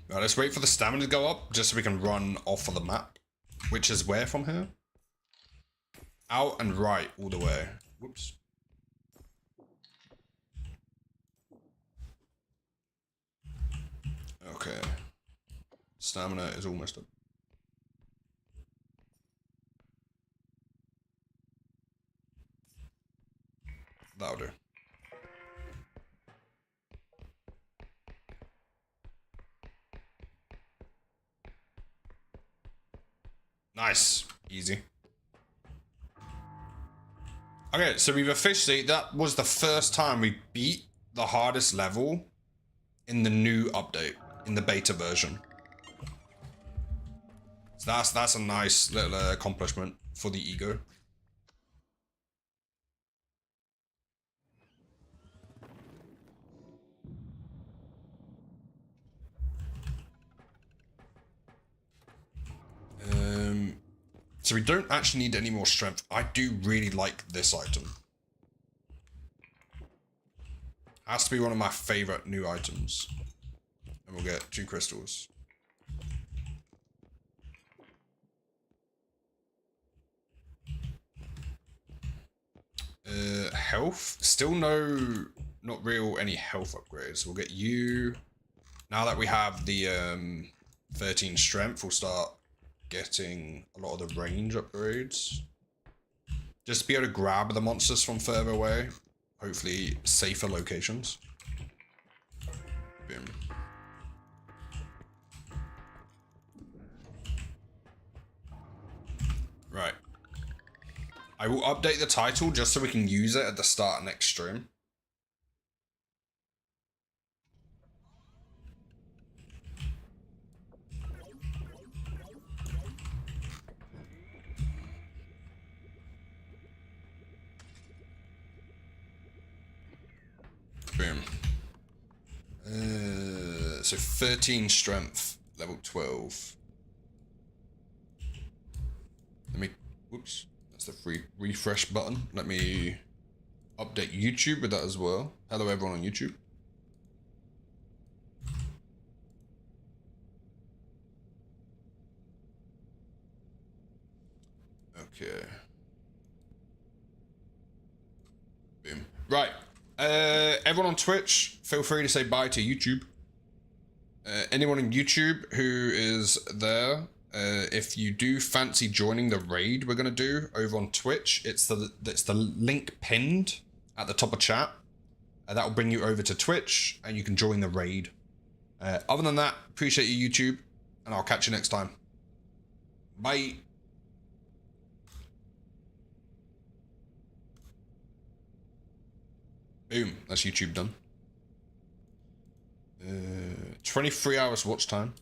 Right, let's wait for the stamina to go up, just so we can run off of the map. Which is where from here? Out and right all the way. Whoops. Okay. Stamina is almost up. That'll do. Nice. Easy. Okay, so we've officially, that was the first time we beat the hardest level in the new update, in the beta version. So that's a nice little accomplishment for the ego. So we don't actually need any more strength. I do really like this item. Has to be one of my favorite new items. And we'll get 2 crystals. Health? Still no, not real any health upgrades. We'll get you. Now that we have the 13 strength, we'll start getting a lot of the range upgrades. Just to be able to grab the monsters from further away. Hopefully safer locations. Boom. I will update the title just so we can use it at the start of next stream. Boom. So 13 strength, level 12. Let me, whoops, that's the free refresh button. Let me update YouTube with that as well. Hello everyone on YouTube. Okay. Boom. Right. Everyone on Twitch, feel free to say bye to YouTube. Anyone on YouTube who is there, if you do fancy joining the raid we're gonna do over on Twitch, it's the link pinned at the top of chat. That will bring you over to Twitch and you can join the raid. Other than that, appreciate you YouTube, and I'll catch you next time. Bye. Boom, that's YouTube done. 23 hours watch time.